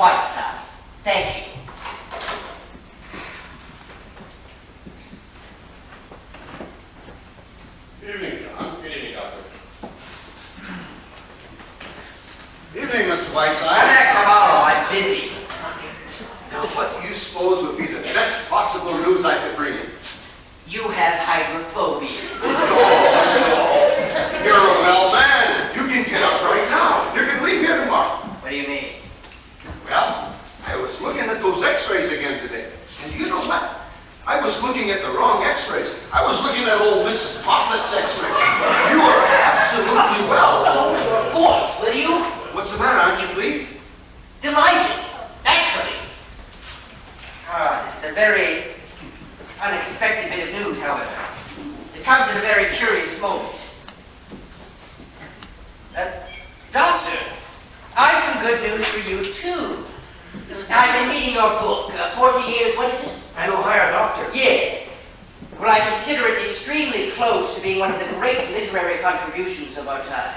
Whiteside. Thank you. Good evening, John. Good evening, Doctor. Good evening, Mr. Whiteside. I'm back tomorrow. I'm busy. Now, what do you suppose would be the best possible news I could bring you? You have hydrophobia. Oh, you're a well man. You can get up right now. You can leave here tomorrow. What do you mean? Well, I was looking at those x-rays again today. And you know what? I was looking at the wrong x-rays. I was looking at old Mrs. Moffat's x-ray. You are absolutely well. Oh, your voice, will you? What's the matter? Aren't you pleased? Delighted. Naturally. This is a very unexpected bit of news, however. It comes at a very curious moment. Doctor, I've some good news for you, too. I've been reading your book, 40 Years, what is it? I know, hire doctor. Yes. Well, I consider it extremely close to being one of the great literary contributions of our time.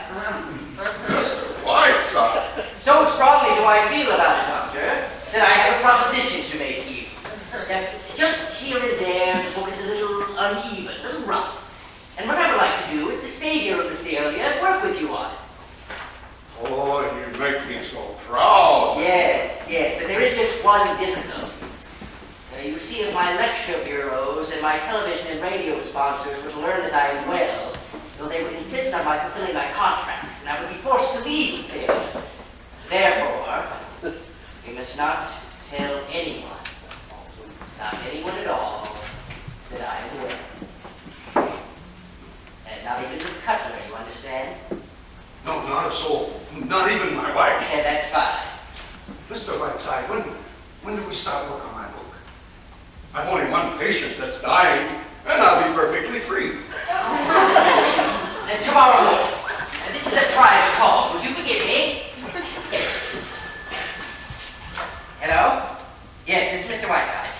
Mr. Whiteside. So strongly do I feel about it, Doctor, that I have a proposition to make to you. Just here and there, the book is a little uneven, a little rough. And what I would like to do is to stay here in Visalia and work with you on it. Oh, you make me so proud. Yes, yes, but there is just one difficulty. You see, if my lecture bureaus and my television and radio sponsors were to learn that I am well, though they would insist on my fulfilling my contracts, and I would be forced to leave Visalia. Therefore, you must not tell anyone, not anyone at all, that I am well. And not even Miss Cutler, you understand? No, not a soul. Not even my wife. Yeah, that's fine. Mr. Whiteside, when do we start work on my book? I've only one patient that's dying, and I'll be perfectly free. Tomorrow morning. This is a private call. Would you forgive me? Hello? Yes, this is Mr. Whiteside.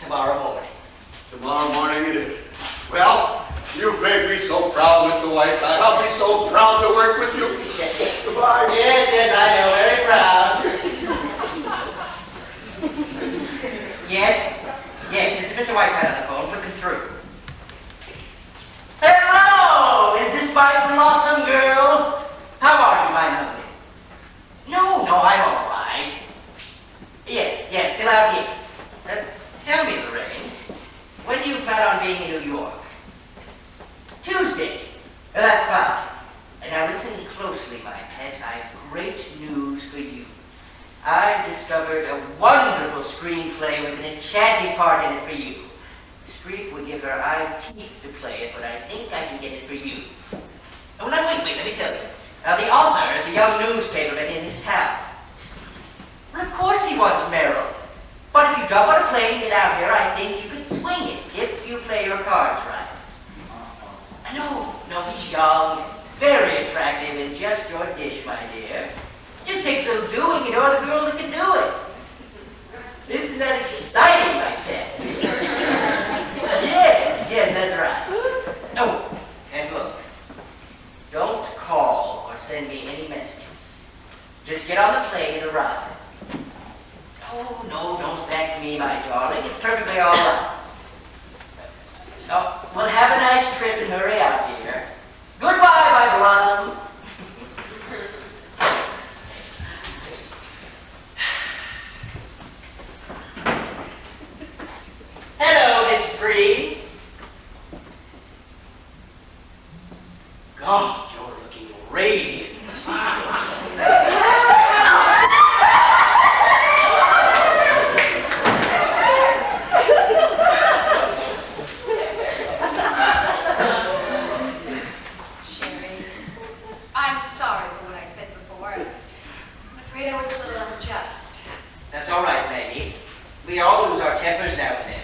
Tomorrow morning. Tomorrow morning it is. Well, you've made me so proud, Mr. Whiteside. I'll be so proud to work with you. Yes, yes. Goodbye. Yes, yes, I know. Very proud. Yes? Yes, this is Mr. Whiteside on the phone. Put them through. Hello! Is this my blossom girl? How are you, my lovely? No, I'm all right. Yes, still out here. Tell me, Lorraine, when do you plan on being in New York? Tuesday. That's fine. And now listen closely, my pet. I've great news for you. I've discovered a wonderful screenplay with an enchanting part in it for you. Streep would give her eye teeth to play it, but I think I can get it for you. Oh, now wait, let me tell you. The author is a young newspaperman in this town. Well, of course he wants Merrill. But if you jump on a plane and get out here, I think you could swing it if you play your cards right. No, he's young, very attractive, and just your dish, my dear. Just takes a little doing, you know, the girl that can do it. Isn't that exciting, my pet? Yes, that's right. Oh, and look, don't call or send me any messages. Just get on the plane and arrive. Oh, no, don't thank me, my darling. It's perfectly all right. Oh, well, have a nice trip and hurry out, dear. Goodbye, my blossom. Hello, Miss Pretty. God, you're looking radiant. We all lose our tempers now and then.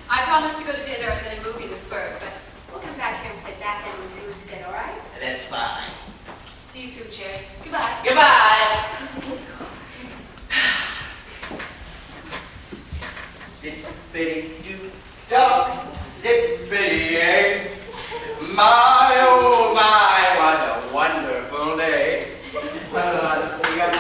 I promised to go to dinner and then a movie with Bert, but we'll come back here and play backgammon with you instead, all right? That's fine. See you soon, Cherry. Goodbye. Goodbye. Zippity-doo-dah, zippity-yay. My, oh my, what a wonderful day. We got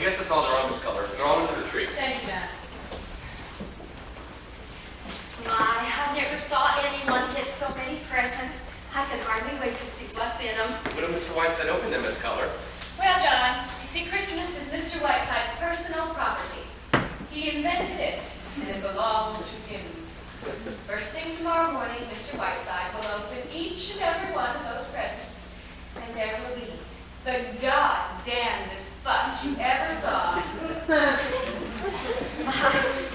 guess that's all there are, Miss Color. They're all under the tree. Thank you, Matt. My, I never saw anyone get so many presents. I can hardly wait to see what's in them. What if Mr. Whiteside opened them, Miss Color? Well, John, you see, Christmas is Mr. Whiteside's personal property. He invented it, and it belongs to him. First thing tomorrow morning, Mr. Whiteside will open each and every one of those presents, and there will be the goddamnedest fuss you ever saw.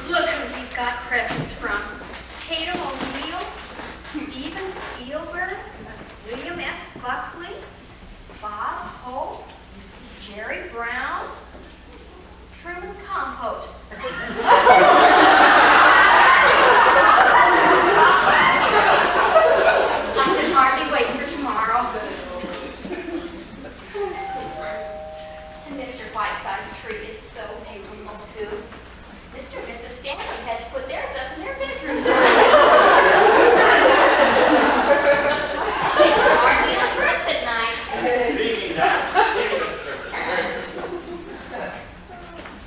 Look who he's got presents from. Tatum O'Neill, Stephen Spielberg, William F. Buckley, Bob Hope, Jerry Brown, Truman Compote. I can hardly wait for tomorrow. And Mr. Whiteside's tree is so beautiful, too. Mr. and Mrs. Stanley had to put theirs up in their bedroom. They can hardly undress at night.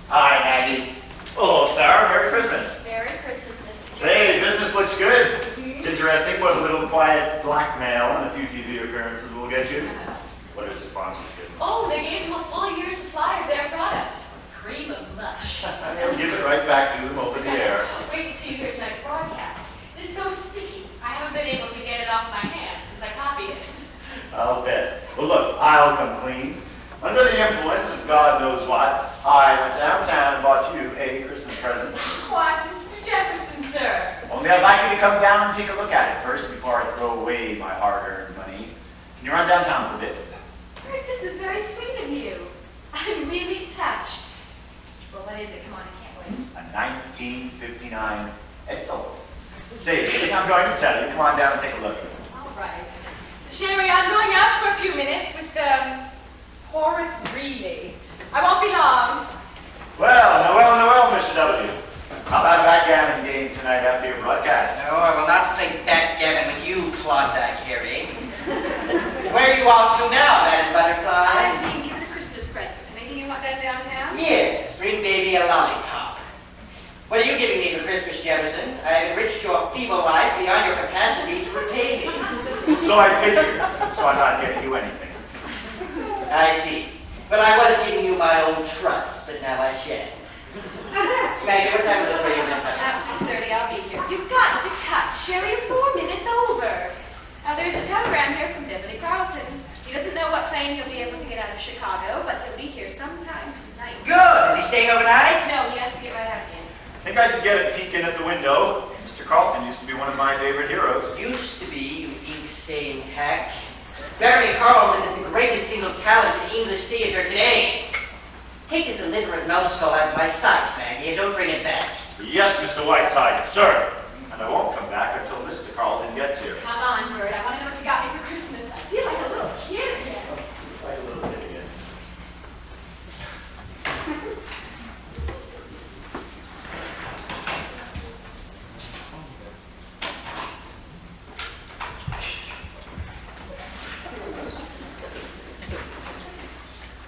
Hi, Maggie. Hello, Sarah. Merry Christmas. Merry Christmas, Mr. Say, business looks good. It's interesting what a little quiet blackmail and a few TV appearances will get you. What are the sponsors getting? Oh, they gave him a full year's supply of their products. Cream of mush. They'll give it right back to them over the air. Wait till you hear tonight's broadcast. It's so sticky. I haven't been able to get it off my hands since I copied it. I'll bet. Well, look, I'll come clean. Under the influence of God knows what, I went downtown and bought you a Christmas present. Why, Mr. Jefferson, sir? Only I'd like you to come down and take a look at it first before I throw away my hard-earned money. Can you run downtown for a bit? Rick, this is very sweet of you. I'm really touched. Well, what is it? Come on, I can't wait. A 1959 Edsel. Say, the thing I'm going to tell you, come on down and take a look. All right. Sherry, I'm going out for a few minutes with, Horace Greeley. I won't be long. Well, Mr. W. How about backgammon game tonight after your broadcast? No, I will not play backgammon with you, Klondike Harry. Where are you off to now, Madam Butterfly? I'm being given a Christmas present. Anything you want done downtown? Yes, bring baby a lollipop. What are you giving me for Christmas, Jefferson? I have enriched your feeble life beyond your capacity to repay me. So I figured. So I'm not giving you anything. I see. Well, I was giving you my own trust, but now I shan't. Maggie, what time is this radio event? At 6:30, I'll be here. You've got to cut. Sherry, you're 4 minutes over. Now, there's a telegram here from Beverly Carlton. He doesn't know what plane he'll be able to get out of Chicago, but he'll be here sometime tonight. Good. Is he staying overnight? No, he has to get right out again. I think I could get a peek in at the window. Mr. Carlton used to be one of my favorite heroes. Used to be, you ink-stained hack. Beverly Carlton is the greatest single talent in English theater today. Take this illiterate numbskull out of my sight, Maggie, and don't bring it back. Yes, Mr. Whiteside, sir. And I won't come back until Mr. Carlton gets here. Come on, Bert. I want to know what you got me for Christmas. I feel like a little kid again. Like a little bit again.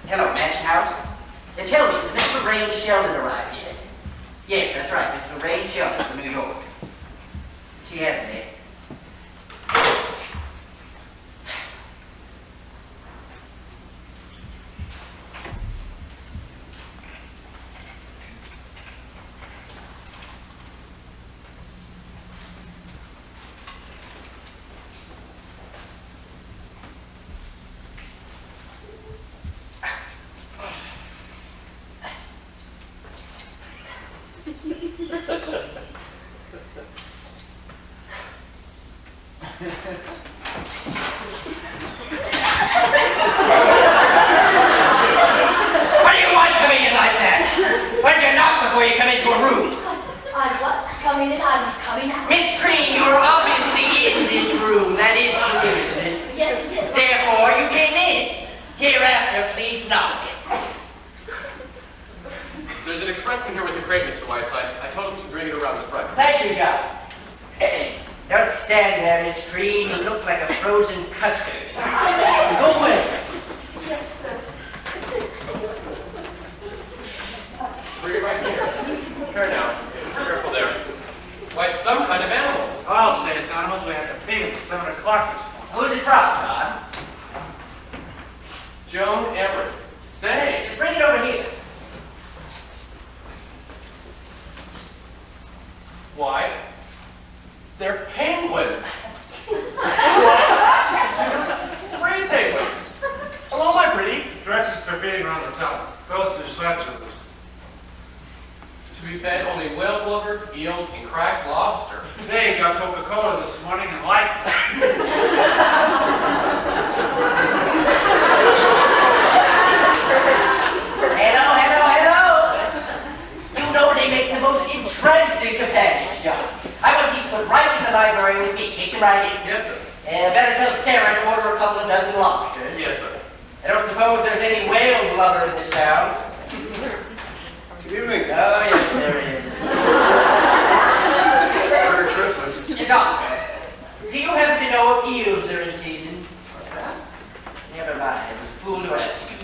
Hello, Mansion House. They tell me it's Miss Lorraine Sheldon arrived yet. Yes, that's right, Miss Lorraine Sheldon from New York. She hasn't yet. What do you want coming in like that? Why did you knock before you come into a room? I was coming in. I was coming out. Miss Green, you're obviously in this room. That is true, isn't it? Yes, it is. Therefore, you came in. Hereafter, please knock. There's an express in here with the crate, Mr. Whiteside. I told him to bring it around the front. Thank you, John. Hey, don't stand there, Miss Green. You look like a frozen custard. Go away. Yes, sir. Joan Everett. Say. Just bring it over here. Why? They're penguins. Three penguins. Hello, my pretties. Stretches for feeding around the town. Goes to stretches. To be fed only whale blubber, eels, and cracked lobster. They got Coca-Cola this morning and liked it. Hello. You know they make the most entrancing companions, John. I want these put right in the library with me. Take them right in. Yes, sir. Better tell Sarah to order a couple of dozen lobsters. Yes, sir. I don't suppose there's any whale blubber in this town. Good evening. Oh, yes, there is. Merry Christmas. Doctor, do you happen to know if eels are in season? What's that? Never mind. It was a fool to ask you.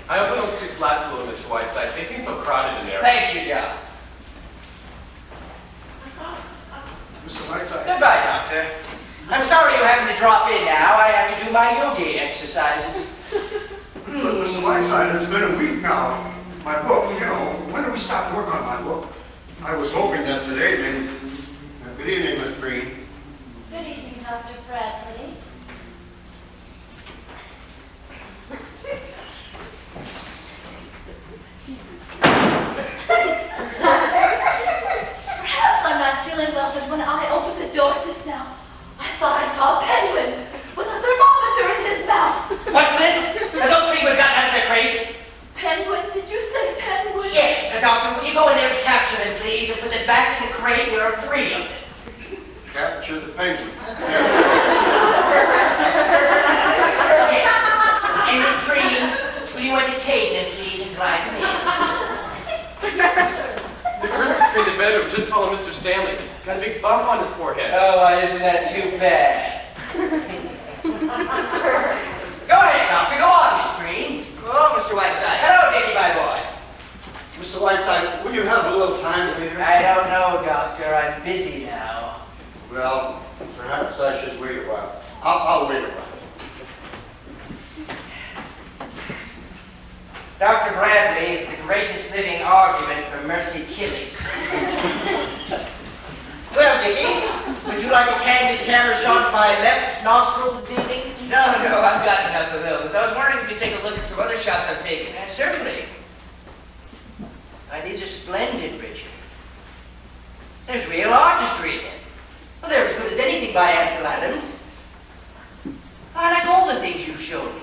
I hope we don't squeeze flats a little, Mr. Whiteside. They seem so crowded in there. Thank you, John. Mr. Whiteside. Goodbye, Doctor. I'm sorry you happened to drop in now. I have to do my yogi exercises. But Mr. Whiteside, it's been a week now. My book, when do we stop work on my book? I was hoping that today, maybe. Good evening, Miss Green. Good evening, Dr. Bradley. Perhaps I'm not feeling well, but when I opened the door just now, I thought I saw a penguin with a thermometer in his mouth. What's this? Are those penguins gotten out of the crate? Penguin? Did you say penguin? Yes. Now, Doctor, will you go in there and capture them, please, and put them back in the crate? There are 3 of them. Capture the penguin. Yes. And Miss Green, will you entertain them, please, until I come in? The Christmas tree in the bedroom just followed Mr. Stanley. Got a big bump on his forehead. Oh, isn't that too bad? Go ahead, Doctor. Go on, Miss Green. Hello, Mr. Whiteside. Hello, Dickie, my boy. Mr. Whiteside, will you have a little time later? I don't know, Doctor. I'm busy now. Well, perhaps I should wait a while. I'll wait a while. Dr. Bradley is the greatest living argument for mercy killing. Well, Dickie, would you like a candid camera shot of my left nostril this evening? No, I've got enough of those. I was wondering if you'd take a look at some other shots I've taken. Certainly. Why, these are splendid, Richard. There's real artistry in it. Well, they're as good as anything by Ansel Adams. I like all the things you showed me.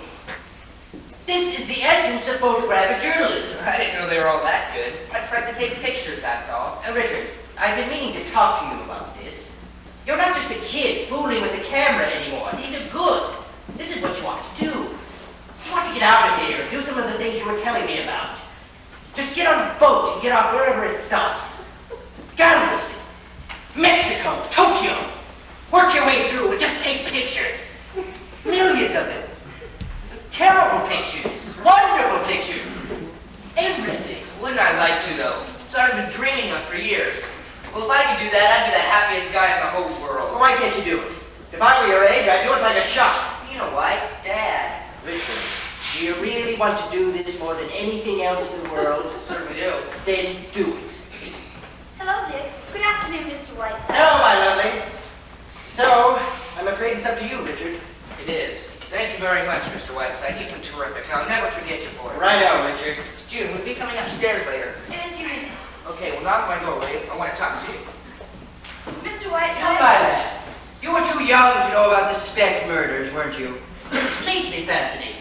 This is the essence of photographic journalism. I didn't know they were all that good. I just like to take pictures, that's all. Richard, I've been meaning to talk to you about this. You're not just a kid fooling with the camera anymore. These are good. This is what you want to do. You want to get out of here and do some of the things you were telling me about. Just get on a boat and get off wherever it stops. Galveston, Mexico, Tokyo. Work your way through with just 8 pictures. Millions of them. Terrible pictures. Wonderful pictures. Everything. Wouldn't I like to, though? So I've been dreaming of for years. Well, if I could do that, I'd be the happiest guy in the whole world. Well, why can't you do it? If I were your age, I'd do it like a shot. You know why? Dad. Listen, do you really want to do this more than anything else in the world? Certainly do. Then do it. Hello, Dick. Good afternoon, Mr. Whiteside. Hello, my lovely. So, I'm afraid it's up to you, Richard. It is. Thank you very much, Mr. Whiteside. You've been terrific. I'll never forget you for it. Righto, Richard. June, we'll be coming upstairs later. Thank you. Okay, well, knock my doorway. I want to talk to you. Mr. Come Whiteside. by that. You were too young to know about the Speck murders, weren't you? Completely fascinating.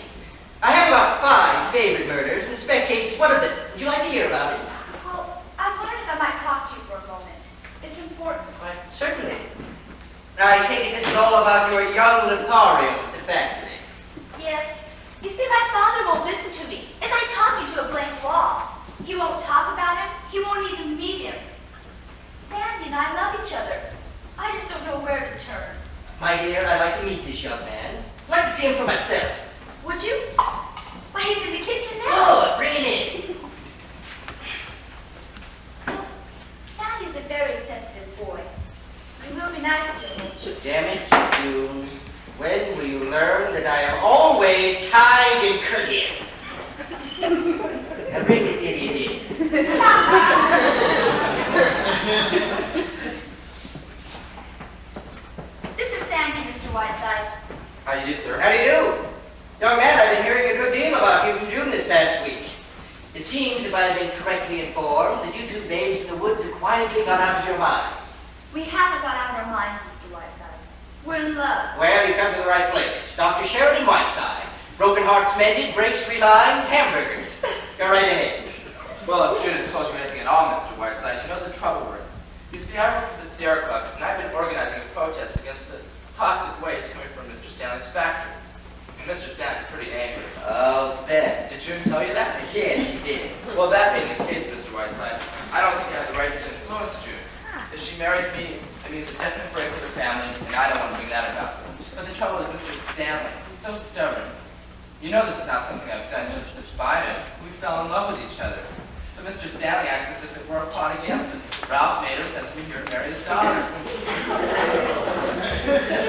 I have about 5 favorite murders, and the Speck case is one of them. Would you like to hear about it? Well, I was wondering if I might talk to you for a moment. It's important. Why, certainly. I take it this is all about your young Lothario at the factory. Yes. You see, my father won't listen to me. It's like talking to a blank wall. He won't talk about him. He won't even meet him. Sandy and I love each other. I just don't know where to turn. My dear, I'd like to meet this young man. I'd like to see him for myself. Would you? Why, he's in the kitchen now. Good, bring it in. Sandy's a very sensitive boy. He will be nice to him. So damn it, June. When will you learn that I am always kind and courteous? correctly informed that you two babes in the woods have quietly gone out of your minds. We haven't got out of our minds, Mr. Whiteside. We're in love. Well, you've come to the right place. Dr. Sheridan Whiteside. Broken hearts mended, brakes relined, hamburgers. Go right ahead. Well, if June has told you anything at all, Mr. Whiteside, you know the trouble we're in. You see, I work for the Sierra Club, and I've been organizing a protest against the toxic waste coming from Mr. Stanley's factory. And Mr. Stanley's pretty angry. Oh, bet. Did June tell you that? Yes, she did. Well, that being the case, Mr. Whiteside, I don't think I have the right to influence June. If she marries me, it means a definite break with her family, and I don't want to bring that about. But the trouble is Mr. Stanley. He's so stubborn. You know this is not something I've done just to spite him. We fell in love with each other. But Mr. Stanley acts as if it were a plot against him. Ralph Nader sends me here to marry his daughter.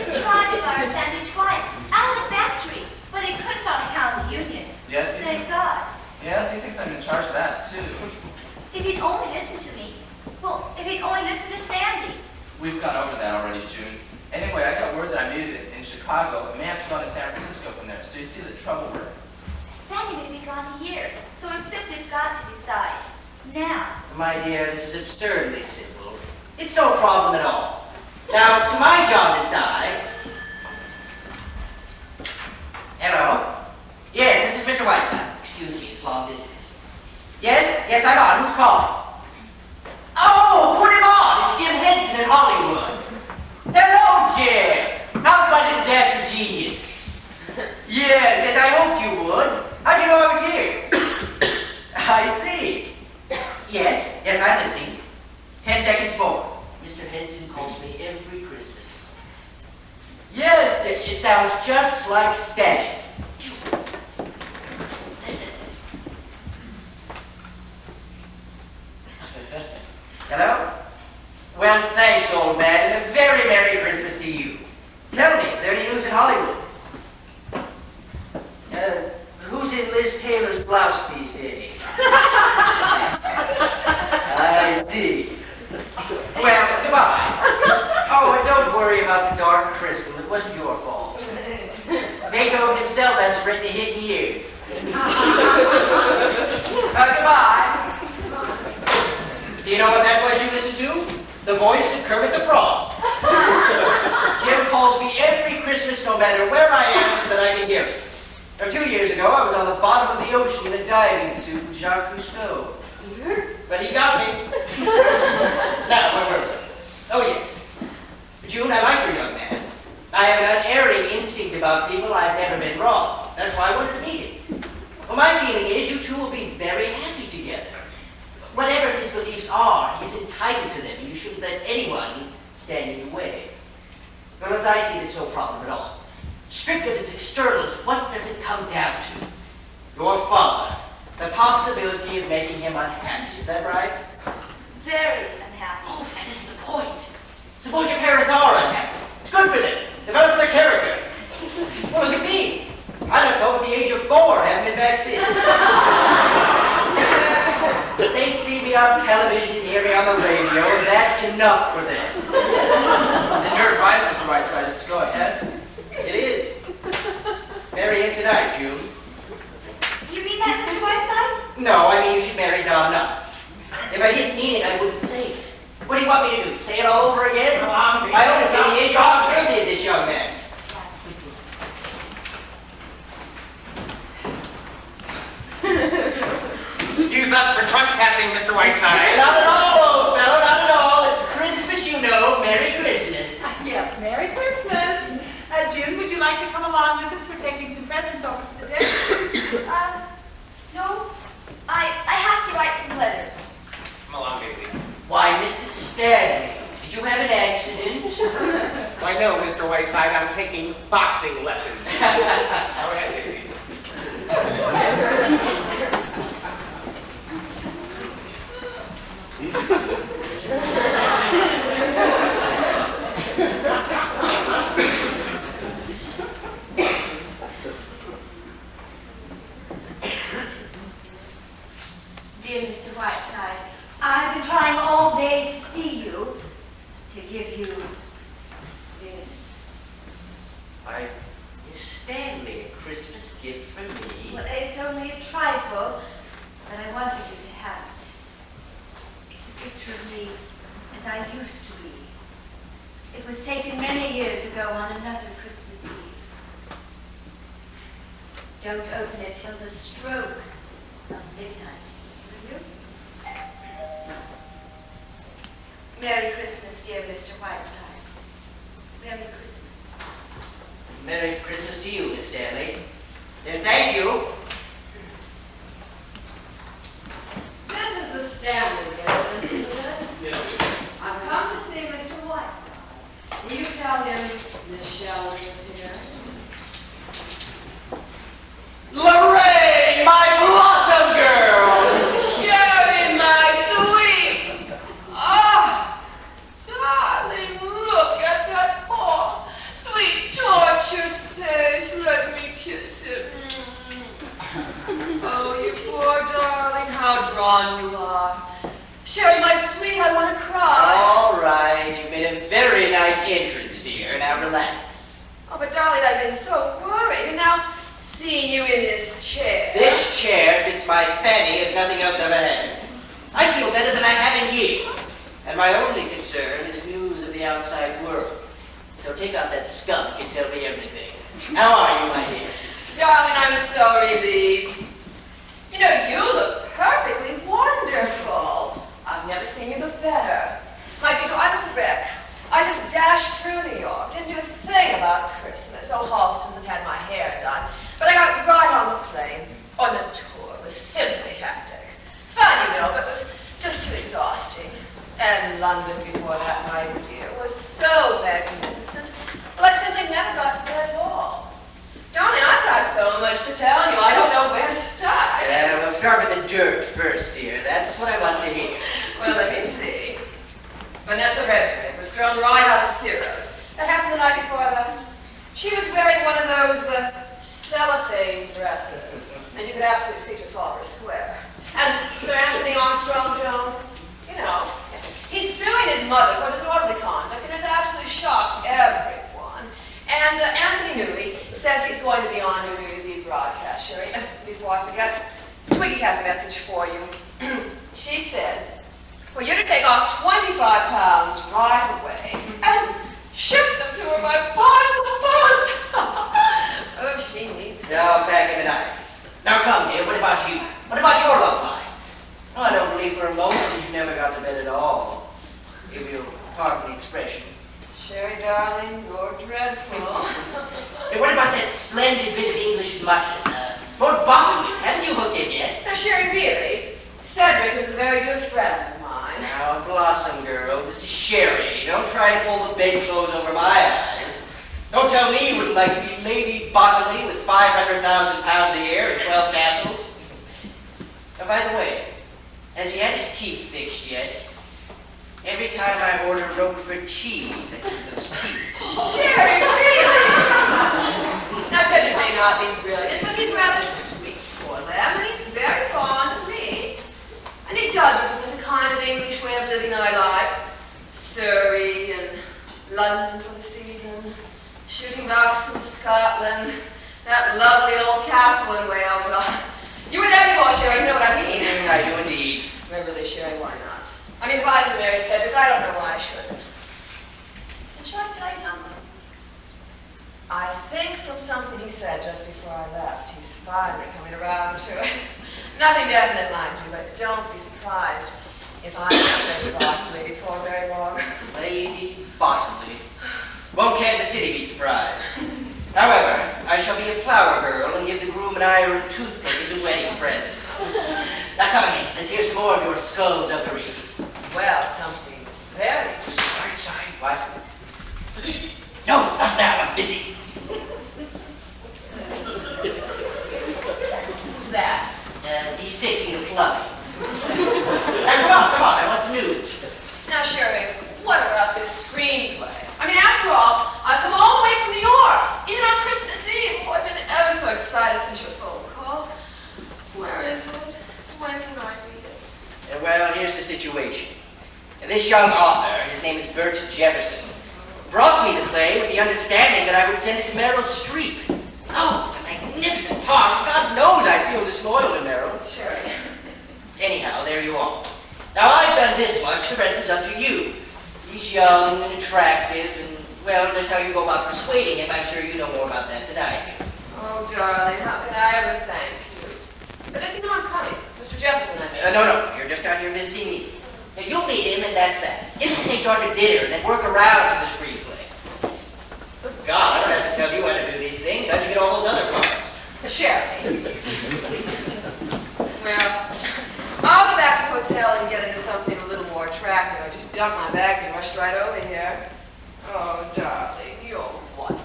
He's tried to fire Sandy twice, out of the factory, but he couldn't on account of the union. Yes, They saw it. Yes, he thinks I'm in charge of that, too. If he'd only listened to me. Well, if he'd only listened to Sandy. We've gone over that already, June. Anyway, I got word that I'm needed in Chicago, and may have to go to San Francisco from there. So you see the trouble we're in. Sandy may be gone a year, so we've simply got to decide. Now. My dear, this is absurdly simple. It's no problem at all. Now, to my job to decide. Hello? Yes, this is Mr. Whiteside. Excuse me, it's long distance. Yes, I'm on. Who's calling? Oh, put him on. It's Jim Henson in Hollywood. Hello, Jim. How's my little dash of genius? Yes, I hoped you would. How'd you know I was here? I see. Yes, I'm listening. 10 seconds more. Mr. Henson calls me every Christmas. Yes, it sounds just like static. Listen. Hello? Well, thanks, old man, and a very Merry Christmas to you. Tell me, is there any news in Hollywood? Who's in Liz Taylor's blouse these days? I see. Well, goodbye. Oh, and don't worry about the dark crystal. It wasn't your fault. Beethoven himself hasn't written a hit in years. Goodbye. Do you know what that was you listened to? The voice of Kermit the Frog. Jim calls me every Christmas, no matter where I am, so that I can hear it. Now, 2 years ago, I was on the bottom of the ocean in a diving suit with Jacques Cousteau. But he got me. Now, where were we? Oh, yes. June, I like your young man. I have an unerring instinct about people. I've never been wrong. That's why I wanted to meet him. Well, my feeling is you two will be very happy together. Whatever his beliefs are, he's entitled to them. You shouldn't let anyone stand in your way. Well, as I see it, it's no problem at all. Stripped of its externals, what does it come down to? Your father. The possibility of making him unhappy. Is that right? Very unhappy. Oh, that isn't the point. Suppose your parents are unhappy. It's good for them. Develops their character. Well, look at me. I left home at the age of 4. Haven't been back since. But they see me on television, hear me on the radio, and that's enough for them. And your advice, Mr. Whiteside, is to go ahead. It is. Marry him tonight, June. You mean that, Mr. Whiteside? No, I mean you should marry Don Knotts. If I didn't mean it, I wouldn't say it. What do you want me to do? Say it all over again? I own the age of worthy of this young man. Excuse us for trespassing, Mr. Whiteside. Not at all, old fellow, not at all. It's Christmas, you know. Merry Christmas. Yes, Merry Christmas. June, would you like to come along with us? We're taking some presents over to the dinner. No. I have to write some letters. Come along, Daisy. Why, Mrs. Stanley, did you have an accident? Why, no, Mr. Whiteside, I'm taking boxing lessons. Go ahead, Daisy. Dear Mr. Whiteside, I've been trying all day to see you, to give you this. Why, Miss Stanley, a Christmas gift for me. Well, it's only a trifle, but I wanted you to have it. Don't open it till the stroke of midnight, will you? Merry Christmas, dear Mr. Whiteside. Merry Christmas. Merry Christmas to you, Miss Stanley. And thank you. This is the Stanley building, isn't it? Yes. I've come to see Mr. Whiteside. Will you tell him Miss Shelley is here? Lorraine, my blossom girl! Sherry, my sweet! Ah, darling, look at that poor, sweet, tortured face. Let me kiss it. Oh, you poor darling, how drawn you are. Sherry, my sweet, I want to cry. All right, you made a very nice entrance, dear. Now relax. Oh, but darling, I've been so worried. And now, seeing you in this chair. This chair fits my fanny as nothing else ever has. I feel better than I have in years. And my only concern is news of the outside world. So take out that skunk and tell me everything. How are you, my dear? Darling, I'm so relieved. You know, you look perfectly wonderful. I've never seen you look better. My dear, I'm a wreck. I just dashed through New York, didn't do a thing about Christmas. Old Halston had my hair done. But I got right on the plane, on the tour. It was simply hectic. Fun, you know, but it was just too exhausting. And London before that, my dear, was so magnificent. Well, I simply never got to bed at all. Darling, I've got so much to tell you, I don't know where to start. We'll start with the dirt first, dear. That's what I want to hear. Well, let me see. Vanessa Redgrave was thrown right out of Ciro's. That happened the night before that. She was wearing one of those cellophane dresses, and you could absolutely see Trafalgar Square. And Sir Anthony Armstrong Jones, you know, he's suing his mother for disorderly conduct and has absolutely shocked everyone. And Anthony Newley says he's going to be on New Year's Eve broadcast, Sherry. Before I forget, Twiggy has a message for you. She says, for you to take off 25 pounds right away and ship them to her by parcel post. Oh, she needs it. Now, back in the ice. Now come, dear, what about you? What about your love life? Well, I don't believe for a moment that you never got to bed at all. If you'll pardon the expression. Sherry, darling, you're dreadful. Hey, what about that splendid bit of English mutton? Lord Bottomley, haven't you hooked in yet? Now, Sherry, really, Cedric is a very good friend of mine. Now, Blossom girl, this is Sherry. Don't try to pull the bedclothes over my eyes. Don't tell me you wouldn't like to be Lady Bottomley with 500,000 pounds a year and 12 castles. Now, by the way, has he had his teeth fixed yet? Every time I order Roquefort cheese, I get those teeth. Sherry, really? Now, Cedric may not be brilliant, but he's rather sweet for them, and he's very fond of me. And he does represent the kind of English way of living I like. Surrey and London for the season, shooting ducks from Scotland, that lovely old castle in Wales. Well, you were there before, Sherry, you know what I mean. I do indeed. Well, really, Sherry, why not? I mean, why did Mary Cedric? I don't know why I shouldn't. And shall I tell you something? I think from something he said just before I left, he's finally coming around to it. Nothing definite, mind you, but don't be surprised if I'm not Lady Bottomley before very long. Lady Bottomley. Won't Kansas City be surprised? However, I shall be a flower girl and give the groom an iron toothpick as a wedding present. Now come again, let's hear some more of your skullduggery. Well, something very Whiteside, what? No, not now, I'm busy. Who's that? He's fixing the plumbing. Now, come on, I want the news. Now, Sherry, what about this screenplay? I mean, after all, I've come all the way from New York, even on Christmas Eve. Oh, I've been ever so excited since your phone call. Where is it? When can I read it? Well, here's the situation. This young author, his name is Bert Jefferson, brought me the play with the understanding that I would send it to Meryl Streep. Oh, it's a magnificent part. God knows I feel disloyal to Meryl. Sherry. Anyhow, there you are. Now, I've done this much. The rest is up to you. He's young and attractive, and, well, just how you go about persuading him, I'm sure you know more about that than I do. Oh, darling, how can I ever thank you? But does he know I'm coming? Mr. Jefferson, I mean. No, you're just out here visiting me. Now, you'll meet him, and that's that. It'll take you out to dinner, and then work around to this free play. Good God, I don't have to tell you how to do these things. How'd you get all those other cards? Sherry. Well, I'll go back to the hotel and get into something a little more attractive. I just dumped my bag and rushed right over here. Oh, darling, you're wonderful.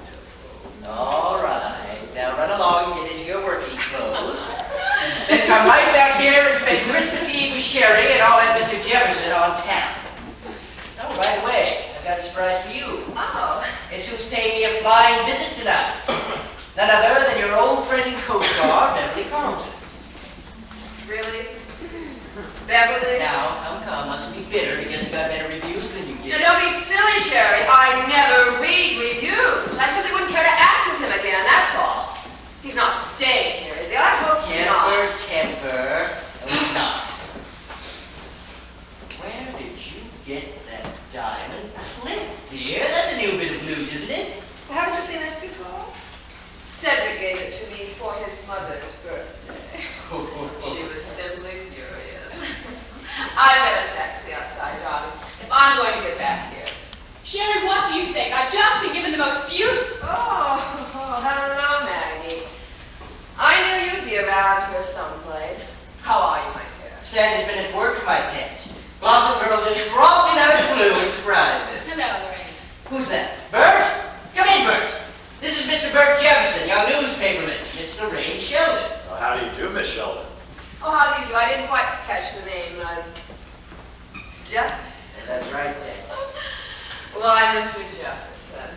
All right. Now run along and get into your working clothes. Then come right back here and spend Christmas Eve with Sherry and I'll have Mr. Jefferson on town. Oh, by the way, I've got a surprise for you. Oh. It's who's paying me a flying visit tonight. None other than your old friend and co-star, Beverly Carlton. Really? Beverly? Now, come, mustn't be bitter because you got better reviews than you get. Now, don't be silly, Sherry. I never read reviews. I simply wouldn't care to act with him again, that's all. He's not staying here, is he? I hope not. Temper. No, he's not. Where did you get that diamond clip, dear? That's a new bit of news, isn't it? Haven't you seen this before? Cedric gave it to me for his mother's birthday. She was simply furious. I met a taxi outside, darling. If I'm going to get back here. Sherry, what do you think? I've just been given the most beautiful... Oh, hello, Maggie. I knew you'd be around here someplace. How are you, my dear? Sandy's been at work for my pets. Blossom girls are dropping out of the blue and surprises. Hello, Lorraine. Who's that? Bert? Come in, Bert. This is Mr. Bert Jefferson, young newspaperman. Miss Lorraine Sheldon. Well, how do you do, Miss Sheldon? Oh, how do you do? I didn't quite catch the name. Jefferson. That's right, then. Why, Mr. Jefferson,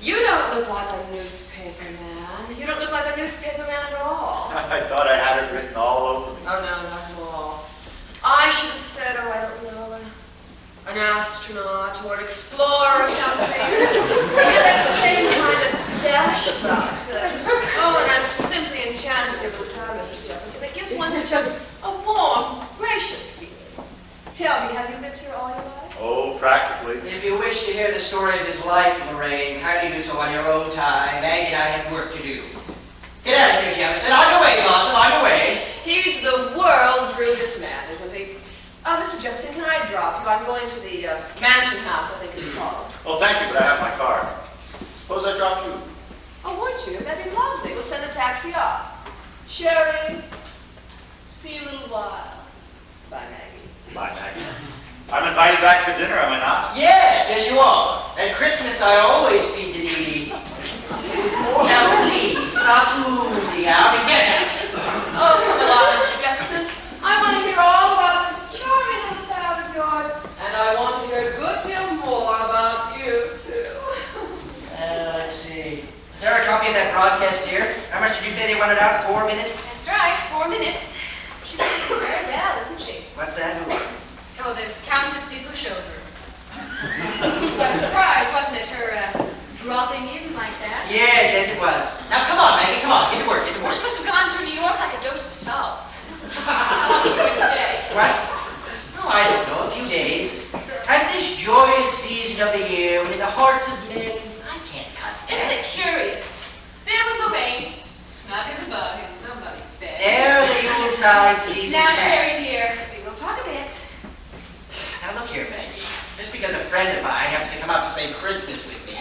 you don't look like a newspaper man. You don't look like a newspaper man at all. I thought I had it written all over me. Oh, no, not at all. I should have said, oh, I don't know, an astronaut or an explorer or something. You have that same kind of dash about it. Oh, and I'm simply enchanted with the time, Mr. Jefferson. It gives one such a warm, gracious feeling. Tell me, have you lived here all your life? Oh, practically. If you wish to hear the story of his life, Lorraine, kindly do so on your own time. Maggie and I have work to do. Get out of here, Jefferson. On your way, Blossom, on your way. He's the world's rudest man, isn't he? Mr. Jefferson, can I drop you? I'm going to the mansion house, I think it's called. Oh, thank you, but I have my car. Suppose I drop you. Oh, would you? That'd be lovely. We'll send a taxi up. Sherry, see you in a little while. Bye, Maggie. Bye, Maggie. I'm invited back for dinner, am I not? Yes, you are. At Christmas, I always feed the needy. Now, please, stop oozing out and get out. Oh, come along, Mr. Jefferson. I want to hear all about this charming little town of yours, and I want to hear a good deal more about you, too. Let's see. Is there a copy of that broadcast here? How much did you say they wanted out? 4 minutes? That's right, 4 minutes. She's doing very well, isn't she? What's that? Oh, the Countess de Pushover. What a surprise, wasn't it, her dropping in like that? Yes, it was. Now, come on, Maggie, come on. Get to work, get to We're work. supposed to have gone through New York like a dose of salts. How long are you going to stay? Right? Oh, I don't know, a few days. At this joyous season of the year, when the hearts of men, I can't cut Isn't that. it curious? There was Lorraine, snug as a bug in somebody's bed. There the Yuletide season Now, passed. Sherry dear, we will talk a bit. Now, look here, Maggie. Just because a friend of mine happens to come up to spend Christmas with me.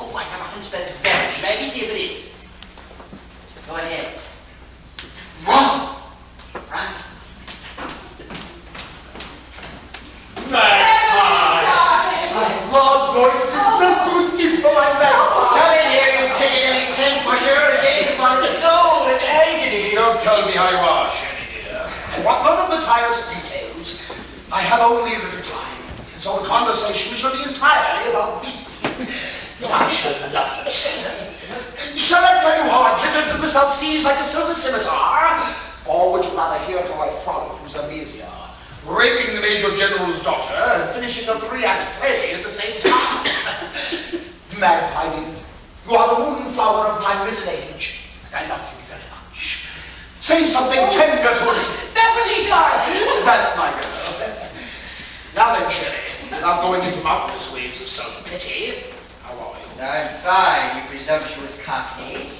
Oh, I have a hunch that's Beverly. Maggie, see if it is. Go ahead. Wrong. Right. I love voice princess for my magpie. Come in here, you pig-eating pin-pusher, and get upon the soul in agony. Don't tell me how you are, Sherry dear. And what none of the tires details, I have only a little time, so the conversation shall be entirely about me. I shall love it. Shall I tell you how I glittered through the South Seas like a silver scimitar? Or would you rather hear how I frolicked through Zambezia, raping the Major General's daughter and finishing a 3-act play at the same time? Magpie, you are the moonflower of my middle age, and I love you very much. Say something tender to me. Beverly, darling. That's my girl. Now then, Sherry, without going into mountainous waves of self-pity, how are you? I'm fine, you presumptuous cockney.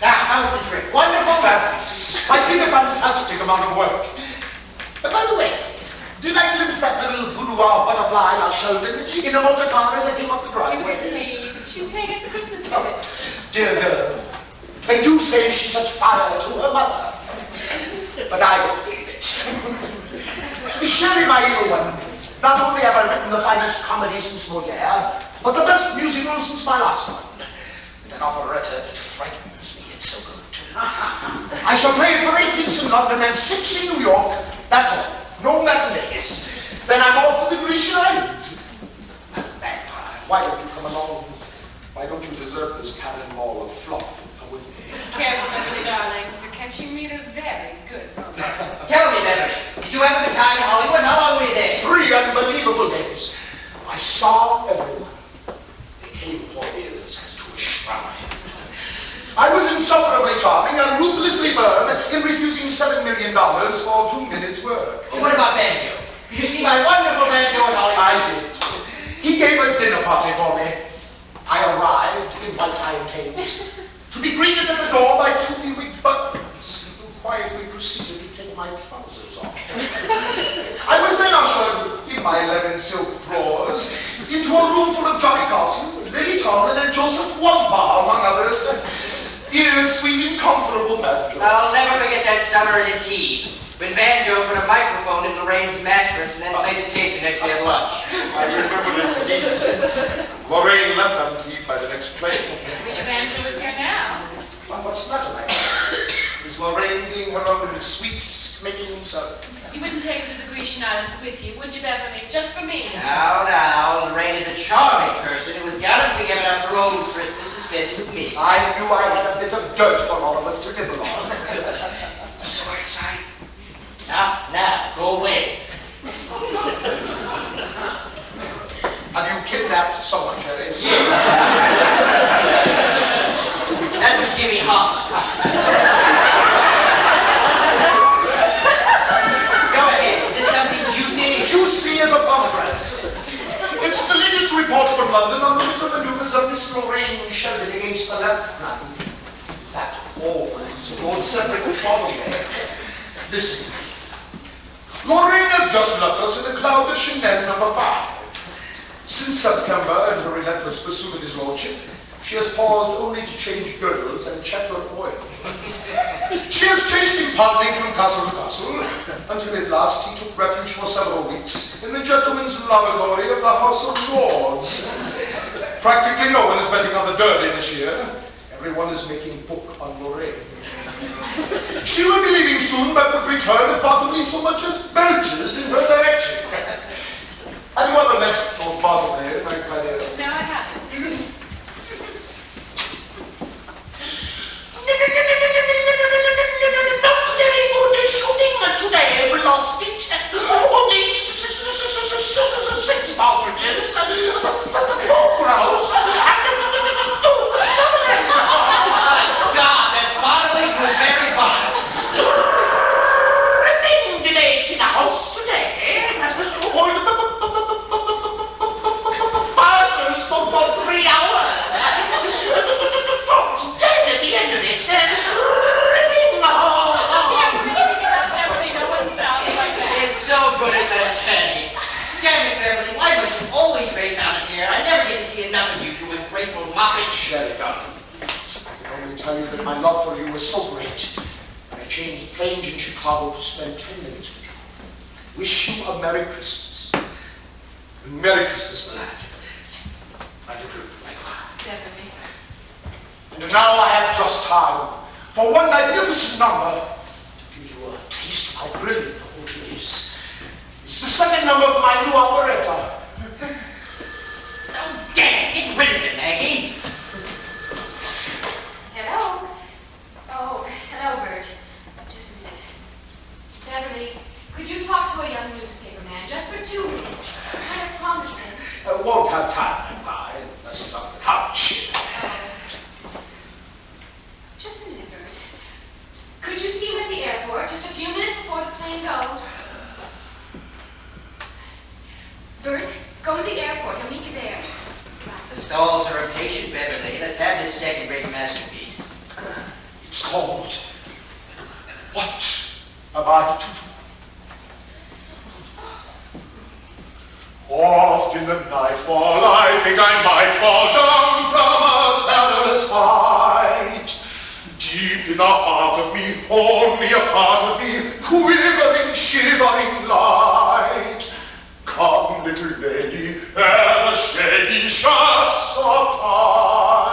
Now, how was the trip? Wonderful? Fabulous. I did a fantastic amount of work. But by the way, did I glimpse that little boudoir butterfly on our shoulders in a motor car as I came up the driveway? She's paying us a Christmas visit. Dear girl, they do say she's such fire to her mother. But I don't believe it. Surely, my evil one, not only have I written the finest comedy since Moliere, but the best musical since my last one. And an operetta that frightens me, it's so good. I shall play for 8 weeks in London and 6 in New York. That's all. No matinees. Then I'm off to the Grecian Islands. Vampire, why don't you come along? Why don't you desert this cannonball of fluff and come with me? Careful, Beverly, darling. You're catching me at a very good moment. Tell me, Beverly, did you have a good time in Hollywood? How long were you there? 3 unbelievable days. I saw everyone. They came for ears as to a shrine. I was insufferably charming and ruthlessly firm in refusing $7 million for 2 minutes' work. Well, what about Banjo? Did you see my wonderful Banjo in Hollywood? I did. He gave a dinner party for me. I arrived in white iron canes to be greeted at the door by 2 bewigged buttons who quietly proceeded to take my trousers off. I was then ushered in my 11 silk drawers into a room full of Johnny Carson, Lily Tomlin, and Joseph Wampa, among others. Dear, sweet, incomparable Banjo. I'll never forget that summer at tea, when Banjo put a microphone in Lorraine's mattress and then played the tape the next day at lunch. I remember this indeed. Lorraine left unkeyed by the next plane. Which Banjo is here now? Well, what's the matter, my dear? Is Lorraine being her own sweet-making self? You wouldn't take her to the Grecian Islands with you, would you, Beverly? Just for me? Now, Lorraine is a charming person who was gallantly given up her own Christmas to spend it with me. I knew I had a bit of dirt for all of us to nibble on. Mr. Whiteside. Now, go away. Have you kidnapped someone, Jerry? Yeah. That was Jimmy Hoffa. Go ahead. Is this something juicy? Juicy as a pomegranate. It's the latest report from London on the little maneuvers of Miss Lorraine Sheldon against the left hand. That always Lord Cedric Foley. Listen. Lorraine has just left us in a cloud of Chanel number 5. Since September, in her relentless pursuit of his lordship, she has paused only to change girdles and check her oil. She has chased him panting from castle to castle, until at last he took refuge for several weeks in the gentleman's lavatory of the House of Lords. Practically no one is betting on the Derby this year. Everyone is making book on Lorraine. She will be leaving soon, but would return if possibly so much as belches in her direction. Have you ever met Lord Bartleby, my dear? No, I haven't. Not very good shooting today, we lost it. Only 6 partridges, 4 grouse, and 2 sutherland. God, that's Bartleby was very fine. Ripping debate in the house today. Old buzzers for 3 hours. Frogs dead at the end of it. Ripping. Beverly, no one sounds like that. It's so good at that candy. Damn it, Beverly, why must you always race out of here? I never get to see enough of you, you ungrateful moppet. Shut it up. I can only tell you that my love for you was so great that I changed planes in Chicago to spend 10 minutes with you. Wish you a Merry Christmas. Merry Christmas, my lad. And a good night. Beverly. And now I have just time for one magnificent number to give you a taste of how brilliant the whole thing is. It's the second number of my new operetta. Oh, damn, get rid of it, Maggie. Hello? Oh, hello, Bert. Just a minute. Beverly, could you talk to a young newspaper man just for 2 minutes? I have promised him. I won't have time, Magpie, unless he's on the couch. Just a minute, Bert. Could you see him at the airport just a few minutes before the plane goes? Bert, go to the airport. He'll meet you there. The stalls are impatient, Beverly. Let's have this second-rate masterpiece. What am I to do? Oft in the nightfall I think I might fall down from a perilous height. Deep in the heart of me, only a part of me, quivering, shivering light. Come, little lady, ere the shady shafts of time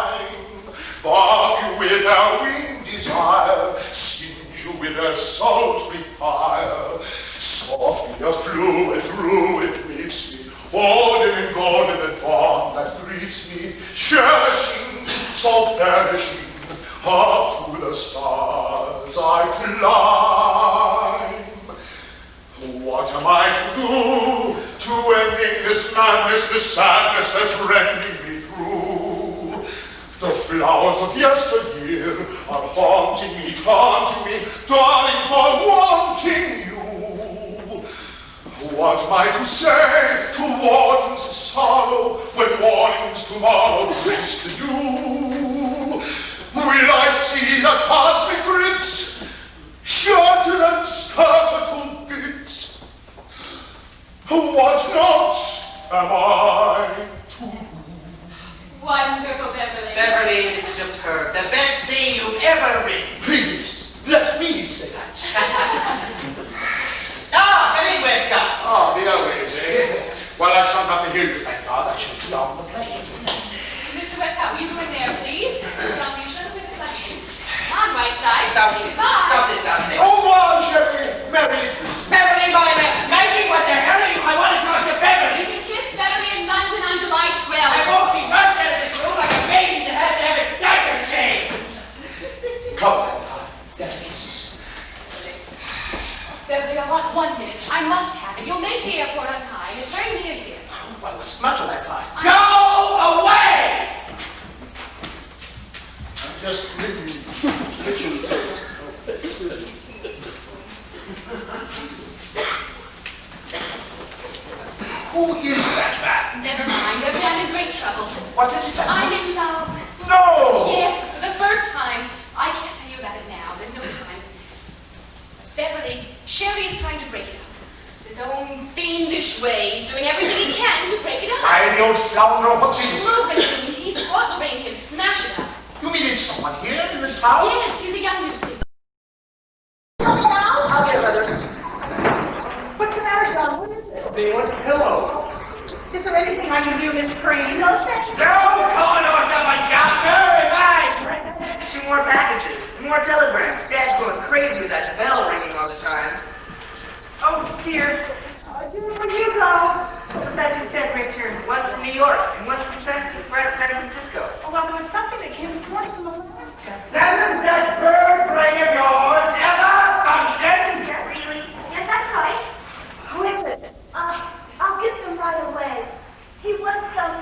barb you with their winged desire, singe you with their sultry fire. Softly a fluid meets me, golden and dawn that greets me, cherishing, so perishing, up to the stars I climb. What am I to do to ending this madness, this sadness that's rending me through? The flowers of yesteryear are haunting me, taunting me, darling, for wanting you. What am I to say to wardens of sorrow when warnings tomorrow brings to you? Will I see the cosmic grips, shorter and skirtle bits? What not am I to do? Wonderful, Beverly. Beverly, it's superb. The best thing you've ever written. Please, let me say that. Hemingway's got. Ah, the always, eh? Well, I shall not be here, thank God. I shall be on the plane. Mr. West, how are you doing there, please? Don't you should have been reflecting. Come on, Whiteside. Stop this nonsense. Oh, well, Sherry, Mary, Beverly, Maggie, what the hell are you? I want to talk to Beverly. You can kiss Beverly in London on July 12th. I won't be rushed out of this room like a baby that has to have its diaper changed. come on, that's a kiss. Beverly, I want 1 minute. I must have it. You'll make the airport on time. It's very near here. Well, what's much of that time? Go away! I'm just leaving. Who is that man? Never mind, Beverly, I'm in great trouble. What is it? I'm in love. No! Yes, for the first time. I can't tell you about it now. There's no time. Beverly, Sherry is trying to break it up. His own fiendish way. He's doing everything he can to break it up. I don't scoundrel, what's he doing? Look at him. He's ordering him to smash it up. You mean it's someone here in this town? Yes, he's a young newspaper. I'll get another. What's the matter, son? What is it? They want pillows. Is there anything I can do, Miss Crane? No, calling ourselves a doctor, and some more packages, more telegrams. Dad's going crazy with that bell ringing all the time. Oh, dear. Dear, where you go? What's that you said, Richard? One's from New York, and one's from San Francisco. Oh, well, there was something that came this morning from Alaska. Doesn't that bird brain of yours ever function? Really? Yes, that's right. Who is it? I'll get them right away. He wants some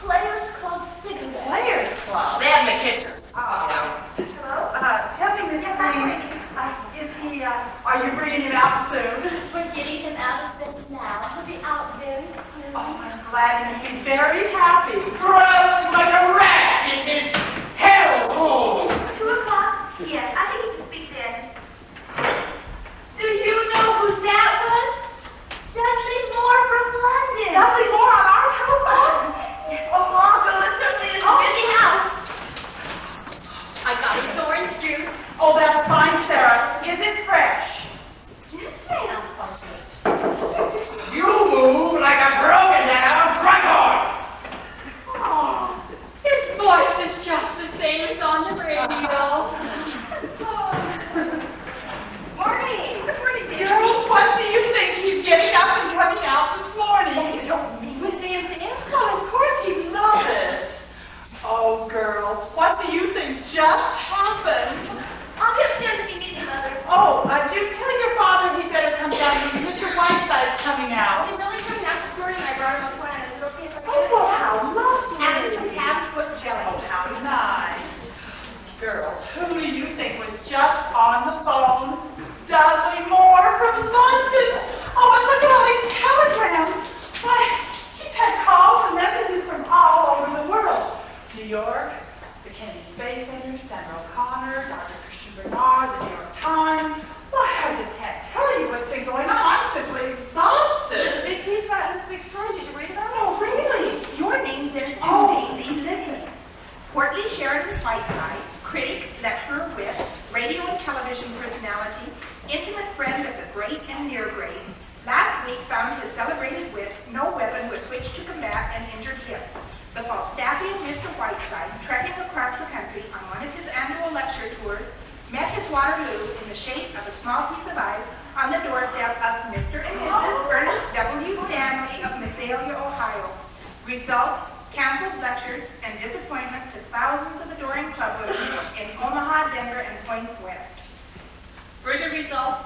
Players Club cigarettes. Players Club. They have me kiss her. Hello? Tell me, Miss Crane, is he, are you bringing him out soon? We're getting him out of bed now. He'll be out very soon. Oh, I'm glad to be very happy. Throws like a rat in his hellhole. 2 o'clock? Yes, I think he can speak then. Do you know who that was? Dudley Moore from London. Dudley Moore on our telephone? Oh, Marco, it certainly is a busy house. I got him some orange juice. Oh, that's fine, Sarah. Is it fresh? Yes, ma'am. You move like a broken down truck horse. small piece of ice on the doorstep of Mr. and Mrs. Ernest W. Stanley of Messalia, Ohio. Result, canceled lectures and disappointment to thousands of adoring public in Omaha, Denver, and Points West. Further results,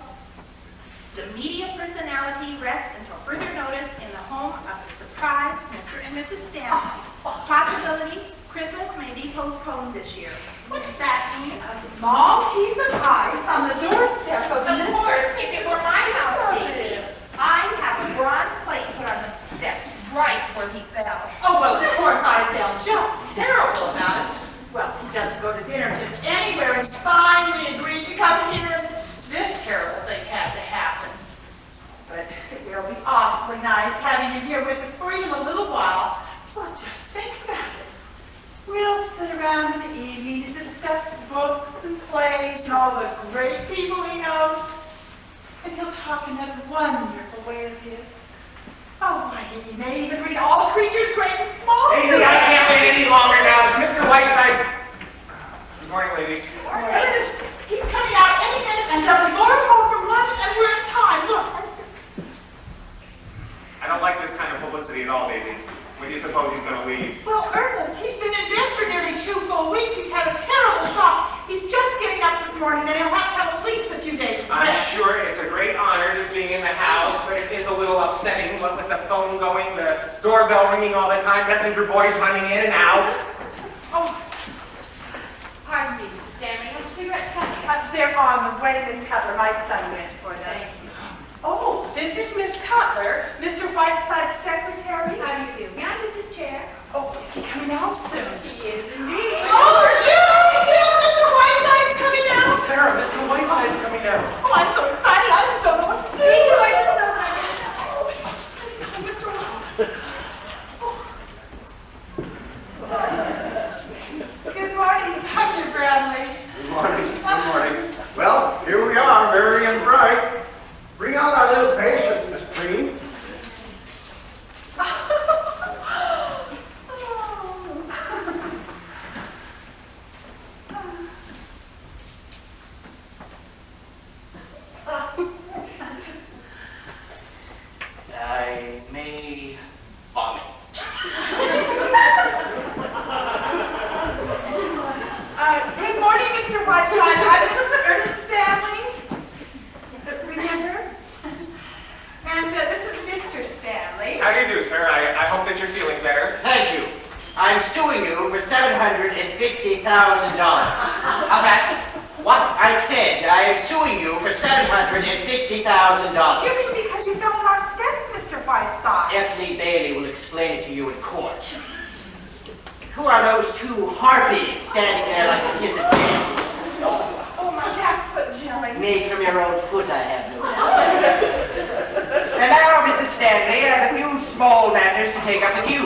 the media personality rests until further notice in the home of the surprised Mr. and Mrs. Stanley. Possibility, Christmas may be postponed this year. What's that mean? A small piece of ice on the doorstep of Mr. Of course, if it were my house, baby. I have a bronze plate put on the step right where he fell. Oh, well, of course I felt just terrible about it. Well, he doesn't go to dinner just anywhere, and finally agreed to come here, and this terrible thing had to happen. But it will be awfully nice having you here with us for even a little while. Well, just think about it. We'll sit around in the evening and discuss books and plays and all the great people he knows. And he'll talk in that wonderful way of his. Oh, why, he may even read all creatures great and small. Daisy, I can't wait any longer now. Mr. Whiteside. Good morning, ladies. He's coming out any minute and doesn't go home from London, and we're in time. Look. I don't like this kind of publicity at all, Daisy. When do you suppose he's going to leave? Well, Ernest, he's been in bed for nearly 2 full weeks. He's had a terrible shock. He's just getting up this morning, and he'll have to have at least a few days of I'm rest. sure it's a great honor just being in the house, but it is a little upsetting, what with the phone going, the doorbell ringing all the time, messenger boys running in and out. Oh, Pardon me, Mrs. Stanley, have cigarettes coming? they're on the way, Miss Cutler. My son went for them. Thank you. Oh, this is Miss Cutler, Mr. Whiteside's secretary. How do you do? May I move this chair? Oh, is he coming out soon? He is indeed. Oh, Jill, Mr. Whiteside's coming out. Sarah, Mr. Whiteside's coming down. Oh, I'm so excited. I just don't know what to do. Me too, I just know that. Good morning, Dr. Bradley. Good morning. Good morning. Well, here we are, merry and bright. Bring out our little patient, Miss Green. I may vomit. Good morning, Mr. Whiteside. I'm Mrs. Ernest Stanley. Remember? And this is Mr. Stanley. How do you do, sir? I hope that you're feeling better. Thank you. I'm suing you for $750,000. How about what I said? I am suing you for $750,000. Usually because you fell in our steps, Mr. Whiteside. Anthony Bailey will explain it to you in court. Who are those 2 harpies standing there like a kiss of death? Oh, my back's foot jelly. Made from your own foot, I have no doubt. And now, Mrs. Stanley, I have a few small matters to take up with you.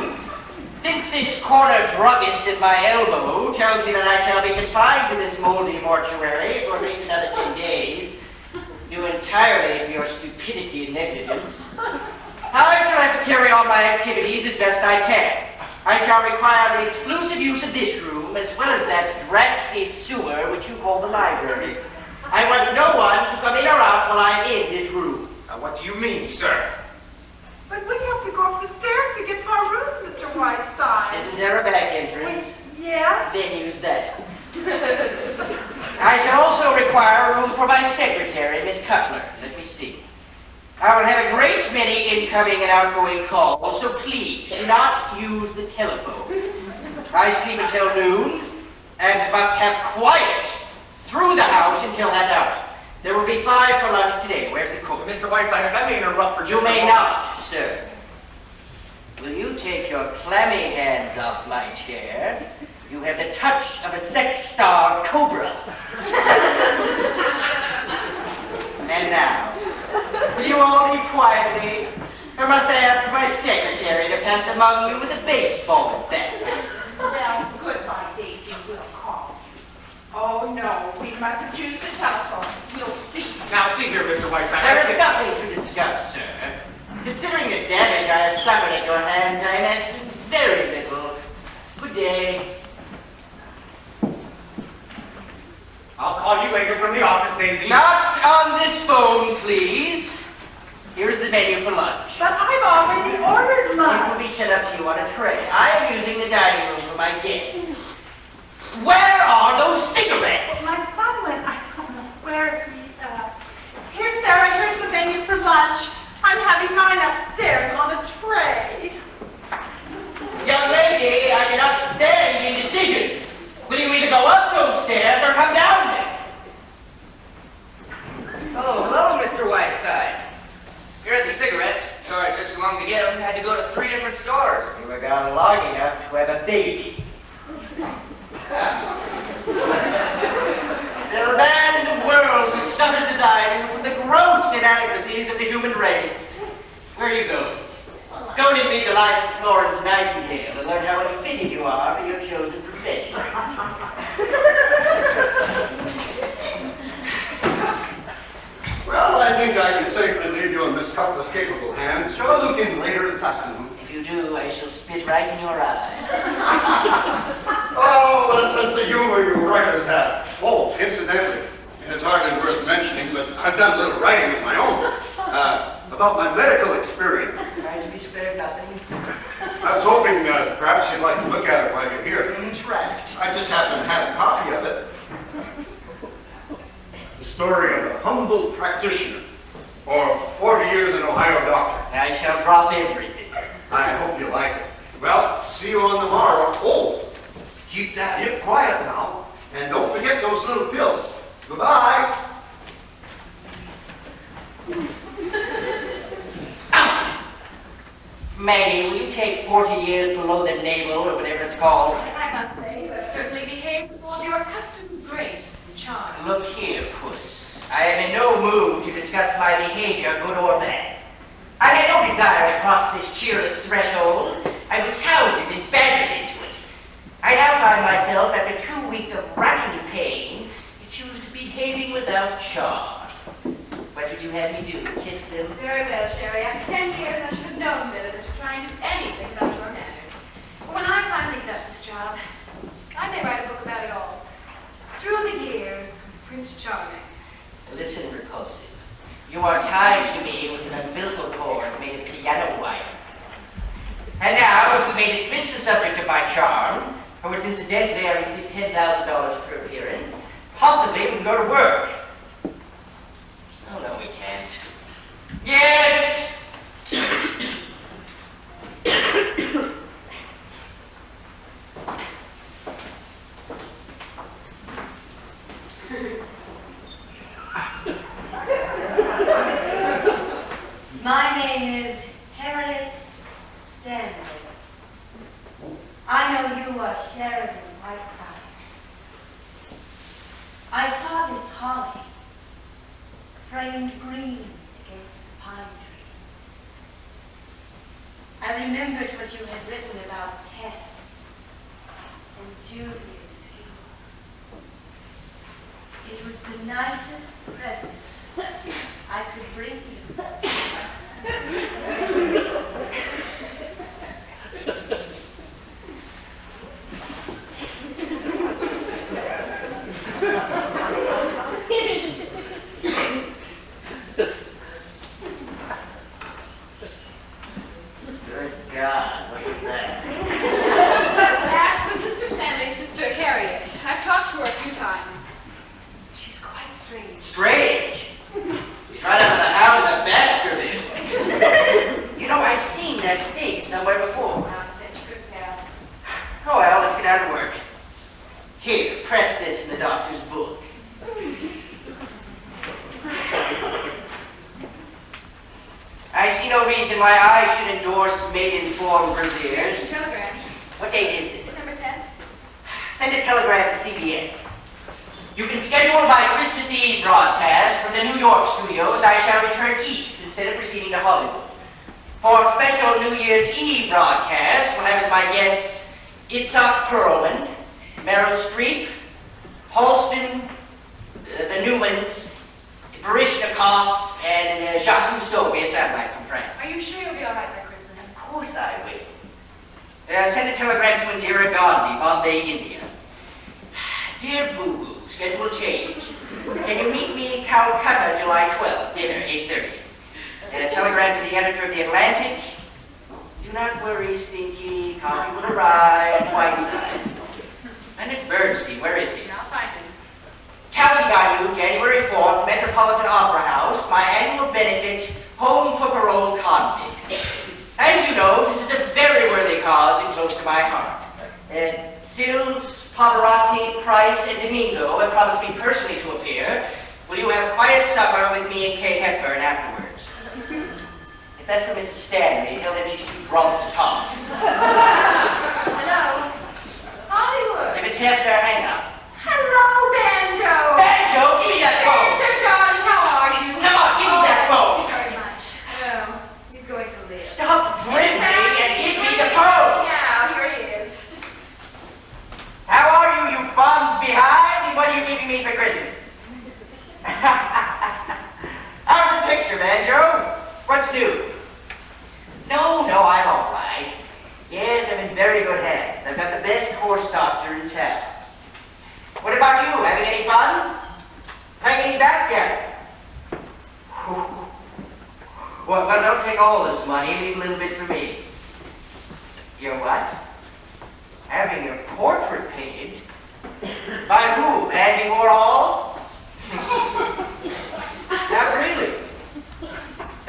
Since this corner druggist at my elbow tells me that I shall be confined to this moldy mortuary for at least another 10 days, due entirely to your stupidity and negligence, I shall have to carry on my activities as best I can. I shall require the exclusive use of this room, as well as that drafty sewer which you call the library. I want no one to come in or out while I'm in this room. Now, what do you mean, sir? But we have to go up the stairs to get to our rooms, Mr. Whiteside. Isn't there a back entrance? Yes? Then use that. I shall also require a room for my secretary, Miss Cutler. Let me see. I will have a great many incoming and outgoing calls, so please do not use the telephone. I sleep until noon and must have quiet through the house until that hour. There will be 5 for lunch today. Where's the cook? Mr. Whiteside, if I may interrupt for just You a may moment. not, sir. Will you take your clammy hands off my chair? You have the touch of a sex-starved cobra. And now, will you all be quietly, or must I ask my secretary to pass among you with a baseball bat? Well, goodbye, Daisy. We'll call. Oh, no. We mustn't use the telephone. We'll see. Now, see here, Mr. Whiteside. There is nothing to discuss, sir. Considering the damage I have suffered at your hands, I am asking very little. Good day. I'll call you later from the office, Daisy. Not on this set up here on a tray. I am using the dining room for my guests. Where are those cigarettes? My son went, I don't know where he, Here, Sarah, here's the menu for lunch. I'm having mine upstairs on a tray. Young lady, I cannot stand the indecision. Will you either go up those stairs or come down them? Oh, hello, Mr. Whiteside. Here are the cigarettes. Sorry it took so long to get them. Had to go to 3 different stores. You were gone long enough to have a baby. There are a man in the world who stutters his eyes with the gross inadequacies of the human race. Where are you going? Go to meet the life of Florence Nightingale and learn how unfitted you are for your chosen profession. Well, I think I can safely leave you in Miss Cutler's capable hands. Shall I look in later this afternoon? If you do, I shall spit right in your eye. Oh, what a sense of humor you writers have. Oh, incidentally, and it's hardly worth mentioning, but I've done a little writing of my own about my medical experience. Trying to be spared nothing. I was hoping perhaps you'd like to look at it while you're here. Trapped. I just happen to have a copy of it. The story of a humble practitioner, or 40 years an Ohio doctor. I shall drop everything. I hope you like it. Well, see you on the morrow. Oh, keep that hip quiet now. And don't forget those little pills. Goodbye. Maggie, will you take 40 years below the navel, or whatever it's called? I must say, you have certainly behaved with all your accustomed grace and charm. Look here, Puss. I am in no mood to discuss my behavior, good or bad. I had no desire to cross this cheerless threshold. I was hounded and badgered into it. I now find myself, after 2 weeks of racking pain, accused of behaving without charm. What did you have me do? Kiss them? Very well, Sherry. After 10 years, I should have known better than to try and do anything about your manners. But when I finally got this job, I may write a book about it all. Through the years with Prince Charming. Listen, repulsive. You are tied to me with an umbilical cord made of piano wire. And now, if we may dismiss the subject of my charm, for which incidentally I receive $10,000 per appearance, possibly we can go to work. Oh, no, we can't. Yes! My name is Harriet Stanley. I know you are Sheridan Whiteside. I saw this holly framed green against the pine trees. I remembered what you had written about Tess and Julia's funeral. It was the nicest present I could bring you. Good God, look at that. That was Mr. Stanley's sister, Harriet. I've talked to her a few times. She's quite strange. Strange. He's right out of the house as a bastard. You know, I've seen that face somewhere before. Nonsense, good pal. Oh, well, let's get down to work. Here, press this in the doctor's book. I see no reason why I should endorse maiden-form brassieres. Telegram. What date is this? December 10th. Send a telegram to CBS. You can schedule my Christmas Eve broadcast from the New York studios. I shall return east instead of proceeding to Hollywood. For a special New Year's Eve broadcast, we'll have as my guests Itzhak Perlman, Meryl Streep, Halston, the Newmans, Barishnikov, and Jacques Cousteau, a satellite from France. Are you sure you'll be all right by Christmas? Of course I will. Send a telegram to Indira Gandhi, Bombay, India. Dear Boo Boo, schedule change. Can you meet me Calcutta, July 12th, dinner, 8:30. And a telegram to the editor of The Atlantic. Do not worry, Stinky. Coffee will arrive. Whiteside. Leonard Bernstein, where is he? I'll find him. County Bayou, January 4th, Metropolitan Opera House, my annual benefit, Home for Parole Convicts. As you know, this is a very worthy cause and close to my heart. Sills, Pavarotti, Price, and Domingo have promised me personally to appear. Will you have quiet supper with me and Kay Hepburn afterwards? If that's for Mrs. Stanley, tell them she's too drunk to talk. Hello. Hollywood. If it's Hefner, hang up. Hello, Banjo. Banjo, give me that phone. Banjo, darling, how are you? Come on, give me that phone. Thank you very much. Oh, he's going to live. Stop dribbling and give me the phone. Yeah, here he is. How are you, you bums behind? And what are you giving me for Christmas? How's the picture, Banjo? What's new? No, I'm all right. Yes, I'm in very good hands. I've got the best horse doctor in town. What about you? Having any fun? Hanging any back yet? Well, don't take all this money. Leave a little bit for me. You're what? Having your portrait painted? By who? Andy Warhol? Not really.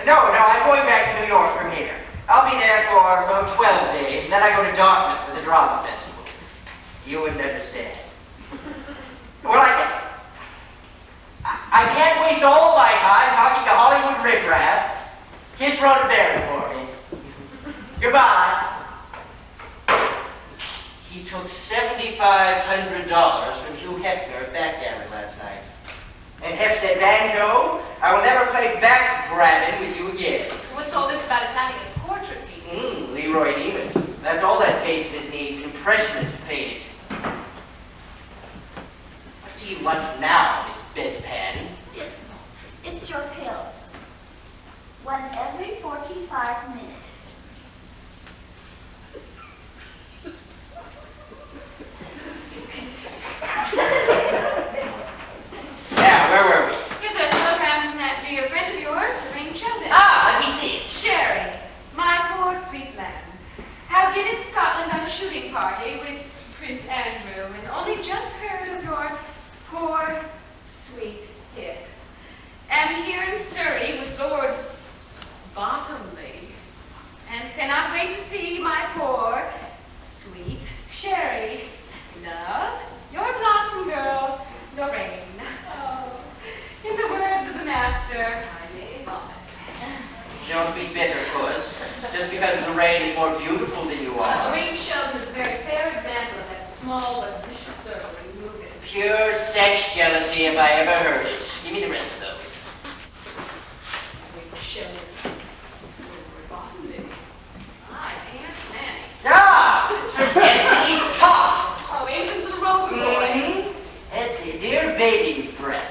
No, I'm going back to New York from here. I'll be there for about 12 days, and then I go to Dartmouth for the drama festival. You wouldn't understand. Well, I can't waste all my time talking to Hollywood riffraff. Kiss Rhoda Berry for me. Goodbye. He took $7,500 from Hugh Hefner at backgammon last night. And Hef said, Banjo, I will never play backgammon with you again. What's all this about his having his portrait painted? Leroy Neiman. That's all that business needs, an impressionist painted. What do you want now, Miss Bedpan? It's your pill. One every 45 minutes. Yeah, where were we? Here's a telegram from that dear friend of yours, Lorraine Sheldon. Let me see it. Sherry, my poor sweet lamb, have been in Scotland on a shooting party with Prince Andrew, and only just heard of your poor sweet hip. Am here in Surrey with Lord Bottomley, and cannot wait to see my poor sweet Sherry. Love, your blossom girl, Lorraine. Oh, in the words of the master, I may vomit. Don't be bitter, Puss. Just because Lorraine is more beautiful than you are. Lorraine Sheldon is a very fair example of that small but vicious circle you move in. Pure sex jealousy, if I ever heard it. Give me the rest of those. Lorraine Sheldon. Lord Bottomley. My Aunt Nanny. Yes, he's tough. Oh, infants of the Rover boy. That's a dear baby's breath.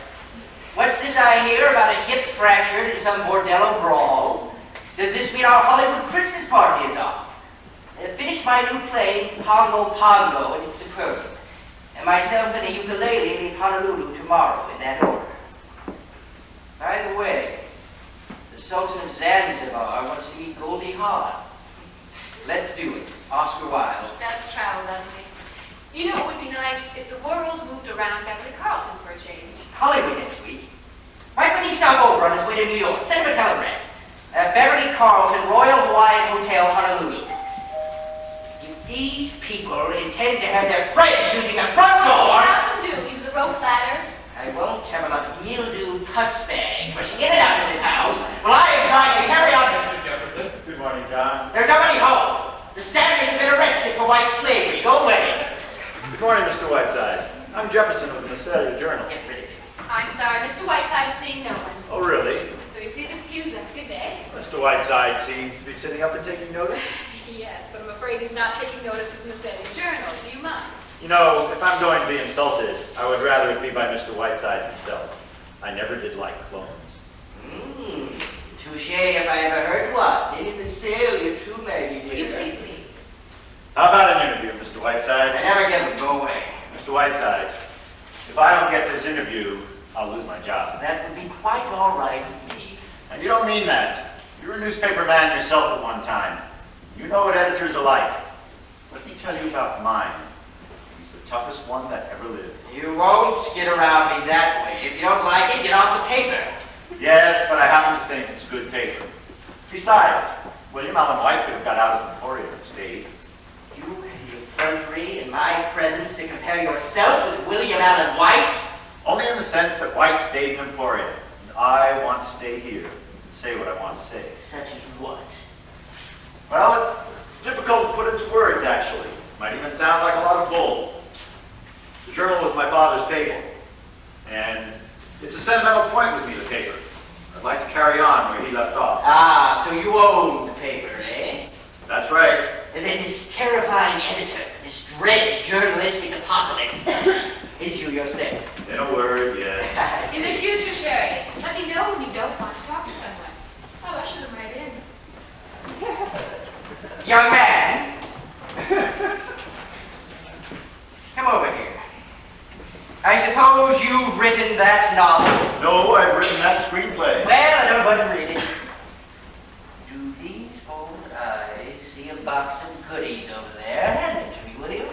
What's this I hear about a hip fractured in some bordello brawl? Does this mean our Hollywood Christmas party is off? Finished my new play, Pongo Pongo, and it's superb. And myself and a ukulele leave Honolulu tomorrow, in that order. By the way, the Sultan of Zanzibar wants to meet Goldie Hawn. Let's do it. Oscar Wilde. Does travel, doesn't he? You know, it would be nice if the world moved around Beverly Carlton for a change. Hollywood next week. Why couldn't he stop over on his way to New York? Send him a telegram. Beverly Carlton, Royal Hawaiian Hotel, Honolulu. If these people intend to have their friends using the front door... How do? Use a rope ladder. I won't have a lot of mildew pus bags rushing in and out of this house while I am trying to carry on... Mr. Jefferson. Good morning, John. There's nobody home. The Stanleys have been arrested for white slavery. Go away. Good morning, Mr. Whiteside. I'm Jefferson of the Visalia Journal. Get rid of it. I'm sorry, Mr. Whiteside is seeing no one. Oh, really? So you please excuse us. Good day. Mr. Whiteside seems to be sitting up and taking notice. Yes, but I'm afraid he's not taking notice of the Visalia Journal. Do you mind? You know, if I'm going to be insulted, I would rather it be by Mr. Whiteside himself. I never did like clones. Touche if I ever heard one. In the sale, you too, Maggie. Will you please leave? How about an interview, Mr. Whiteside? I never get them. Go away. Mr. Whiteside, if I don't get this interview, I'll lose my job. That would be quite all right with me. And you don't mean that. You were a newspaper man yourself at one time. You You know what editors are like. Let me tell you about mine. He's the toughest one that ever lived. You won't get around me that way. If you don't like it, get off the paper. Yes, but I happen to think it's good paper. Besides, William Allen White could have got out of Emporia and stayed. You have the effrontery in my presence to compare yourself with William Allen White? Only in the sense that White stayed in Emporia, and I want to stay here and say what I want to say. Such as what? Well, it's difficult to put into words, actually. Might even sound like a lot of bull. The journal was my father's paper, and it's a sentimental point with me, the paper. I'd like to carry on where he left off. Ah, so you own the paper, eh? That's right. And then this terrifying editor, this dread journalistic apocalypse, is you yourself. In a word, yes. In the future, Sherry, let me know when you don't want to talk to someone. Oh, I should have right in. Young man, come over here. I suppose you've written that novel? No, I've written that screenplay. Well, I don't want to read it. Do these old eyes see a box of goodies over there? Hand it to me, will you?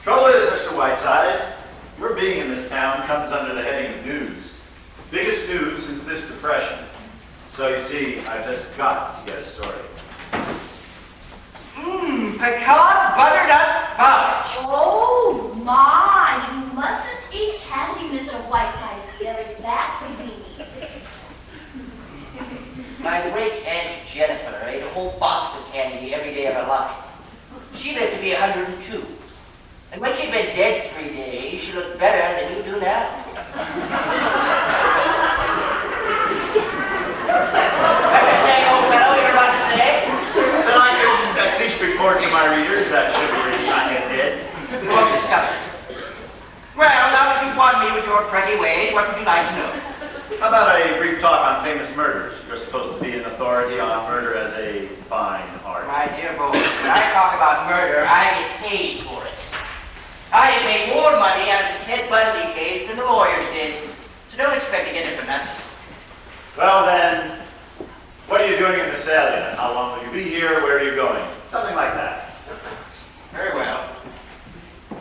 Trouble is, Mr. Whiteside, your being in this town comes under the heading of news. Biggest news since this depression. So you see, I've just got to get a story. Pecan butternut fudge. Oh, my, you mustn't eat candy, Mr. Whiteside. It's very bad for me. My great Aunt Jennifer ate a whole box of candy every day of her life. She lived to be 102. And when she'd been dead 3 days, she looked better than you do now. What was that, old fellow, you're about to say? Then I can at least report to my readers that chivalry is not yet dead. We won't discuss it. Well, now that you've won me with your pretty ways, what would you like to know? How about a brief talk on famous murders? You're supposed to be an authority on murder as a fine art. My dear boy, when I talk about murder, I get paid for it. I have made more money out of the Ted Bundy case than the lawyers did, so don't expect to get it for nothing. Well then, what are you doing in Visalia? How long will you be here? Where are you going? Something like that. Very well.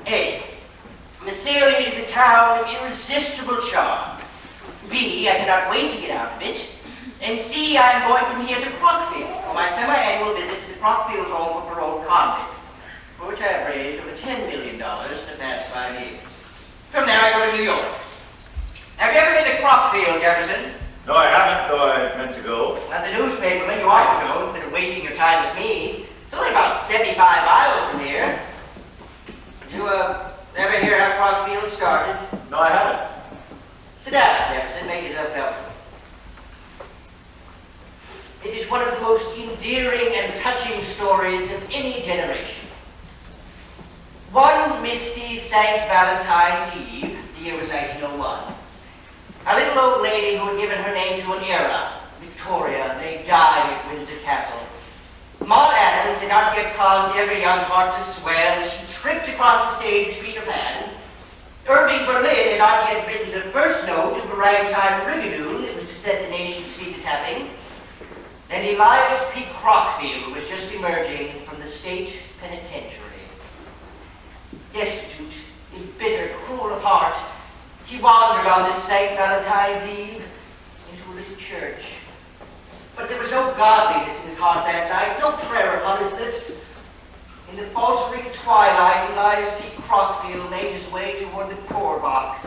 A. Visalia is a town of irresistible charm. B. I cannot wait to get out of it. And C. I am going from here to Crockfield for my semi-annual visit to the Crockfield Home for Paroled Convicts, for which I have raised over $10 million in the past 5 years. From there I go to New York. Have you ever been to Crockfield, Jefferson? No, I haven't, though I meant to go. As a newspaperman, you ought to go instead of wasting your time with me. It's only about 75 miles from here. Did you ever hear how Crockfield started? No, I haven't. Sit down, Jefferson. Make yourself felt. It is one of the most endearing and touching stories of any generation. One misty St. Valentine's Eve, the year was 1901, a little old lady who had given her name to an era, Victoria, lay dying at Windsor Castle. Maud Adams had not yet caused every young heart to swell as she tripped across the stage as Peter Pan. Irving Berlin had not yet written the first note of a ragtime rigadoon that was to set the nation's feet a tapping. And Elias P. Crockfield was just emerging from the state penitentiary. Destitute, embittered, cruel of heart, he wandered on this St. Valentine's Eve into a little church. But there was no godliness in his heart that night, no prayer upon his lips. In the faltering twilight, Elias P. Crockfield made his way toward the poor box.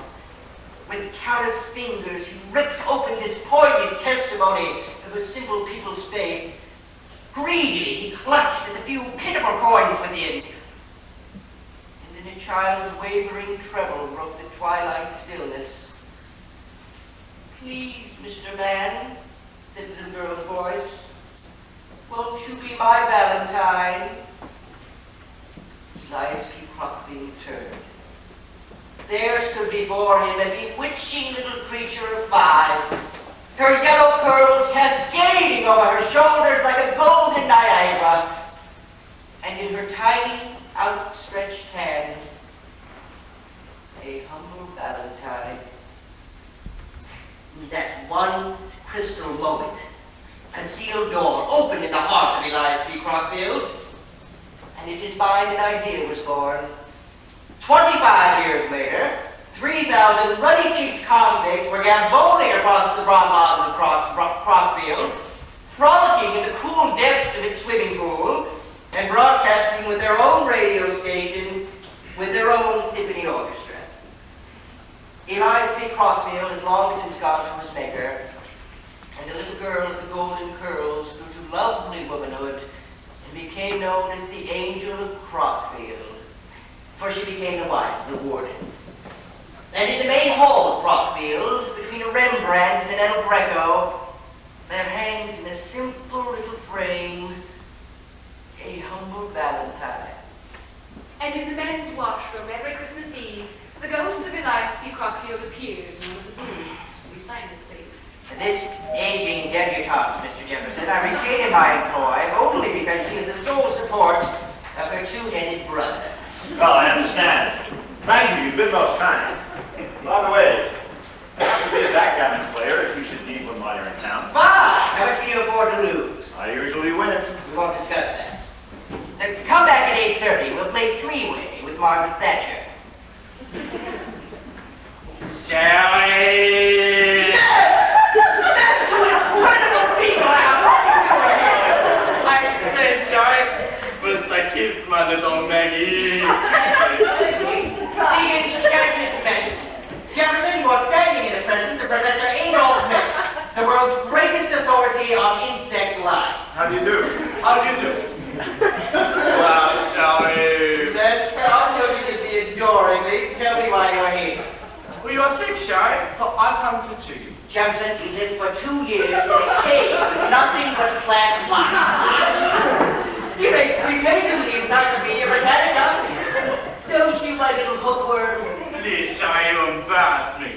With callous fingers, he ripped open this poignant testimony of a simple people's faith. Greedily, he clutched at the few pitiful coins within. And then a child's wavering treble broke the twilight stillness. "Please, Mr. Man," said the little girl's voice, "won't you be my Valentine?" Elias P. Crockfield turned. There stood before him a bewitching little creature of 5, her yellow curls cascading over her shoulders like a golden Niagara, and in her tiny, outstretched hand, a humble Valentine. In that one crystal moment, A sealed door opened in the heart of Elias P. Crockfield, and in his mind an idea was born. 25 years later, 3,000 ruddy-cheeked convicts were gamboling across the broad bottoms of Crockfield, frolicking in the cool depths of its swimming pool, and broadcasting with their own radio station, with their own symphony orchestra. Elias P. Crockfield has long since gone to his maker, and the little girl with the golden curls grew to lovely womanhood and became known as the Angel of Crockfield, for she became the wife of the warden. And in the main hall of Crockfield, between a Rembrandt and an El Greco, there hangs in a simple little frame a humble valentine. And in the men's washroom every Christmas Eve, the ghost of Elias P. Crockfield appears in one of the booths. Will you sign this, please? This aging debutante, Mr. Jefferson, I retain in my employ only because she is the sole support of her two-headed brother. Well, I understand. Thank you. You've been most kind. By the way, I have to be a backgammon player if you should need one while you're in town. Fine! How much can you afford to lose? I usually win it. We won't discuss that. Now, come back at 8:30. We'll play three-way with Margaret Thatcher. Sally! That's two incredible people! I said, Sally, first I kiss my little Maggie. The enchantment. Jefferson, you are standing in the presence of Professor Adolf Metz, the world's greatest authority on insect life. How do you do? How do you do? Well, Sally. That's how good you be adoringly. Tell me why you're here. Well, you're sick, Sally, so I've come to see you. Jefferson, he lived for 2 years in a cave with nothing but flat mice. He makes 3 pages of the Encyclopedia Britannica. Don't you, my little hookworm? Please, Sally, you embarrass me.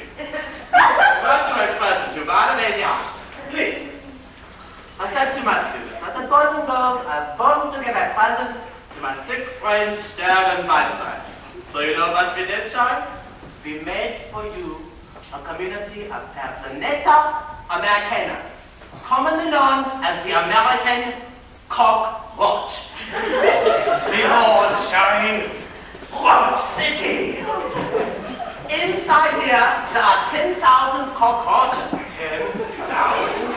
Well, to my present, you've got an easy answer. Please. I said to my students, I said, boys and girls, I've come to give a present to my sick friend, Sharon Whiteside. So you know what we did, Sharon? We made for you a community of Planeta Americana, commonly known as the American cockroach. Behold, Sharon, Roach City. Inside here, there are 10,000 cockroaches. 10,000?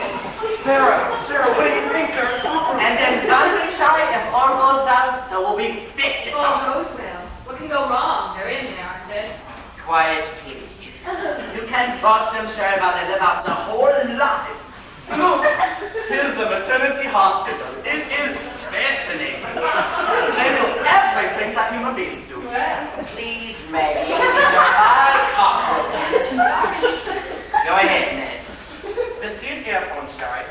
Sarah, what do you think? And then one week, Sally, if all goes down, there will be 50,000. Oh, Roosevelt. What can go wrong? They're in there, aren't they? Quiet, please. You can't watch them, Sherry, but they live out their whole lives. Look, here's the maternity hospital. It is fascinating. They do everything that human beings do. Please, Maggie, these are my cockroaches. Go ahead, Ned. With these earphones, Sherry,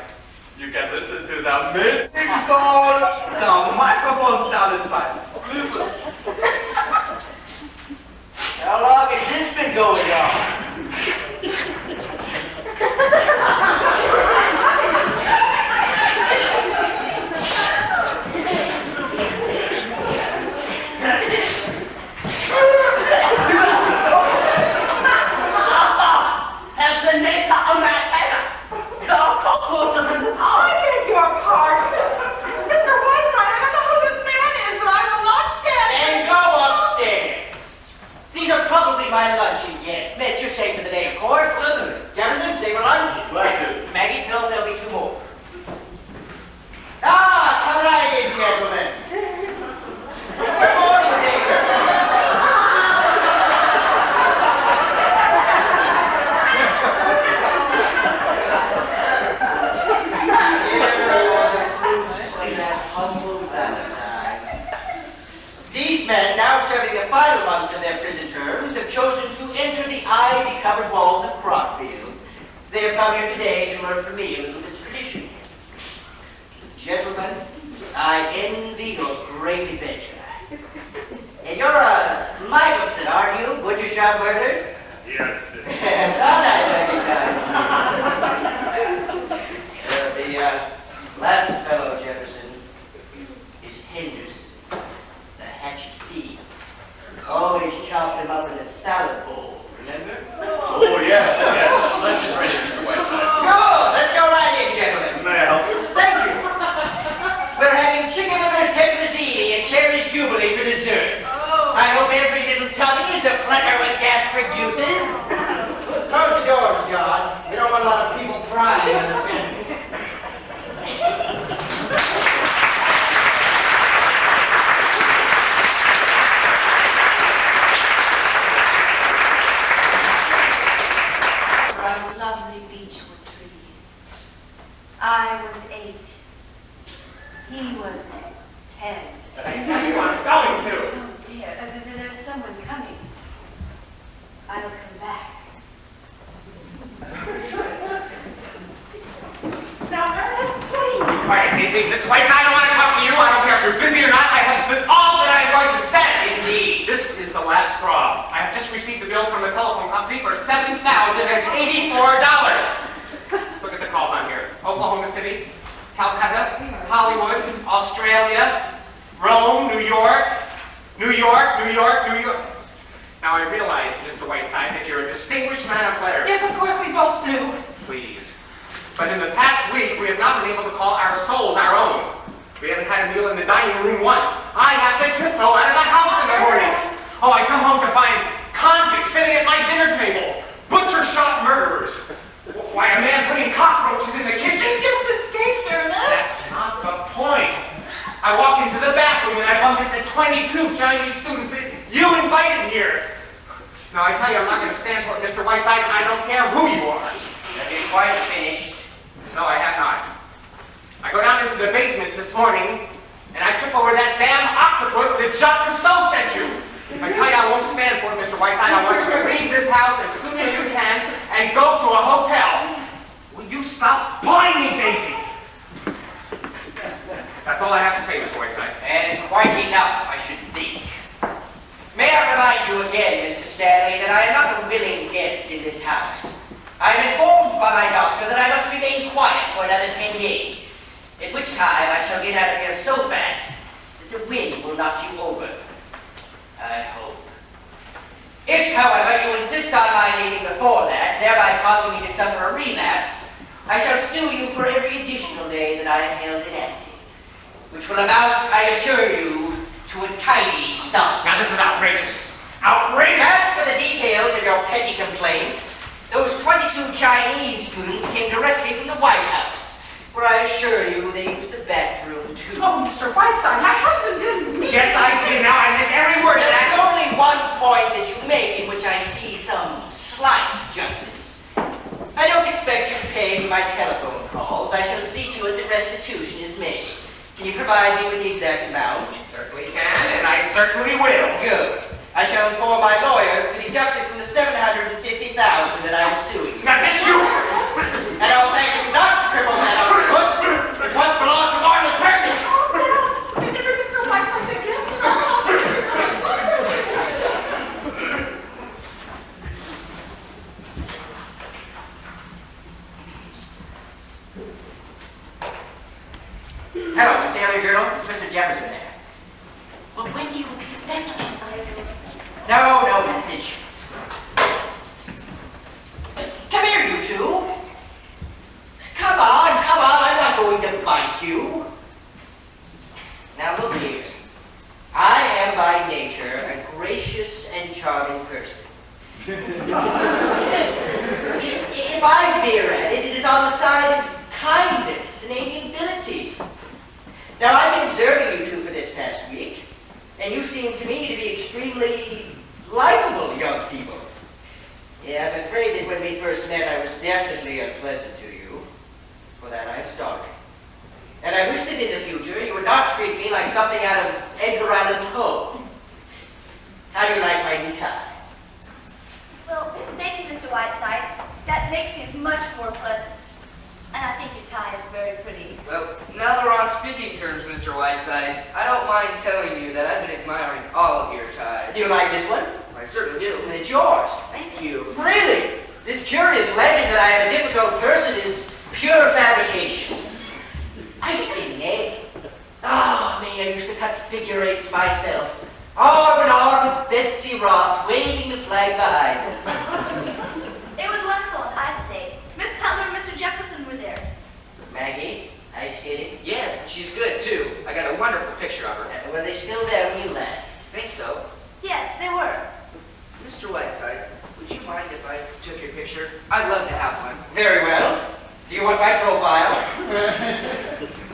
you can listen to the amazing call, the microphone sound inside. Listen. How long has this been going on? These are probably my luncheon guests. Smith, you're safe for the day, of course. Jefferson, save a lunch. Bless you. Maggie, no, there'll be 2 more. Ah, come right in, gentlemen. Good morning, David. These men, now serving the final months of their prison terms, have chosen to enter the ivy-covered walls of Crockfield. They have come here today to learn from me a little bit of tradition. Gentlemen, I envy your great adventure. And you're a Michelson, aren't you, butcher shop worker? Yes. Thought I recognized you. The last fellow, Jefferson, is Henderson. Always chopped him up in a salad bowl, remember? Oh, yes. Lunch is ready, Mr. Whiteside. Good! Let's go right in, gentlemen. May I help you? I was 8. He was 10. But I tell you I'm going to. Oh dear, there's someone coming. I'll come back. Now, Ernest, please be quiet, Daisy. Miss White, I don't want to talk to you. I don't care if you're busy or not. I have spent all that I'm going to spend. Indeed. This is the last straw. I have just received a bill from the telephone company for $7,084. Look at the calls on here. Oklahoma City, Calcutta, Hollywood, Australia, Rome, New York, New York, New York, New York. Now I realize, Mr. Whiteside, that you're a distinguished man of letters. Yes, of course we both do. Please. But in the past week, we have not been able to call our souls our own. We haven't had a meal in the dining room once. I have to tiptoe out of the house in the mornings. Oh, I come home to find convicts sitting at my dinner table. Butcher shop murderers. Why, a man putting cockroaches in the kitchen. You just escaped, Ernest. That's not the point. I walk into the bathroom and I bump into 22 Chinese students that you invited here. Now, I tell you, I'm not going to stand for it, Mr. Whiteside. I don't care who you are. Have you quite finished? No, I have not. I go down into the basement this morning, and I trip over that damn octopus that Jacques Cousteau sent you. I tell you, I won't stand for it, Mr. Whiteside. I want you to leave this house as soon as you can and go to a hotel. Will you stop boring me, Daisy? That's all I have to say, Mr. Whiteside. And quite enough, I should think. May I remind you again, Mr. Stanley, that I am not a willing guest in this house. I am informed by my doctor that I must remain quiet for another 10 days, at which time I shall get out of here so fast that the wind will knock you over. I hope. If, however, you insist on my leaving before that, thereby causing me to suffer a relapse, I shall sue you for every additional day that I am held inactive, which will amount, I assure you, to a tiny sum. Now, this is outrageous. Outrageous! As for the details of your petty complaints, those 22 Chinese students came directly from the White House, where I assure you they used the bathroom too. Oh, Mr. Whiteside, my husband didn't mean... Yes, I did. Now I meant every word of There's that. only one point that you make in which I see some slight justice. I don't expect you to pay me my telephone calls. I shall see to it that restitution is made. Can you provide me with the exact amount? I certainly can, and I certainly will. Good. I shall inform my lawyers to deduct it from the $750,000 that I'm suing you. Now, this you... And I'll thank you not to cripple that octopus, which once belonged to Marlon Perkins. Hello, Miss Daily Journal. It's Mr. Jefferson there. Well, when do you expect me? No message. Come here, you two. Come on, I'm not going to bite you. Now look here. I am by nature a gracious and charming person. If I veer at it, it is on the side of kindness and amiability. Now, I've been observing you two for this past week, and you seem to me to be extremely likable young people. Yeah, I'm afraid that when we first met, I was definitely unpleasant to you. For that, I am sorry. And I wish that in the future you would not treat me like something out of Edgar Allan Poe. How do you like my new tie? Well, thank you, Mr. Whiteside. That makes things much more pleasant. And I think your tie is very pretty. Well, now that we're on speaking terms, Mr. Whiteside, I don't mind telling you that I've been admiring all of your ties. Do you like this one? I certainly do. It's yours. Thank you. Really? This curious legend that I am a difficult person is pure fabrication. I see, eh? Ah, me, I used to cut figure eights myself. Arm in arm with Betsy Ross, waving the flag behind us. It was wonderful at High State. Miss Cutler and Mr. Jefferson were there. Maggie, ice skating? Yes, she's good, too. I got a wonderful picture of her. Were they still there when you left? Think so. Yes, they were. Mr. Whiteside, would you mind if I took your picture? I'd love to have one. Very well. Do you want my profile?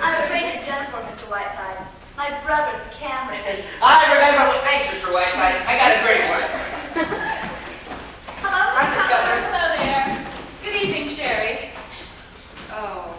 I'm afraid it's done for, Mr. Whiteside. My brother's camera. I remember. Thanks, Mr. Whiteside. I got a great one. Hello, Miss Cutler. Hello there. Good evening, Sherry. Oh,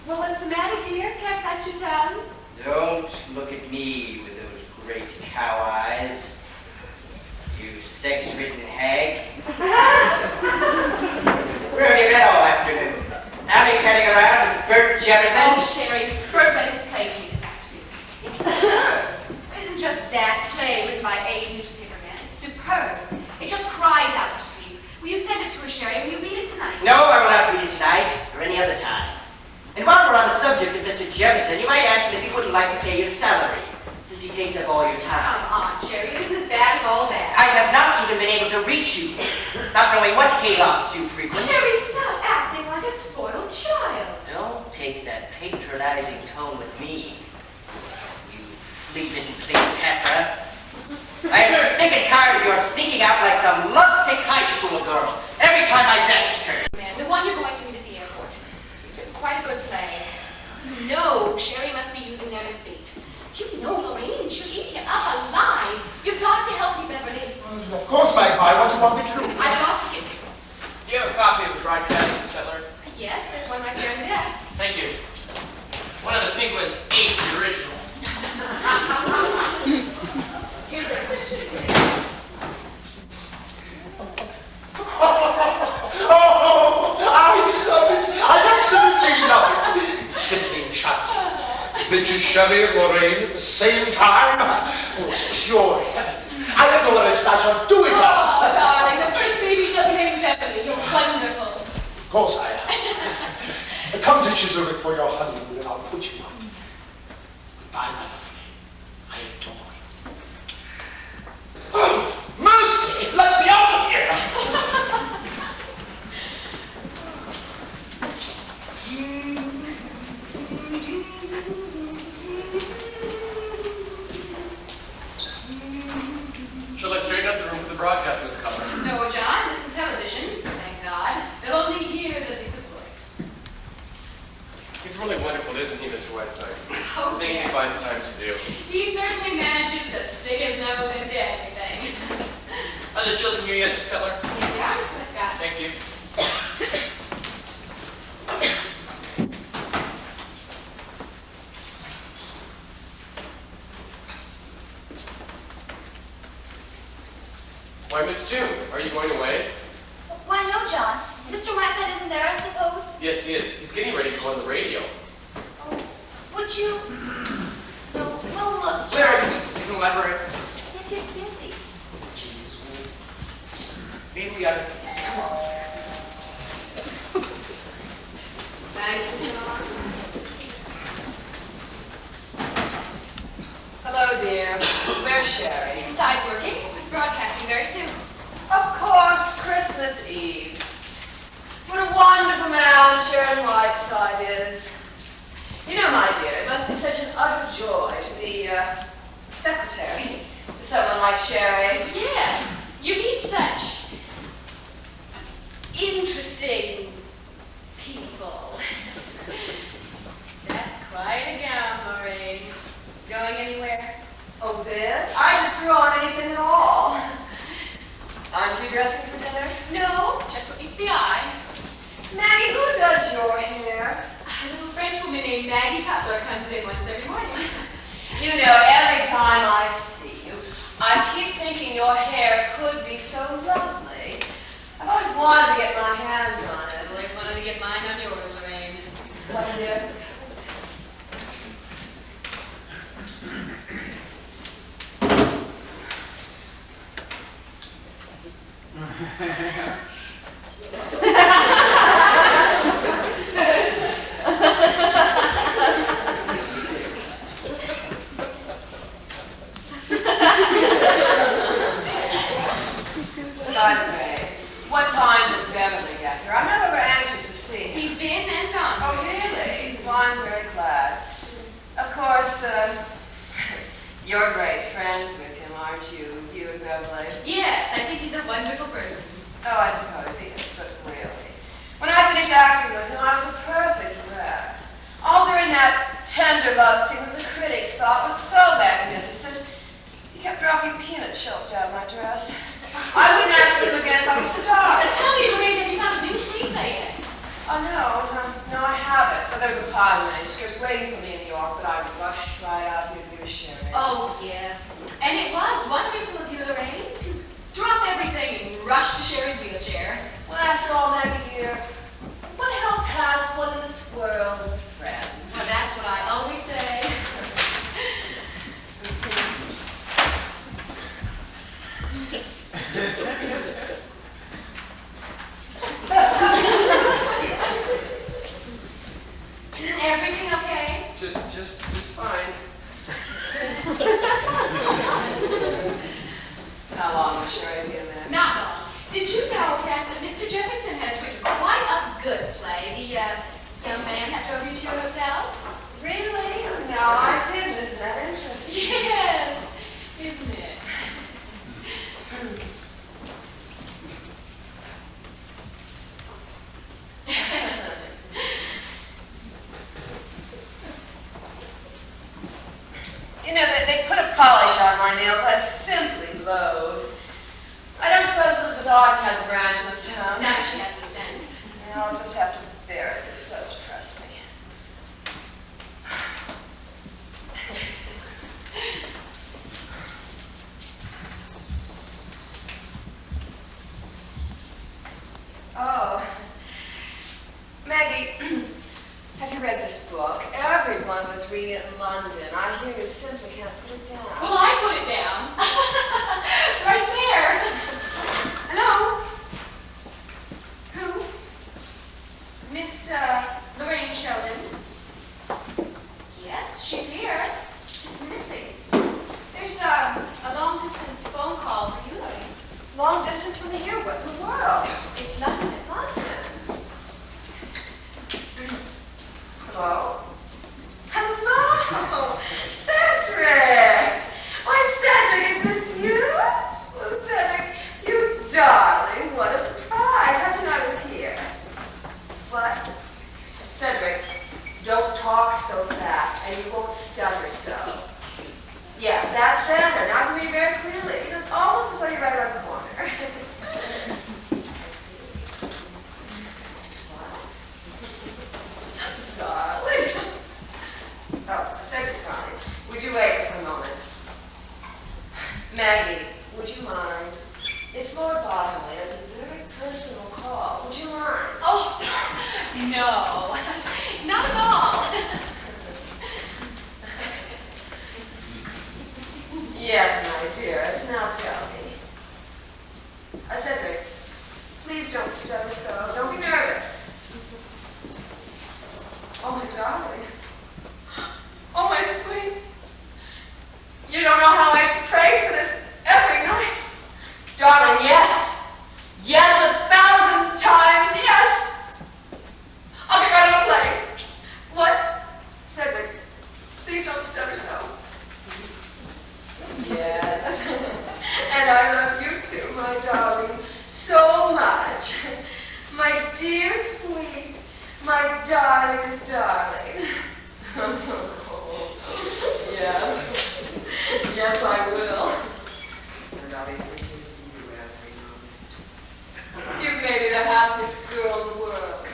Well, what's the matter, dear? Can't touch your tongue? Don't look at me with those great cow eyes, you sex-ridden hag. Where have you been all afternoon? Alley carrying around with Bert Jefferson? Oh, Sherry, Bert read his play to me this afternoon. It's superb. It isn't just that play written by a newspaper man. It's superb. It just cries out for sleep. Will you send it to us, Sherry? Will you read it tonight? No, I will not read it tonight or any other time. And while we're on the subject of Mr. Jefferson, you might ask him if he wouldn't like to pay your salary, since he takes up all your time. Come on, Sherry. It isn't as bad as all that. I have not even been able to reach you, not knowing what hayloft you frequent. Sherry, stop acting like a spoiled child. Don't take that patronizing tone with me, you fleeting Cleopatra. I am sick and tired of your sneaking out like some lovesick high school girl every time my back is turned. Man, the one you're going to meet at the airport. It's written quite a good play. You know Sherry must be using that as bait. You know Lorraine, she'll eat you up alive. You've got to help me, Beverly. Of course, Magpie. What do you want me to do? I've got to get you. Do you have a copy of the broadcast, Miss Cutler? Yes, there's one right there in the desk. Thank you. One of the pink ones ate the original. Here's our question. Oh, I love it. I absolutely love it. Sizzling shut. Bitches Sherry and Lorraine at the same time. Oh, it's pure heaven. I don't know what else I shall do it all. Oh, darling, the first baby shall be named Beverly. You're wonderful. Of course I am. Come to Chisholm for your honeymoon and I'll put you up. Goodbye, my lovely. I adore you. Oh, mercy! Let me out of here! Shall I straighten up the room for the broadcast, Miss Cutler? No, John, this is television. Thank God. They'll only hear the big voice. He's really wonderful, isn't he, Mr. Whiteside? Oh, Things he yes. finds time to do. He certainly manages to stick his nose into anything. Are the children here yet, Miss Cutler? Here we are, Mr. Westcott. Thank you. Why, Miss June, are you going away? Why, no, John. Mr. Whiteside isn't there, I suppose. Yes, he is. He's getting ready to go on the radio. Oh, would you? No, well, look, John. Where is he? Is he in the library? Yes, he's busy. Jeez, maybe we ought to... Come on. Thank you, John. Hello, dear. Where's Sherry? Inside working. It's broadcasting very soon. Of course, Christmas Eve. What a wonderful man Sharon Whiteside is. You know, my dear, it must be such an utter joy to be secretary to someone like Sherry. Yes, you meet such interesting people. That's quite a gown, Lorraine. Going anywhere? Oh, this? I just threw on anything at all. Aren't you dressing for dinner? No, just what meets the eye. Maggie, who does your hair? A little French woman named Maggie Cutler comes in once every morning. You know, every time I see you, I keep thinking your hair could be so lovely. I've always wanted to get my hands on it. I've always wanted to get mine on yours, Lorraine. What, dear? By the way, what time does Beverly get here? I'm not over anxious to see him. He's been and gone. Oh, really? Well, I'm very glad. Of course, you're great friends with him, aren't you, you and Beverly? Yes, I think he's a wonderful person. Oh, I suppose he is, but really. When I finished acting with him, I was a perfect wreck. All during that tender love scene that the critics thought was so magnificent, he kept dropping peanut shells down my dress. I wouldn't act with him again if I was starved. Tell me, Lorraine, have you found a new screenplay yet? Oh, no, I haven't. Well, there was a pile of manuscripts waiting for me in New York, but I rushed right out here to be with Sherry. Oh, yes. And it was wonderful of you, Lorraine, to drop everything and rush to Sherry's wheelchair. Well, after all, Maggie dear, what else has one in this world but friends? Well, that's what I always say. Everything okay? Just fine. How long was Sherry be in there? Not long. Did you know that Mr. Jefferson has written quite a good play? The young man that drove you to your hotel? Really? No, I didn't. Isn't that interesting? Yes, isn't it? You know, they put a polish on my nails I simply loathe. I don't suppose Elizabeth Arden has a branch in this town. Now she has the sense. Yeah, I'll just have to bear it. It does depress me. Oh. Maggie, have you read this book? Everyone was reading it in London. I hear you simply can't put it down. Well, I put it down. Right there. Hello? Who? Miss, Lorraine Sheldon? Yes, she's here. Just a minute, please. There's, a long-distance phone call for you, Lorraine. Long distance from here? What in the world? It's London. London. Hello? Hello! Cedric! Why, Cedric, is this you? Oh, Cedric, you darling, what a surprise. How'd you know I was here? What? Cedric, don't talk so fast, and you won't stutter so. Yes, that's better. Now I can read very clearly. It's almost as though you're right around the corner. Darling. Oh, Cedric, darling. Would you wait just a moment? Maggie, would you mind? It's Lord Bottomley. It's a very personal call. Would you mind? Oh, no. Not at all. Yes, my dearest. Now tell me. Cedric, please don't stutter so. Don't be nervous. Oh, my darling. Oh, my sweet. You don't know how I pray for this every night. Darling, yes. Yes, 1,000 times, yes. I'll get right on a plane. What? Cedric, please don't stutter so. Yes. And I love you too, my darling, so much. My dear sweet, my darling's darling. Yes. Yes, I will. You've made me the happiest girl in the world.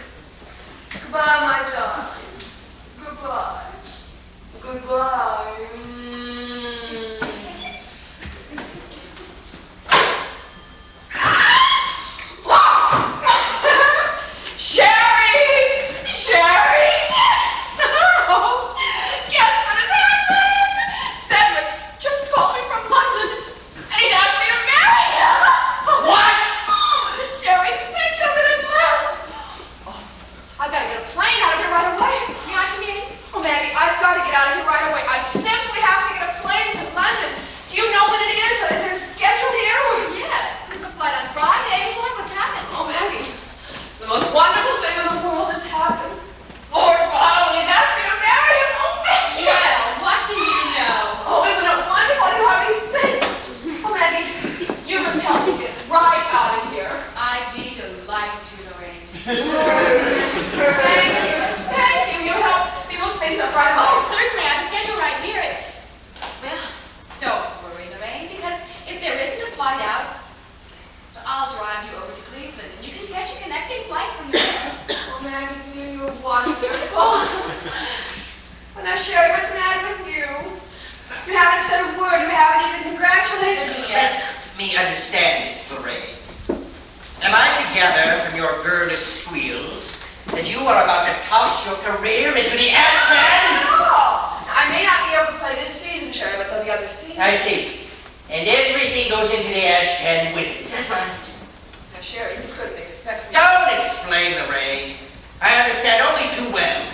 Goodbye, my darling. Goodbye. Goodbye. Sherry! Sherry! Oh, guess what has happened? Cedric just called me from London, and he's asked me to marry him. What? Sherry, think of it at last. Oh, I've got to get a plane out of here right away. May I come in? Oh, Maggie, I've got to get out of here right away. I Sherry, what's the matter with you? You haven't said a word. You haven't even congratulated me yet. Let me understand this, Lorraine. Am I to gather from your girlish squeals that you are about to toss your career into the ash can? No. I may not be able to play this season, Sherry, but there'll be other seasons. I see. And everything goes into the ash can with it. Now, Sherry, you couldn't expect me. Don't explain, Lorraine. I understand only too well.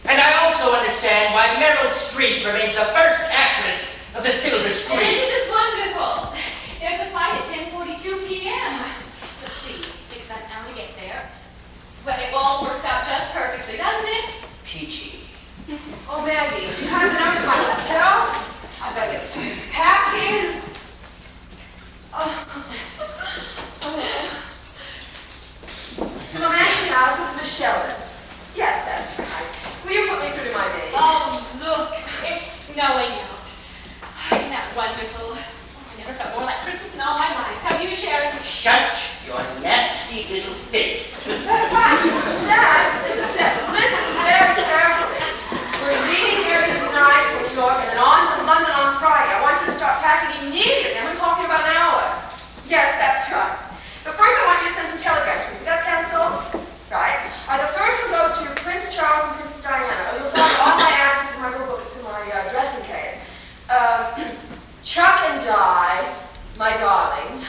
And I also understand why Meryl Streep remains the first actress of the silver screen. Isn't this wonderful? There's a flight at 10:42 p.m. Let's see, 6 minutes now to get there. Well, it all works out just perfectly, doesn't it? Peachy. Oh, Maggie, you have the number to my hotel? I better get started packing. Hello, Ashley House, this is Miss Sheldon. Yes, that's right. Will you put me through to my maid? Oh, look, it's snowing out. Isn't that wonderful? I never felt more like Christmas in all my life. Have you, Sharon? Shut your nasty little face. Dad, listen very carefully. We're leaving here tonight for New York and then on to London on Friday. I want you to start packing immediately. I'm going to talk to you about an hour. Yes, that's right. But first I want you to send some telegrams to me. Is that pencil? Right. The first one goes to Prince Charles and Princess Diana. You'll find all my addresses in my little book. It's in my dressing case. Chuck and Di, my darlings,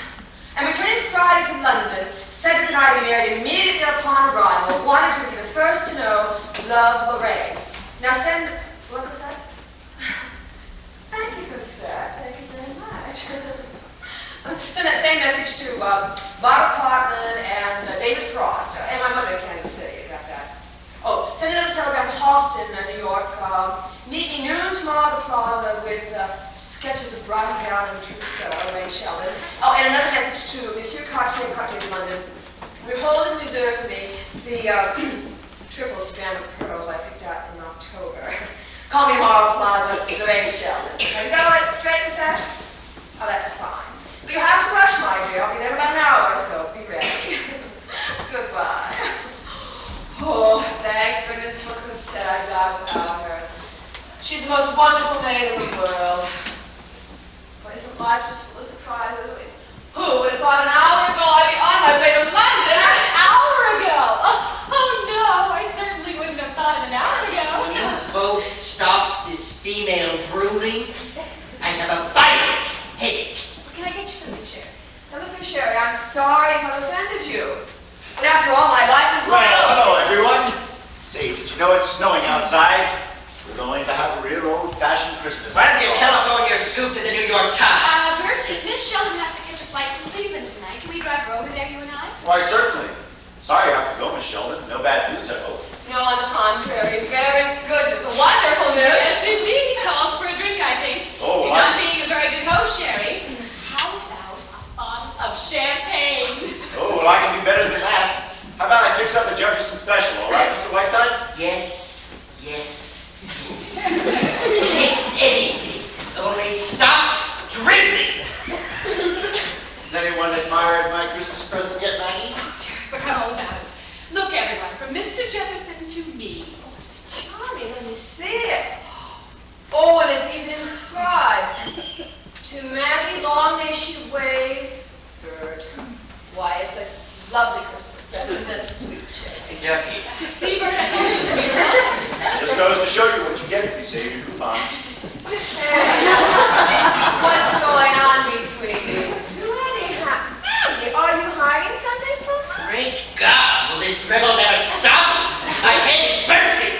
am returning Friday to London. Said that I be married immediately upon arrival. Wanted to be the first to know. Love, Lorraine. Now send. What was that? Thank you, Cosette. Thank you very much. Send that same message to Barbara Cartland and David Frost. And my mother in Kansas City. You got that? Oh, send another telegram to Halston, New York. Meet me noon tomorrow at the Plaza with sketches of Bridal Gown and Trousseau, Lorraine Sheldon. Oh, and another message to Monsieur Cartier in London. We're holding reserve for me the triple strand of pearls I picked out in October. Call me tomorrow, Plaza, Lorraine Sheldon. Have you got all that straight, Seth? Oh, that's fine. But you have to rush, my dear. I'll be there in about an hour, so be ready. Goodbye. Oh, thank goodness for Cosette I got without her. She's the most wonderful maid in the world. But isn't life just full of surprises? Who would have thought an hour ago I'd be on my way to London? An hour ago? Oh, no, I certainly wouldn't have thought it an hour ago. Will you both stop this female drooling? I have a violent headache. Can I get you something, Sharon? Now look here, Sherry, I'm sorry if I've offended you. But after all, my life is my Well, own. hello, everyone. Say, did you know it's snowing outside? We're going to have a real old-fashioned Christmas. Why don't you telephone your scoop to the New York Times? Bert, Miss Sheldon has to catch a flight from Cleveland tonight. Can we drive her over there, you and I? Why, certainly. Sorry you have to go, Miss Sheldon. No bad news, I hope. No, on the contrary, very good. It's a wonderful news. Yes, indeed. Calls for a drink, I think. Oh, You're not being a very good host, Sherry. How about a bottle of champagne? Oh, well, I can do better than that. How about I fix up a Jefferson special, all right, Mr. Whiteside? Yes, yes, yes. It's anything. Only stop dribbling. Has anyone admired my Christmas present yet, Maggie? But how about it? Look, everyone, from Mr. Jefferson to me. Oh, it's charming. Let me see it. Oh, and it's even inscribed. To Maggie, long may she wave. Bird. Why, it's a lovely Christmas present. That's sweet, Sherry. Ducky. See, Bert, I told you to be right. Just goes to show you what you get if you save your coupons. What's going on between you two anyhow? Maggie, are you hiding something from us? Great God, will this dribble never stop? My head is bursting.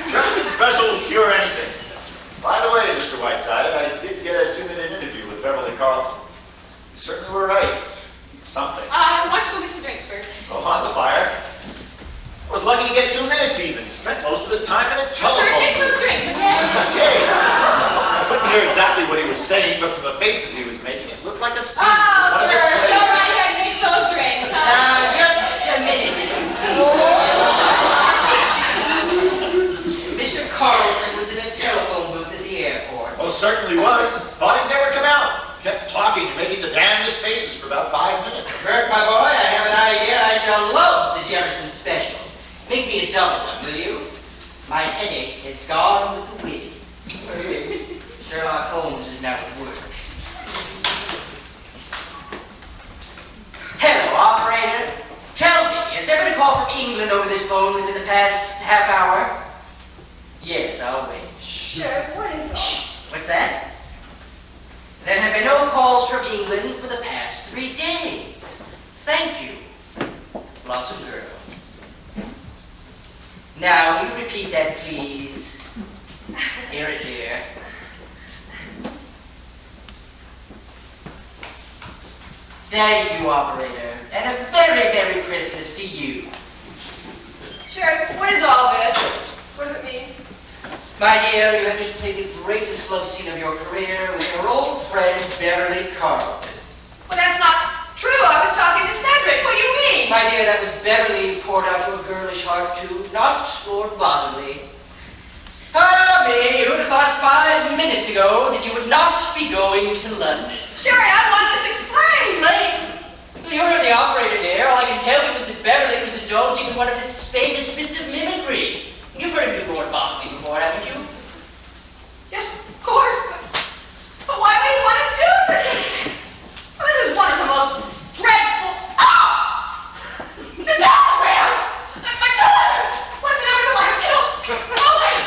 Jefferson special will cure anything. By the way, Mr. Whiteside, I did get a 2-minute interview with Beverly Carlton. You certainly were right. He's something. Why don't you go make some drinks, Bert? Oh, on the fire. I was lucky to get 2 minutes even. He spent most of his time in a telephone Bert, mix those booth. drinks, okay? Okay. I couldn't hear exactly what he was saying, but from the faces he was making, it looked like a scene. Oh, from one of his Bert, plays. go right ahead and mix those drinks. Just a minute. Mr. Carlson was in a telephone booth at the airport. Oh, certainly was. Thought he'd never come out. Kept talking and making the damnedest faces for about 5 minutes. Bert, my boy, I have an idea. I shall love the Jefferson special. Make me a double one, will you? My headache has gone with the wind. Sherlock Holmes is now at work. Hello, operator. Tell me, has there been a call from England over this phone within the past half hour? Yes, I'll wait. Sheriff, what is all? What's that? There have been no calls from England for the past 3 days. Thank you, Blossom Girl. Now, will you repeat that, please? Hear it, dear. Thank you, operator, and a very Merry Christmas to you. Sheriff, what is all this? What does it mean? My dear, you have just played the greatest love scene of your career with your old friend, Beverly Carlton. Well, that's not true. I was talking to Cedric. What do you mean? My dear, that was Beverly poured out your girlish heart too, not Lord Bottomley. Ah, me, you would have thought 5 minutes ago that you would not be going to London. Sherry, I wanted to explain. Well, you heard the operator there. All I can tell you is that Beverly was indulging in one of his famous bits of mimicry. You've heard him do Lord Bottomley before, haven't you? Yes, of course. But why would he want to do such a thing? Well, this is one of the most dreadful... Oh! The telegram! My daughter! What's the number to my children? Oh, wait!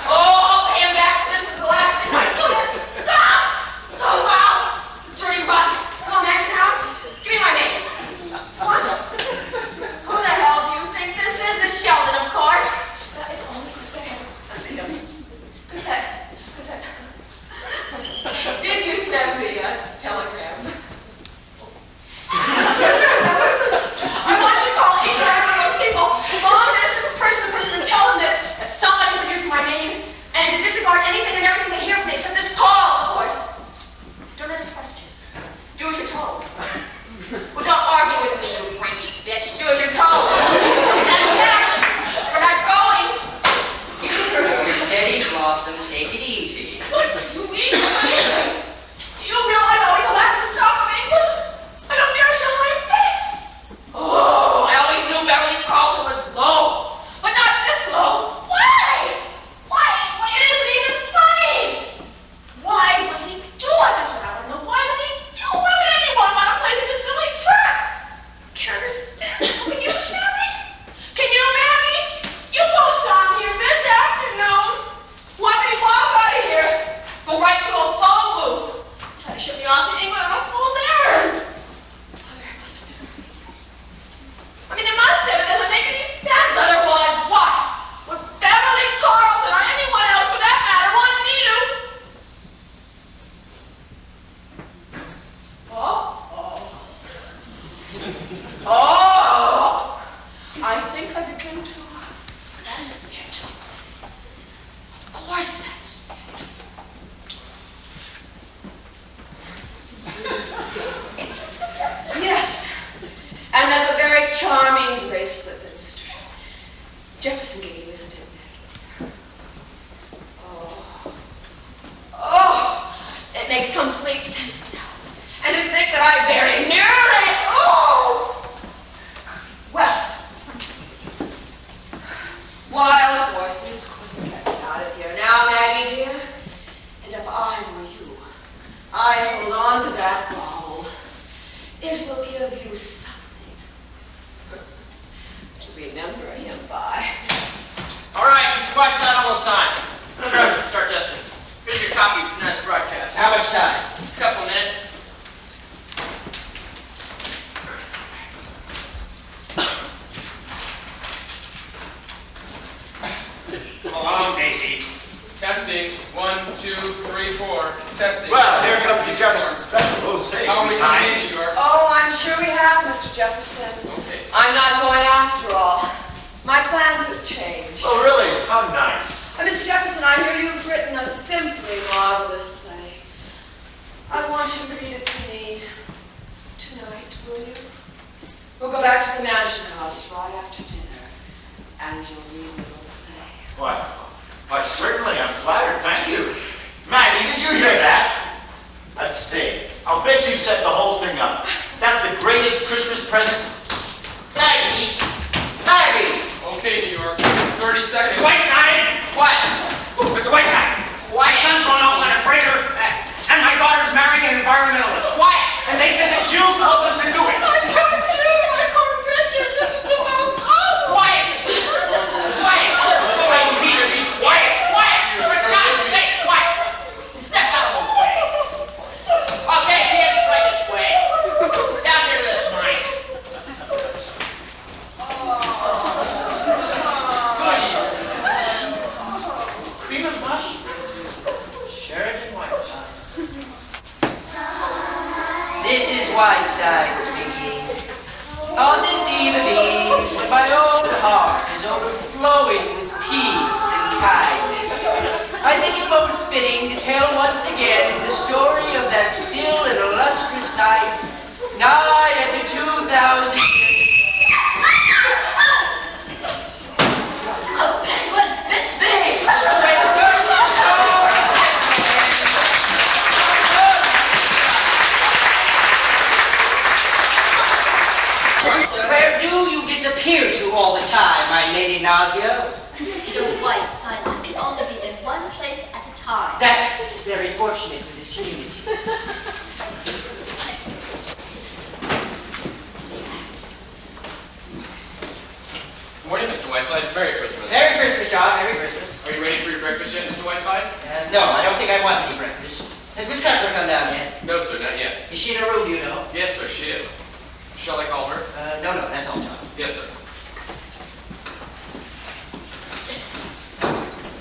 Oh, pay him back. This is the last thing. My goodness! Stop! Oh, wow! Dirty rotten. Come on, Action House. Give me my name. What? Who the hell do you think this is? Miss Sheldon, of course. If only Cosette has something to me. Cosette. Did you send the telegrams? I want you to call each and every one of those people, long distance, person to person, and tell them that somebody produced my name, and to disregard anything and everything they hear from me, except this call, of course. Don't ask questions. Do as you're told. Well, don't argue with me, you French bitch. Do as you're told. And we're not going. Steady, Blossom. Take it easy. What do you mean? Do you realize how you'll have to stop me? I don't dare show my face. Oh, I always knew Beverly Carlton was low, but not this low. Why? Why? It isn't even funny. Why would he do it? That's what I don't know. Why would he do it? Why would anyone want to play such a silly trick? Can't understand. Can you, Sherry? Can you, Mammy? You both saw him here this afternoon. Let me walk out of here. Go right to a phone booth. Try to ship me off to England on a fool's errand. I mean, it must have. It doesn't make any sense. Otherwise, what? Would Beverly Carlton or anyone else for that matter want me to? Oh, I think I begin to understand. Of course that's it. Yes, and that's a very charming bracelet that Mr. Jefferson gave you, isn't it? Oh, it makes complete sense now. And to think that I very nearly, well, wild horses couldn't get me out of here. Now, Maggie dear, and if I were you, I'd hold on to that bauble. It will give you something to remember him by. All right, Mr. Whiteside, almost time. Start testing. Here's your copy of tonight's broadcast. How much time? A couple minutes. Come along, Daisy. Testing. 1, 2, 3, 4. Testing. Well, here comes the Jefferson special. We'll say How are we time. coming in, New York? Oh, I'm sure we have, Mr. Jefferson. Okay. I'm not going after all. My plans have changed. Oh, really? How nice. Mr. Jefferson, I hear you've written a simply marvelous play. I want you to read it to me tonight, will you? We'll go back to the mansion house right after dinner, and you'll read the little play. Why, certainly, I'm flattered. Thank you. Maggie, did you hear that? I'd say, I'll bet you set the whole thing up. That's the greatest Christmas present. Maggie! Maggie! Okay, New York. 30 seconds. Whiteside! What? Mr. Whiteside! Quiet! Whiteside speaking. On this evening, when my own heart is overflowing with peace and kindness, I think it most fitting to tell once again the story of that still and illustrious night, nigh at the 2,000 years. A penguin, it's big! Where do you disappear to all the time, my Lady Nausea? Mr. Whiteside, I can only be in one place at a time. That's very fortunate for this community. Good morning, Mr. Whiteside. Merry Christmas. Merry Christmas, John. Merry Christmas. Are you ready for your breakfast yet, Mr. Whiteside? No, I don't think I want any breakfast. Has Miss Cutler come down yet? No, sir, not yet. Is she in her room, do you know? Yes, sir, she is. Shall I call her? No, that's all, John. Yes, sir.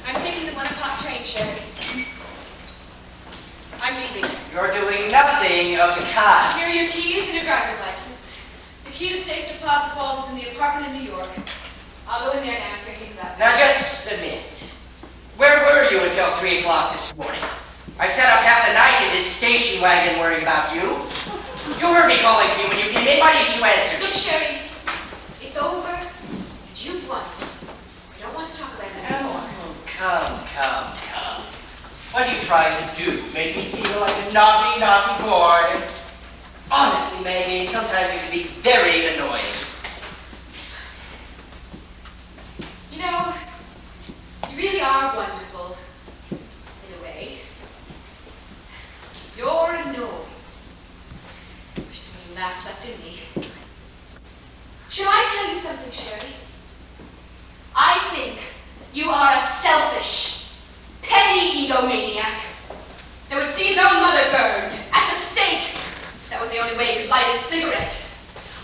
I'm taking the 1 o'clock train, Sherry. I'm leaving. You're doing nothing of the kind. Here are your keys and your driver's license. The key to the safe deposit vault is in the apartment in New York. I'll go in there now and pick things up. Now, just a minute. Where were you until 3 o'clock this morning? I sat up half the night in this station wagon worrying about you. You heard me calling for you when you came in. Why didn't you answer me? Look, Sherry, it's over, and you've won. I don't want to talk about that. Oh, come. What are you trying to do? Make me feel like a naughty boy? Honestly, Maggie, sometimes you can be very annoying. You know, you really are wonderful, in a way. You're annoying. Wish there was a laugh left in me. Shall I tell you something, Sherry? I think you are a selfish, petty egomaniac that would see his own mother burned at the stake. That was the only way he could light a cigarette.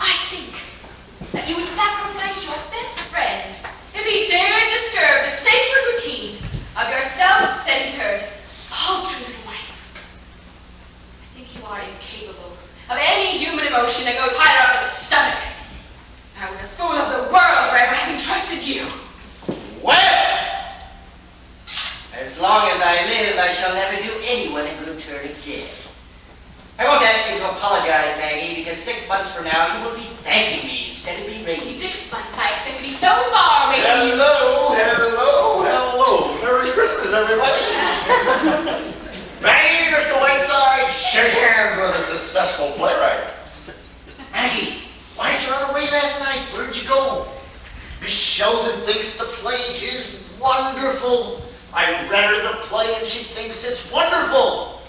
I think that you would sacrifice your best friend if he dared disturb the sacred routine of your self-centered, paltry life. I think you are incapable of any human emotion that goes higher up in the stomach. I was a fool of the world for ever having trusted you. Well, as long as I live, I shall never do anyone a good turn again. I won't ask you to apologize, Maggie, because 6 months from now you will be thanking me instead of berating me. 6 months, I expect to be so far away from you. Hello. Merry Christmas, everybody. Maggie, Mr. Whiteside, shake hands with a successful playwright. Maggie, why did you run away last night? Where'd you go? Miss Sheldon thinks the play is wonderful. I read her the play and she thinks it's wonderful.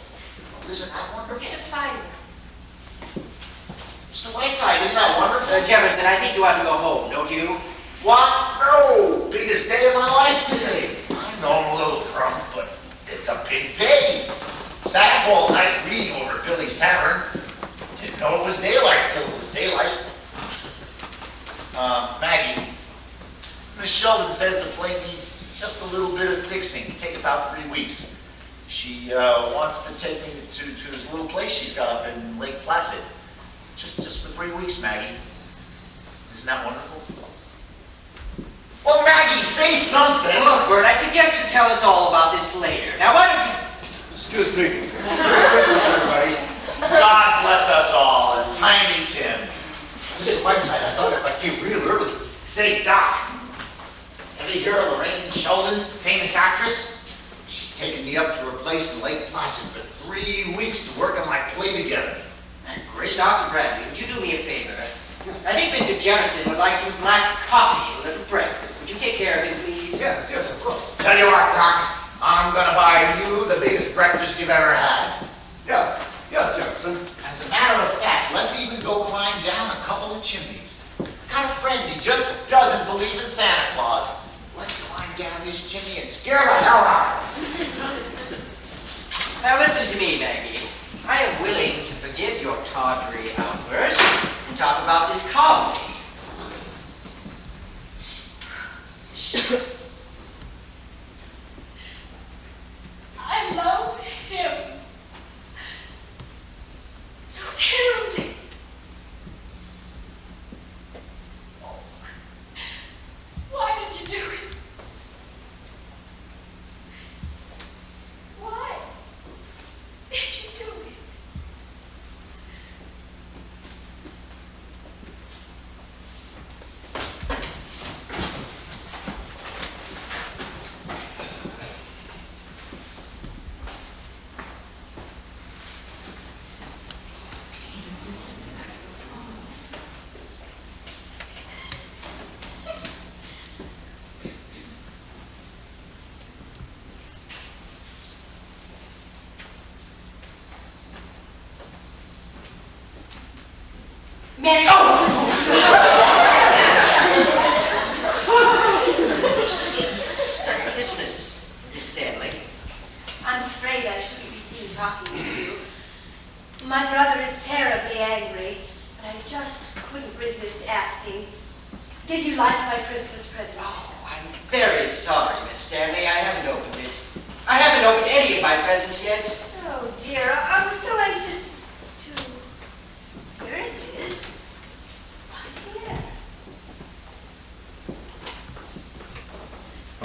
Isn't that wonderful? Yes, it's fine. Mr. Whiteside, isn't that wonderful? Jefferson, I think you ought to go home, don't you? What? No! Biggest day of my life today. I know I'm a little drunk, but it's a big day. Sat up all night reading over at Billy's Tavern. Didn't know it was daylight till it was daylight. Maggie, Miss Sheldon says the play needs just a little bit of fixing. Take about 3 weeks. She wants to take me to this little place she's got up in Lake Placid. Just for 3 weeks, Maggie. Isn't that wonderful? Well, Maggie, say something. Look, Bert, I suggest you tell us all about this later. Now, why don't you... Excuse me. Merry Christmas, everybody. God bless us all, and Tiny Tim. Mr. Whiteside, I thought if I came real early. Say, Doc, have you heard of Lorraine Sheldon, famous actress? She's taken me up to her place in Lake Placid for 3 weeks to work on my play together. Great, Dr. Bradley, would you do me a favor? I think Mr. Jefferson would like some black coffee and a little breakfast. Would you take care of him, please? Yes, of course. Tell you what, Doc, I'm gonna buy you the biggest breakfast you've ever had. Yes, Jefferson. As a matter of fact, let's even go climb down a couple of chimneys. Got a friend, he just doesn't believe in Santa Claus. Let's climb down this chimney and scare the hell out of him. Now listen to me, Maggie. I am willing to forgive your tawdry outburst and talk about this calmly. I love him so terribly. Merry Christmas, Miss Stanley. I'm afraid I shouldn't be seen talking to you. My brother is terribly angry, but I just couldn't resist asking, did you like my Christmas present? Oh, I'm very sorry, Miss Stanley. I haven't opened it. I haven't opened any of my presents yet. Oh, dear, I was so anxious to... Here it is. Right here.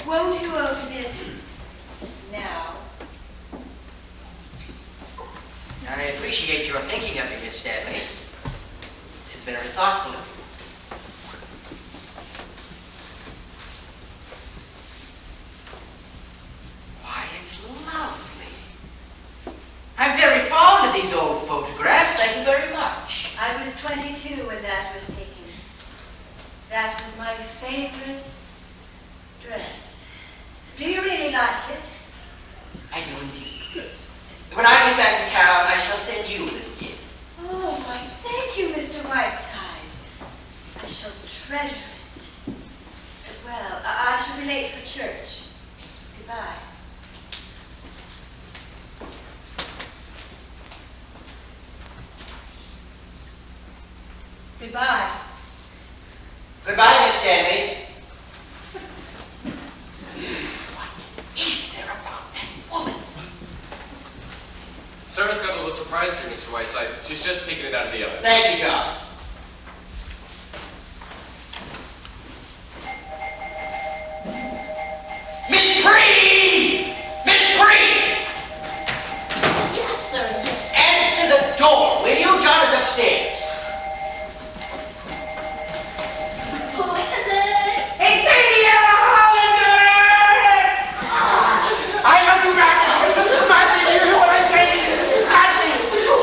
Won't you open it now? I appreciate your thinking of me, Miss Stanley. It's very thoughtful of you. Why, it's lovely. I'm very fond of these old photographs. Thank you very much. I was 22 when that was taken. That was my favorite dress. Do you really like it? I do indeed. When I get back to town, I shall send you a little gift. Oh, my thank you, Mr. Whiteside. I shall treasure it. Well, I shall be late for church. Goodbye. Goodbye. Goodbye, Miss Stanley. What is there about that woman? Servant's got a little surprise for you, Mr. Whiteside. She's just taking it out of the oven. Thank you, John. Miss Bree! Miss Bree! Yes, sir, yes. Answer the door, will you? John is upstairs. Who is it? It's India Hollander! I love you, Matthew. Matthew, you know what I'm saying? Matthew,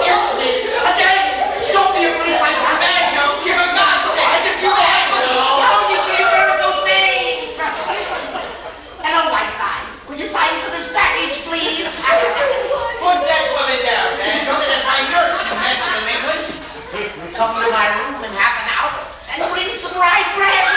kiss me. Again, don't be afraid of my Matthew, give us God's sake. I can do that. How do you do your miracle things? Hello, Whiteside. Will you sign for this package, please? Put that woman down, Matthew. That is my nurse, you mess of England. Come to my room in half an hour and bring some rye bread.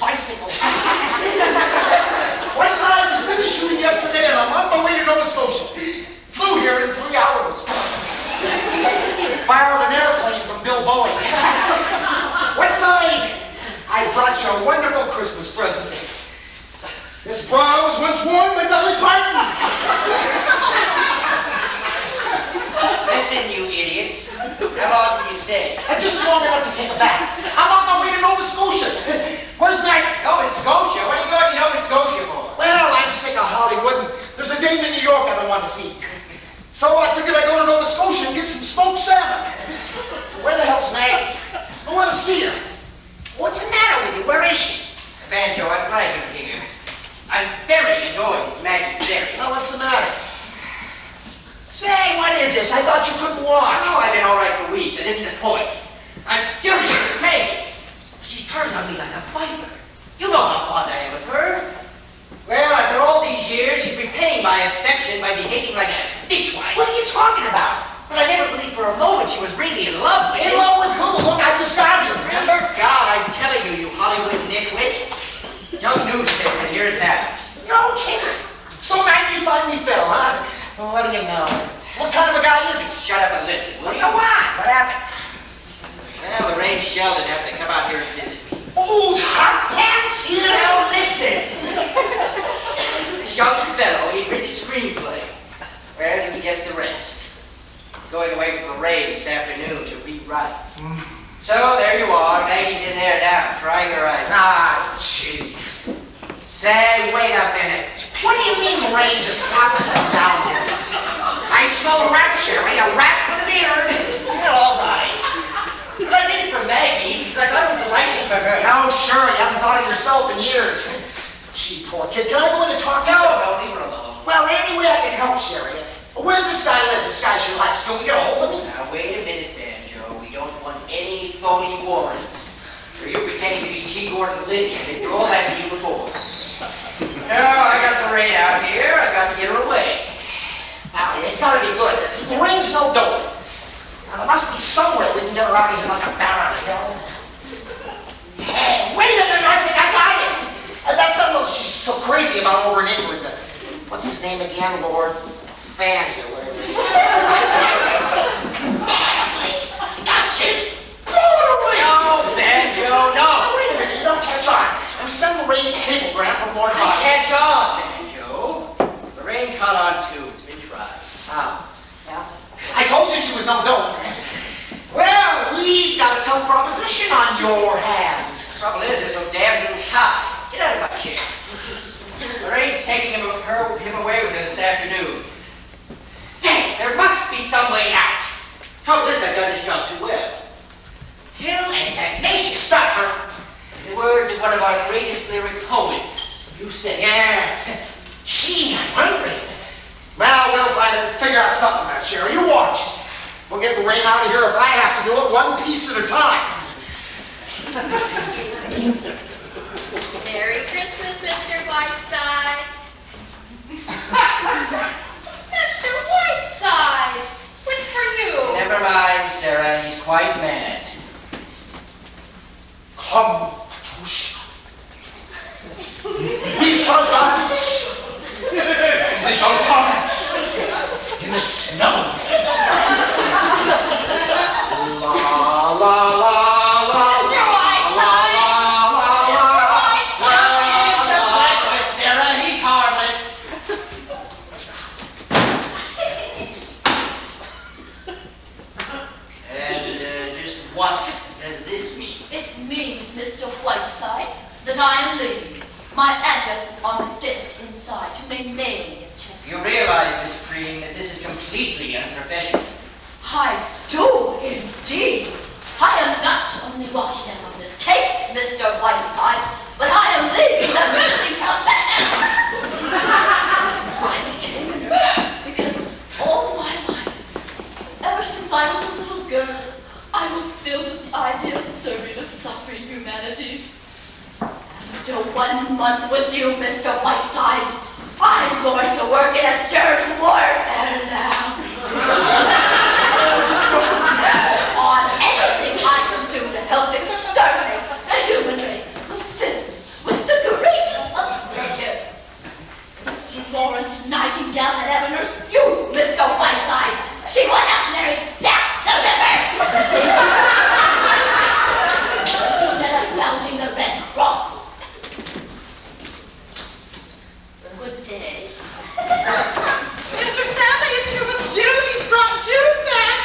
Bicycle. Whiteside was busy shooting yesterday, and I'm on my way to Nova Scotia. Flew here in 3 hours. Borrowed an airplane from Bill Boeing. Whiteside, I brought you a wonderful Christmas present. This bra was once worn by Dolly Parton. Listen, you idiot. How long did you stay? Just long enough to take a bath. I'm on my way to Nova Scotia. Where's that? Nova Scotia? What are you going to Nova Scotia for? Well, I'm sick of Hollywood. There's a dame in New York I don't want to see. So I figured I'd go to Nova Scotia and get some smoked salmon. Where the hell's Maggie? I want to see her. What's the matter with you? Where is she? Banjo, I'm glad you're here. I'm very annoyed with Maggie Berry. Oh, what's the matter? Say, what is this? I thought you couldn't walk. Oh, I've been all right for weeks. That isn't the point. I'm furious with Maggie. She's turned on me like a viper. You know how fond I am of her. Well, after all these years, she's repaying my affection by behaving like a fishwife. What are you talking about? But I never believed for a moment she was really in love with you. In love with who? Look, I just got you. Remember? God, I'm telling you, you Hollywood nitwit. Young newspaper, here it's happened. No kidding. So Maggie finally fell, huh? Well, what do you know? What kind of a guy is he? Shut up and listen, will you? Go on. What happened? Well, Lorraine Sheldon happened to come out here and visit me. Old hot pants here? Now listen. This young fellow, he'd written a screenplay. Well, you can guess the rest. He's going away from Lorraine this afternoon to rewrite. So there you are. Maggie's in there now, crying her eyes. Ah, gee. Say, wait a minute. What do you mean Lorraine just popped down there? I smell rapture. Ain't a rat with a beard. Well, all right. But I did it for Maggie because I thought it was the right thing for her. No, sure. You haven't thought of yourself in years. Gordon Liddy, and they all that to you before. Now, I got the rain out here. I got to get her away. Now, it's gotta be good. The rain's no dope. Now, there must be somewhere we can get her out of here like a barrel, you know? Hey, wait a minute, I think I got it! That fellow she's so crazy about over in England. What's his name again, Lord? Fanny, or whatever. That's it! Blow it away! No, Banjo, no! Wait a minute, you don't catch on. I'm sending the rain a cablegram from Lord I Hardy. catch on, Banjo. The rain caught on too. It's been tried. Oh, yeah. I told you she was no dope. Well, we've got a tough proposition on your hands. Trouble is, there's no damn little tie. Get out of my chair. The rain's taking him away with her this afternoon. Dang, there must be some way out. Trouble is, I've done this job too well. Hill and tenacious stuff, huh? In the words of one of our greatest lyric poets, you said. Yeah. Gee, I'm hungry. Well, we'll figure out something there, Sherry. You watch. We'll get the rain out of here if I have to do it one piece at a time. Merry Christmas, Mr. Whiteside. Mr. Whiteside, what's for you? Never mind, Sarah. He's quite mad. Come, Patricia. We shall dance. We shall dance in the snow. La la la la. Mr. Whiteside! Mr. Whiteside! Sarah, he's harmless. And just what does this mean? It means, Mr. Whiteside, that I am leaving. My address is on the desk inside. You may mail me a check. You realize, Miss Green, that this is completely unprofessional. I do, indeed. I am not only walking in on this case, Mr. Whiteside, but I am leaving the music profession. I became a nurse because all my life, ever since I was a little girl, I was filled with the idea of serving a suffering humanity. After 1 month with you, Mr. Whiteside, I'm going to work in a church warfare now. On anything I can do to help exterminate the human race with the greatest of pleasures. Florence Nightingale had ever nursed you, Mr. Whiteside. She would have married Jack the Ripper. Instead of founding the Red Cross. Good day. Mr. Stanley is here with June. He brought June back.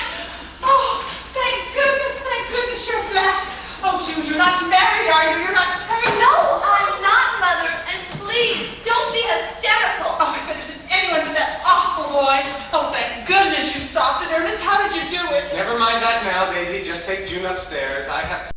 Oh, thank goodness you're back. Oh, June, you're not married, are you? You're not married? No, I'm not, Mother, and please, don't be hysterical. Oh, if it had been anyone but that awful boy. Oh, thank goodness you stopped it, Ernest. How did you do it? Never mind that now, Daisy. Just take June upstairs. I have...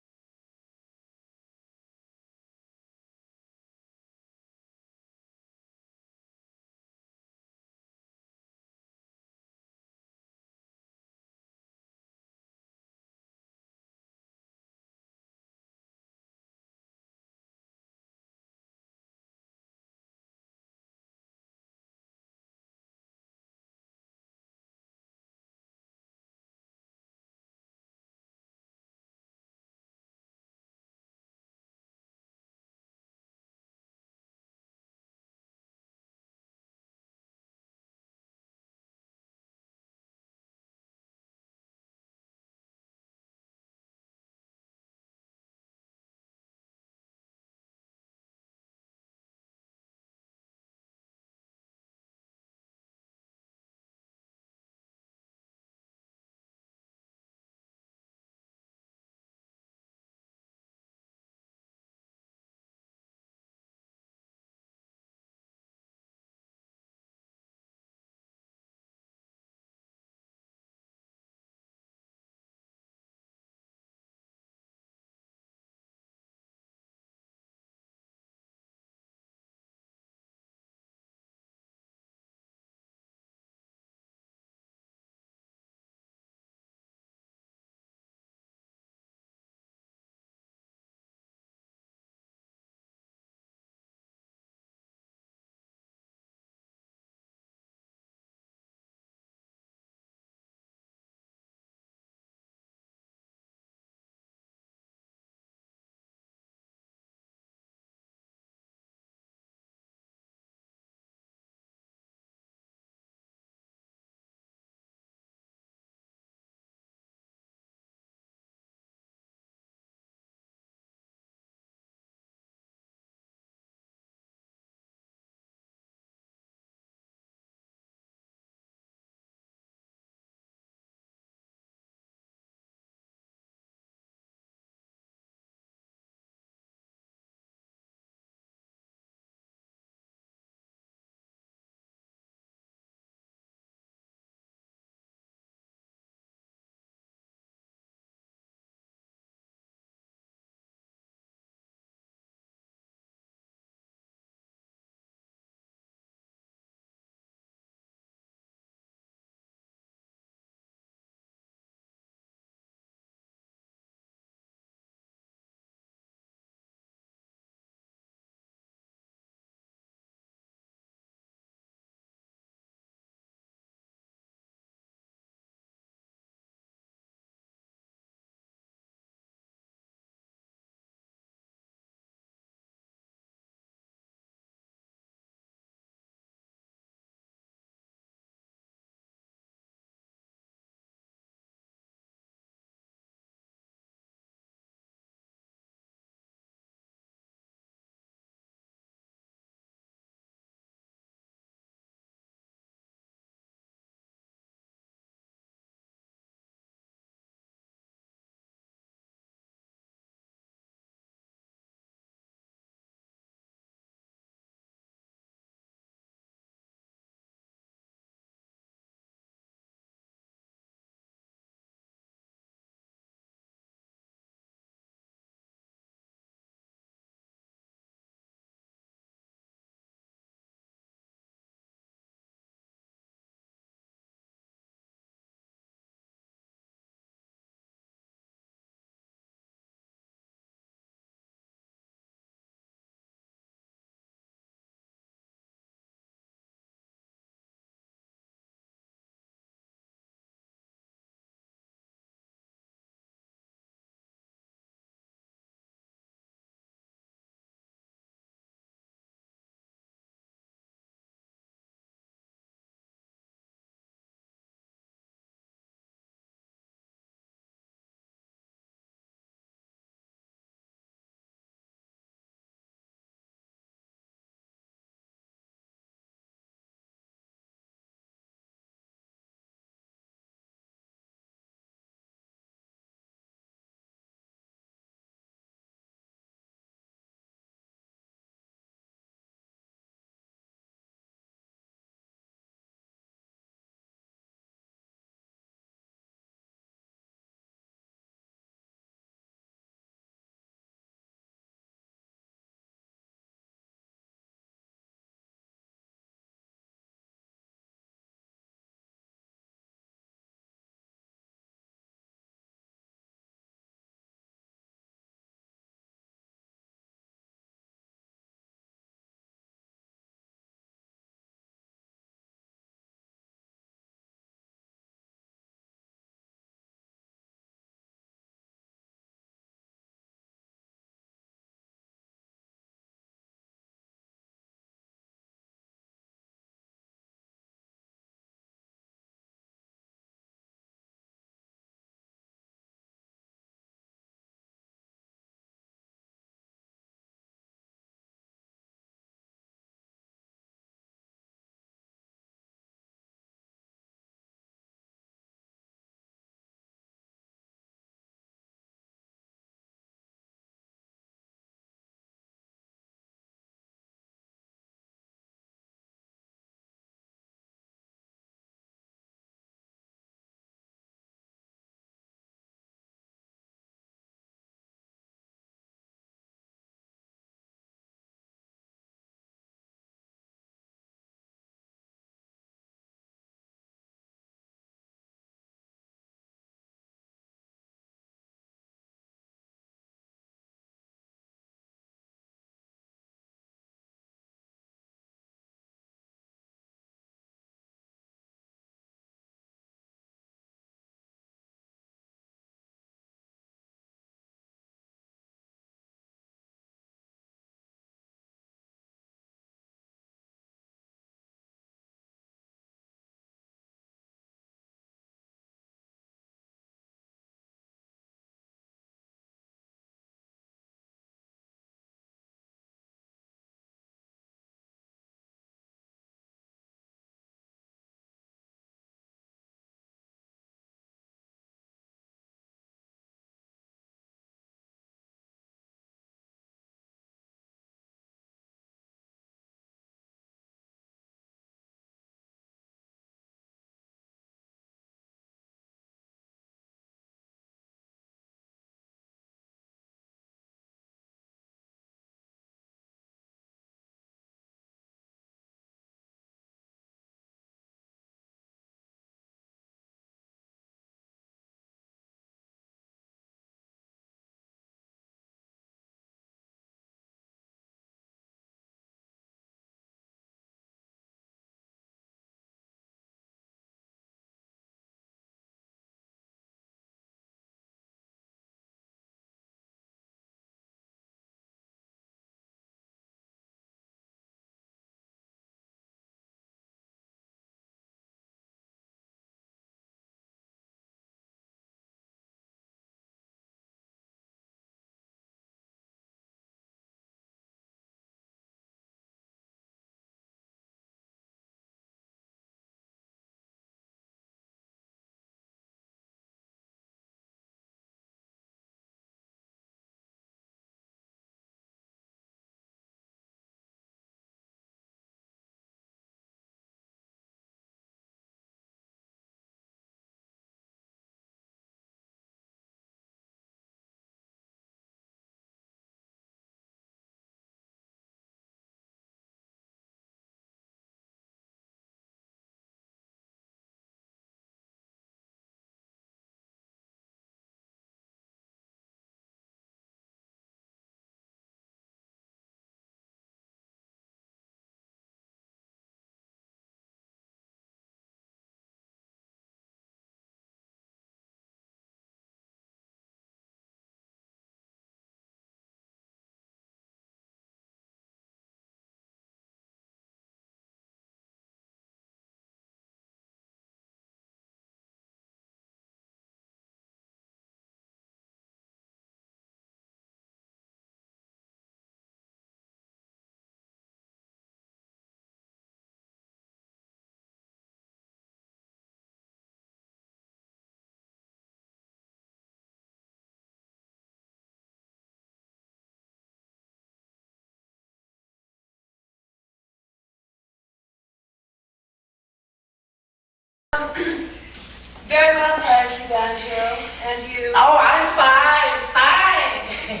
Very well, thank you, Banjo. And you? Oh, I'm fine, fine.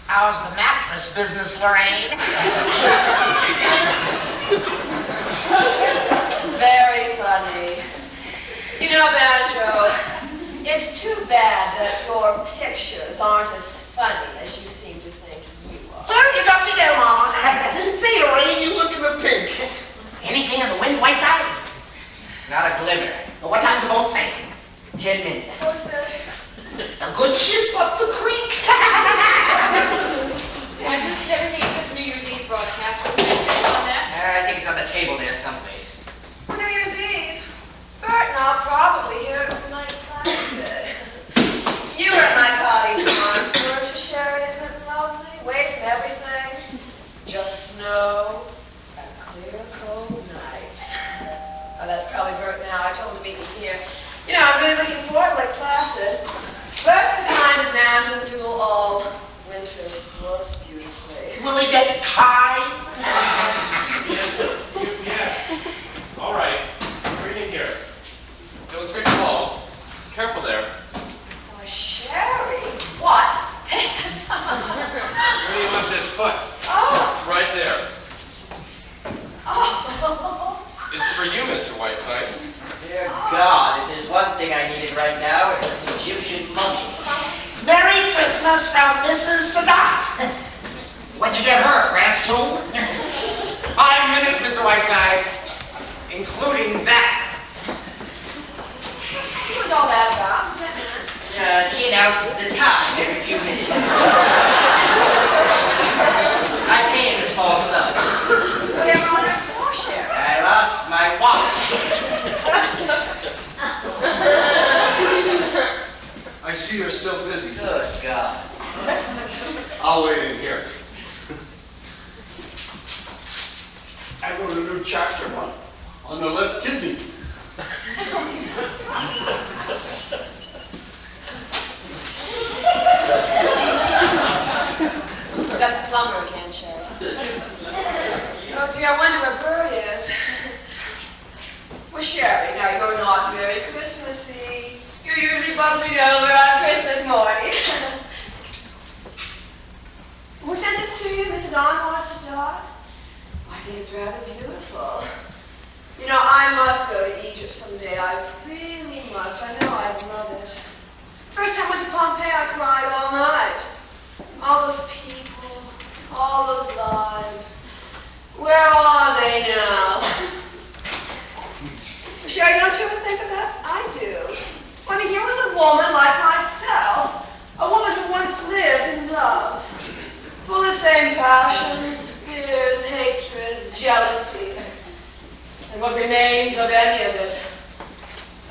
How's the mattress business, Lorraine? Very funny. You know, Banjo, it's too bad that your pictures aren't as funny as you seem to think you are. Well, you got me there, Mama. Say, Lorraine, you look in the pink. Anything in the wind, Whiteside? Not a glimmer. Well, what time's the boat sailing? 10 minutes. What's this? A good ship up the creek. I've listed everything except the New Year's Eve broadcast. What's the next thing on that? I think it's on the table there someplace. New Year's Eve. Bert and I'll probably hear it from my classes. You were at my party once, weren't you, Sherry? Isn't it lovely? Away from everything. Just snow and clear, cold nights. Oh, that's probably Bert now. I told him to meet me here. You know, I'm really looking forward to Lake Placid. Bert's the kind of man who'll do all winter sports beautifully. Will he get tied? Yeah. All right. Bring in here. Those big balls. Careful there. Oh, Sherry. What? Where do you want this foot? Oh. Right there. Oh. It's for you, Mr. Whiteside. Dear God, if there's one thing I needed right now, it was an Egyptian mummy. Merry Christmas from Mrs. Sadat. What'd you get her, Grant's tomb? 5 minutes, Mr. Whiteside, including that. What was all that about? Who's that man? He announces the time every few minutes. I pay him a small sum. Whatever on earth for, Sherry? I lost my watch. I see you're still busy. Good God. I'll wait in here. I wrote a new chapter on the left kidney. Was that the plumber again, Sherry? Oh dear, I wonder where Bert is. Well, Sherry, now you're not very Christmassy. You're usually bubbling over on Christmas morning. Who sent this to you, Mrs. Anwar Sadat? I think it's rather beautiful. You know, I must go to Egypt someday. I really must. I know I'd love it. First time I went to Pompeii, I cried all night. All those people, all those lives. Where are they now? Sherry, don't you ever think of that? I do. I mean, here was a woman like myself, a woman who once lived in love, full of the same passions, fears, hatreds, jealousies. And what remains of any of it?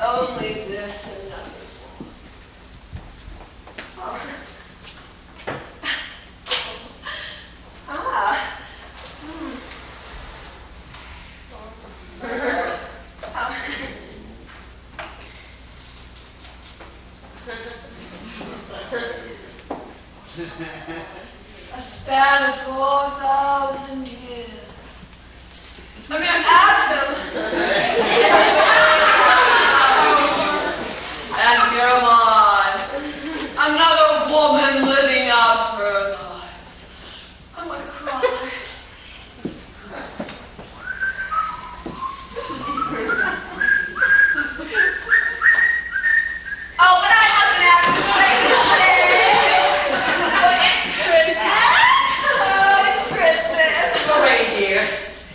Only this and nothing more. Oh. Ah. Hmm. A span of 4,000 years. I mean, Adam. And here am I, another woman living out her life. I'm gonna cry. Oh, but I haven't asked you. Well, it's Christmas. Go right here.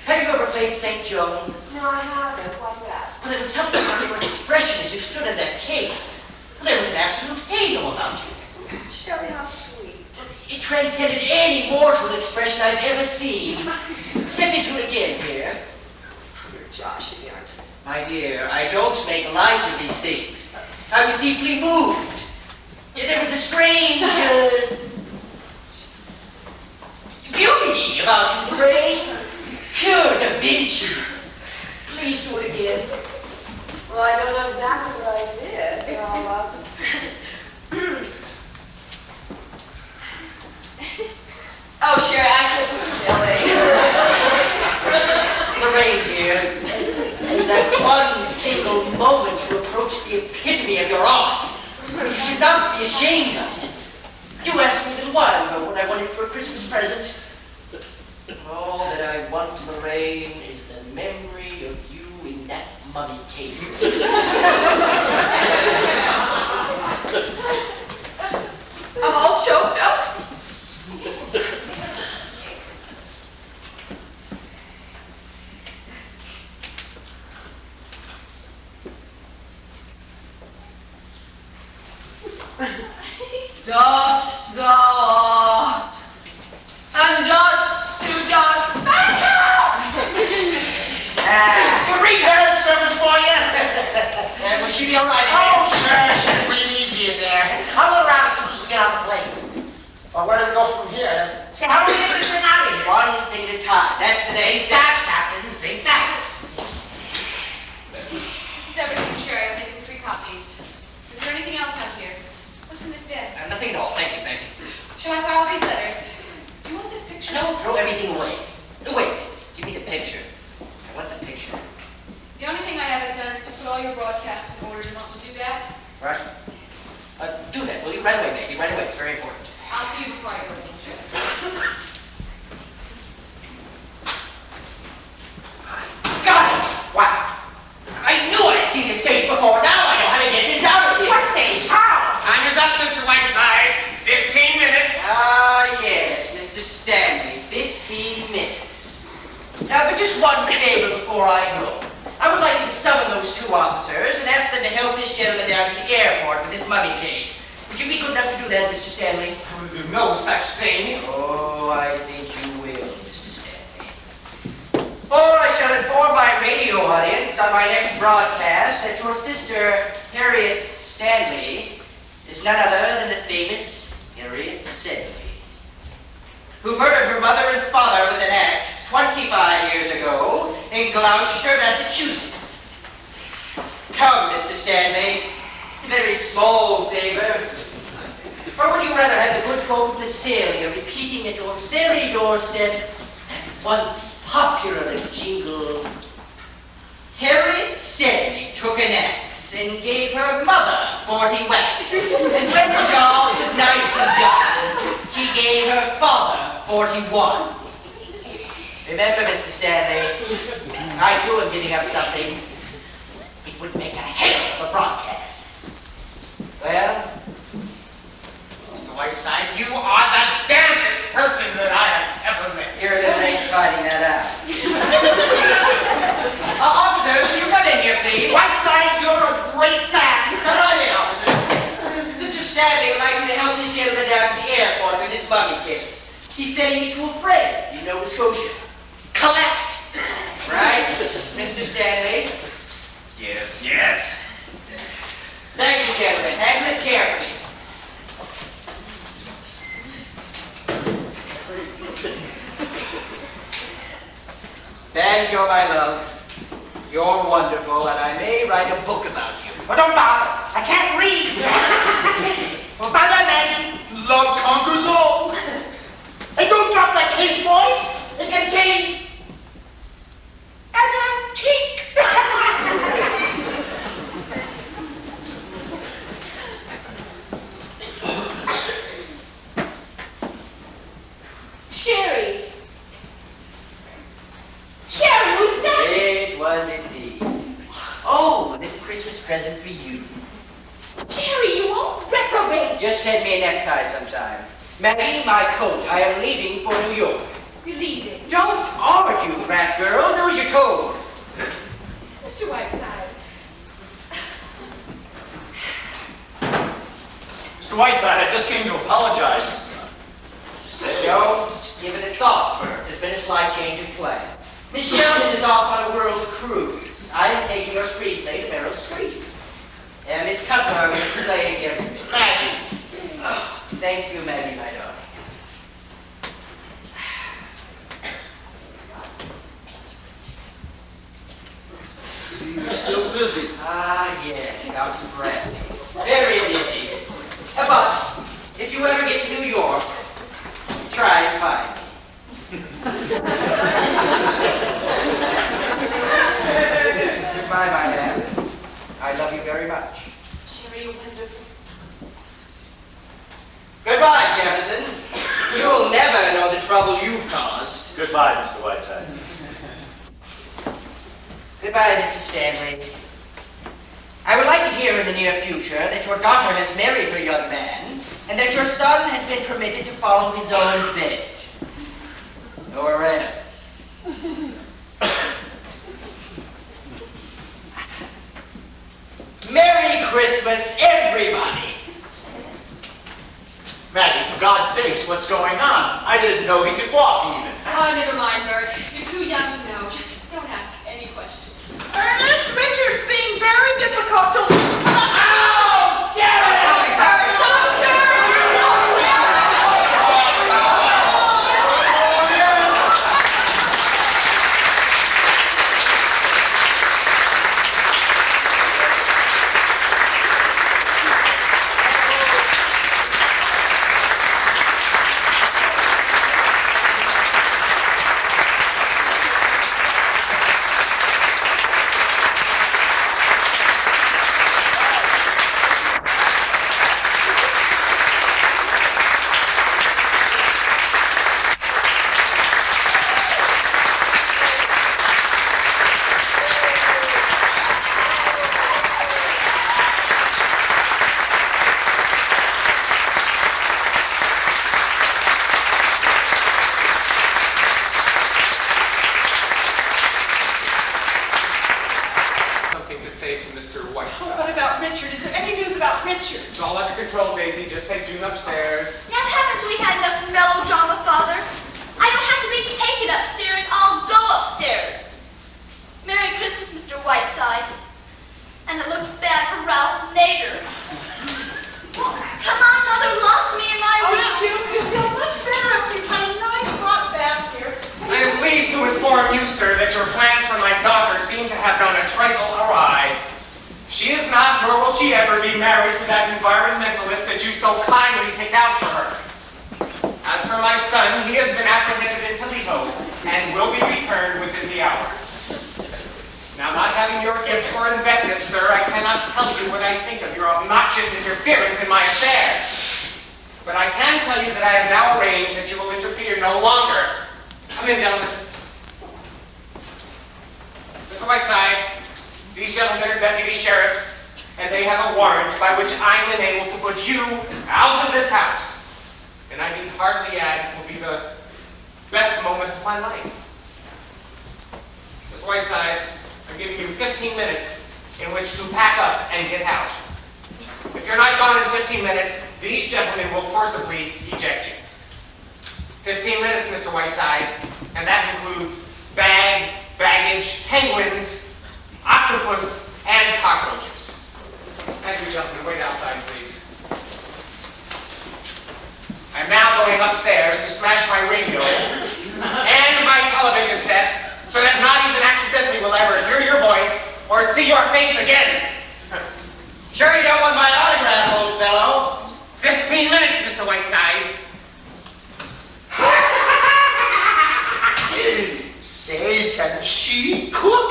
Have you ever played St. Joan? No, I haven't. Why do you ask? Well, there was something about your expression as you stood in that case. There was an absolute halo about you. Sherry, how sweet. It transcended any mortal expression I've ever seen. Step into it again, dear. You're joshing, aren't you? My dear, I don't make light of these things. I was deeply moved. There was a strange beauty about you, Gray. Pure Da Vinci. Please do it again. Well, I don't know exactly what I did. Oh, sure, actually, it's too silly. Lorraine, dear. And that one single moment should not be ashamed of it. You asked me a little while ago what I wanted for a Christmas present. All that I want, Lorraine, is the memory of you in that mummy case. I'm all choked up. Dust thou art, and dust to dust back out! Repair service for you? Will she be all right? Oh, sure, sure. Breathe easy in there. I'll look around as soon as we get on the plane. Well, where do we go from here? Say, how do we get this thing out of here? One thing at a time. That's the day. Fast, Captain. Think back. This is everything, Sherry. I've taken 3 copies. Is there anything else out here? What's in this desk? Nothing at all. Thank you, thank you. Shall I file these letters? Do you want this picture? No, throw everything away. Wait, give me the picture. I want the picture. The only thing I haven't done is to put all your broadcasts in order. Do you want to do that? Right? Do that, will you? Right away, Maggie. Right away. It's very important. I'll see you before I go in. Got it! Wow. I knew I'd seen this face before. Now I know how to get this out of here. What face? How? Time is up, Mr. Whiteside. 15 minutes. Ah, yes, Mr. Stanley. 15 minutes. Now, but just one favor before I go. I would like you to summon those 2 officers and ask them to help this gentleman down to the airport with this mummy case. Would you be good enough to do that, Mr. Stanley? I will do no such thing. Oh, I think you will, Mr. Stanley. Or I shall inform my radio audience on my next broadcast that your sister, Harriet Stanley, is none other than the famous Harriet Sedley, who murdered her mother and father with an axe 25 years ago in Gloucester, Massachusetts. Come, Mr. Stanley. It's a very small favor. Or would you rather have the good folk of Visalia repeating at your very doorstep that once popular jingle? Harriet Sedley took an axe and gave her mother 40 whacks. And when the job was nicely done, she gave her father 41. Remember, Mr. Stanley, I too am giving up something. It would make a hell of a broadcast. Well, Mr. Whiteside, you are the damnedest person that I have ever met. you're a little late finding that out. Officers, will you come in here, please? Whiteside, you're a great man. Come on in, officers. Mr. Stanley would like you to help this gentleman down to the airport with his mummy case. He's sending it to a friend in Nova Scotia. Collect! Right, Mr. Stanley? Yes, yes. Thank you, gentlemen. Handle it carefully. Banjo, my love, you're wonderful, and I may write a book about you. Well, don't bother. I can't read. Well, by that, Maggie. Love conquers all. Hey, don't drop that case, boys. It contains an antique. Sherry. Sherry, who's that? It was indeed. Oh, a little Christmas present for you. Jerry, you won't reprobate. Just send me a necktie sometime. Maggie, my coat. I am leaving for New York. You're leaving. Don't argue, rat girl. Do as you're told. Mr. Whiteside. Mr. Whiteside, I just came to apologize. Don't give it a thought first. There's been a slight change of plan. Miss Sheldon is off on a world cruise. I am taking her screenplay to Meryl Streep. And Miss Cutler will play Maggie. Oh, thank you, Maggie, my darling. You're still busy. Ah, yes, out to Bradley. Very busy. But if you ever get to New York, try and find me. Goodbye, my lamb. I love you very much. Sherry, you're wonderful. ever know the trouble you've caused. Goodbye, Mr. Whiteside. Goodbye, Mrs. Stanley. I would like to hear in the near future that your daughter has married her young man, and that your son has been permitted to follow his own bent. Or else. Merry Christmas, everybody! Maggie, for God's sakes, what's going on? I didn't know he could walk even. Oh, never mind, Bert. You're too young to know. Just don't ask any questions. Ernest, Richard's being very difficult to... Oh, get it! What about Richard? Is there any news about Richard? It's all under control, Daisy. Just take June upstairs. Now, haven't we had enough melodrama, Father? I don't have to be taken upstairs. I'll go upstairs. Merry Christmas, Mr. Whiteside. And it looks bad for Ralph Nader. Well, come on, Mother, lock me in my room. June, you feel much better if we had a nice hot bath here. I am pleased to inform you, sir, that your plans for my daughter seem to have gone a trifle awry. She is not, nor will she ever be married to that environmentalist that you so kindly picked out for her. As for my son, he has been apprehended in Toledo and will be returned within the hour. Now, not having your gift for invective, sir, I cannot tell you what I think of your obnoxious interference in my affairs. But I can tell you that I have now arranged that you will interfere no longer. Come in, gentlemen. Mr. Whiteside, these gentlemen are deputy sheriffs, and they have a warrant by which I am enabled to put you out of this house. And I need hardly add it will be the best moment of my life. Mr. Whiteside, I'm giving you 15 minutes in which to pack up and get out. If you're not gone in 15 minutes, these gentlemen will forcibly eject you. 15 minutes, Mr. Whiteside, and that includes bag, baggage, penguins, octopus, and cockroaches. Thank you, gentlemen. Wait outside, please. I'm now going upstairs to smash my radio and my television set so that not even accidentally will ever hear your voice or see your face again. Sure you don't want my autograph, old fellow? 15 minutes, Mr. Whiteside. Say, can she cook?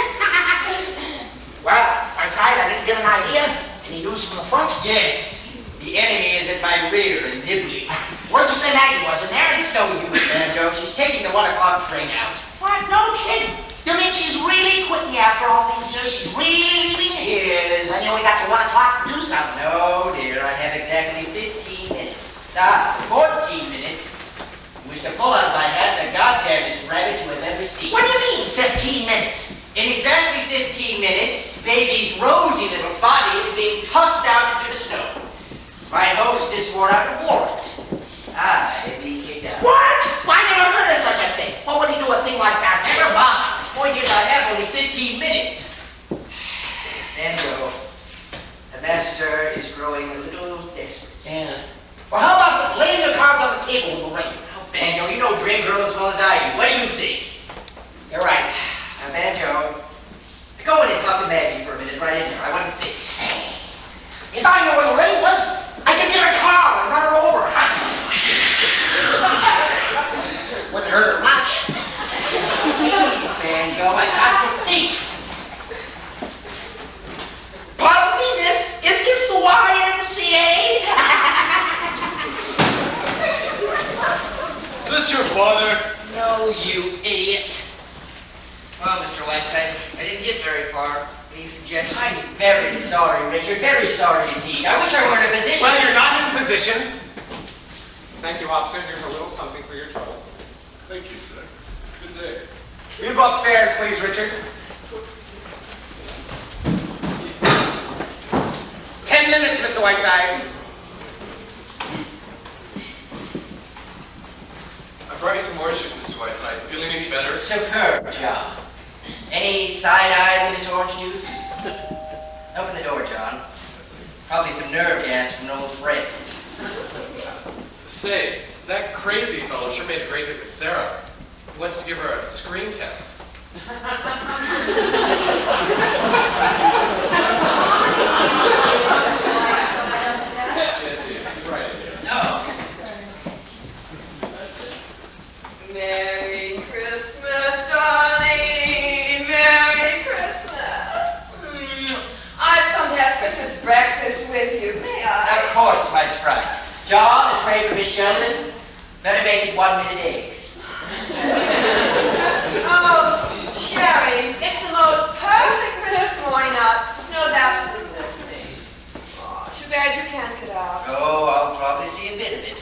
Well, Whiteside, I didn't get an idea. Any news from the front? Yes. The enemy is at my rear and nibbling. Where'd you say Maggie was in there? It's no use, Banjo. She's taking the 1 o'clock train out. What? No kidding. You mean she's really quitting you after all these years? She's really leaving you? Yes. Then you only got to 1 o'clock to do something. No, dear. I have exactly 15 minutes. 14 minutes. Wish to pull out my hat the goddamnedest rabbit you have ever seen. What do you mean, 15 minutes? In exactly 15 minutes, baby's rosy little body is being tossed out into the snow. My hostess swore out a warrant. I am being kicked out. What? I never heard of such a thing. What would he do a thing like that? Never mind. The point is I have only 15 minutes. Banjo, the master is growing a little desperate. Yeah. Well, how about laying your cards on the table with the ring? Banjo, you know Dre Girl as well as I do. What do you think? You're right. Now, Banjo, go in and talk to Maggie for a minute right in there. I want to think. If I knew where the ring was, I could get her car and run her over. Wouldn't hurt her much. Please, Banjo, I got to think. Pardon me, miss. Is this the YMCA? Is this Oh, you idiot. Well, Mr. Whiteside, I didn't get very far. Any suggestions? I'm very sorry, Richard. Very sorry indeed. I wish I were in a position. Well, you're not in a position. Thank you, officer. Here's a little something for your trouble. Thank you, sir. Good day. You go upstairs, please, Richard. 10 minutes, Mr. Whiteside. I brought you some orange juice, Mr. Whiteside. Feeling any better? Superb job. Any cyanide with this orange juice? Open the door, John. Probably some nerve gas from an old friend. Say, that crazy fellow sure made a great hit with Sarah. He wants to give her a screen test. No. Merry Christmas, darling. Merry Christmas. I've come to have Christmas breakfast with you, may I? Of course, my sprite. John, is ready for Miss Sheldon. Better make it 1 minute eggs. Oh, Sherry, it's the most perfect Christmas morning out. Snow's absolutely glistening. Oh, too bad you can't get out. Oh, I'll probably see a bit of it.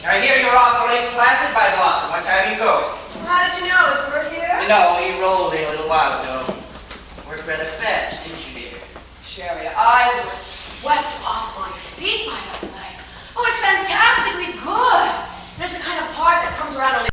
I hear you're off the Lake Placid by Blossom. What time you go? How did you know? Is Bert here? No, he rolled in a little while ago. Worked rather fast, didn't you, dear? Sherry, I was swept off my feet by that night. Oh, it's fantastically good. There's the kind of part that comes around only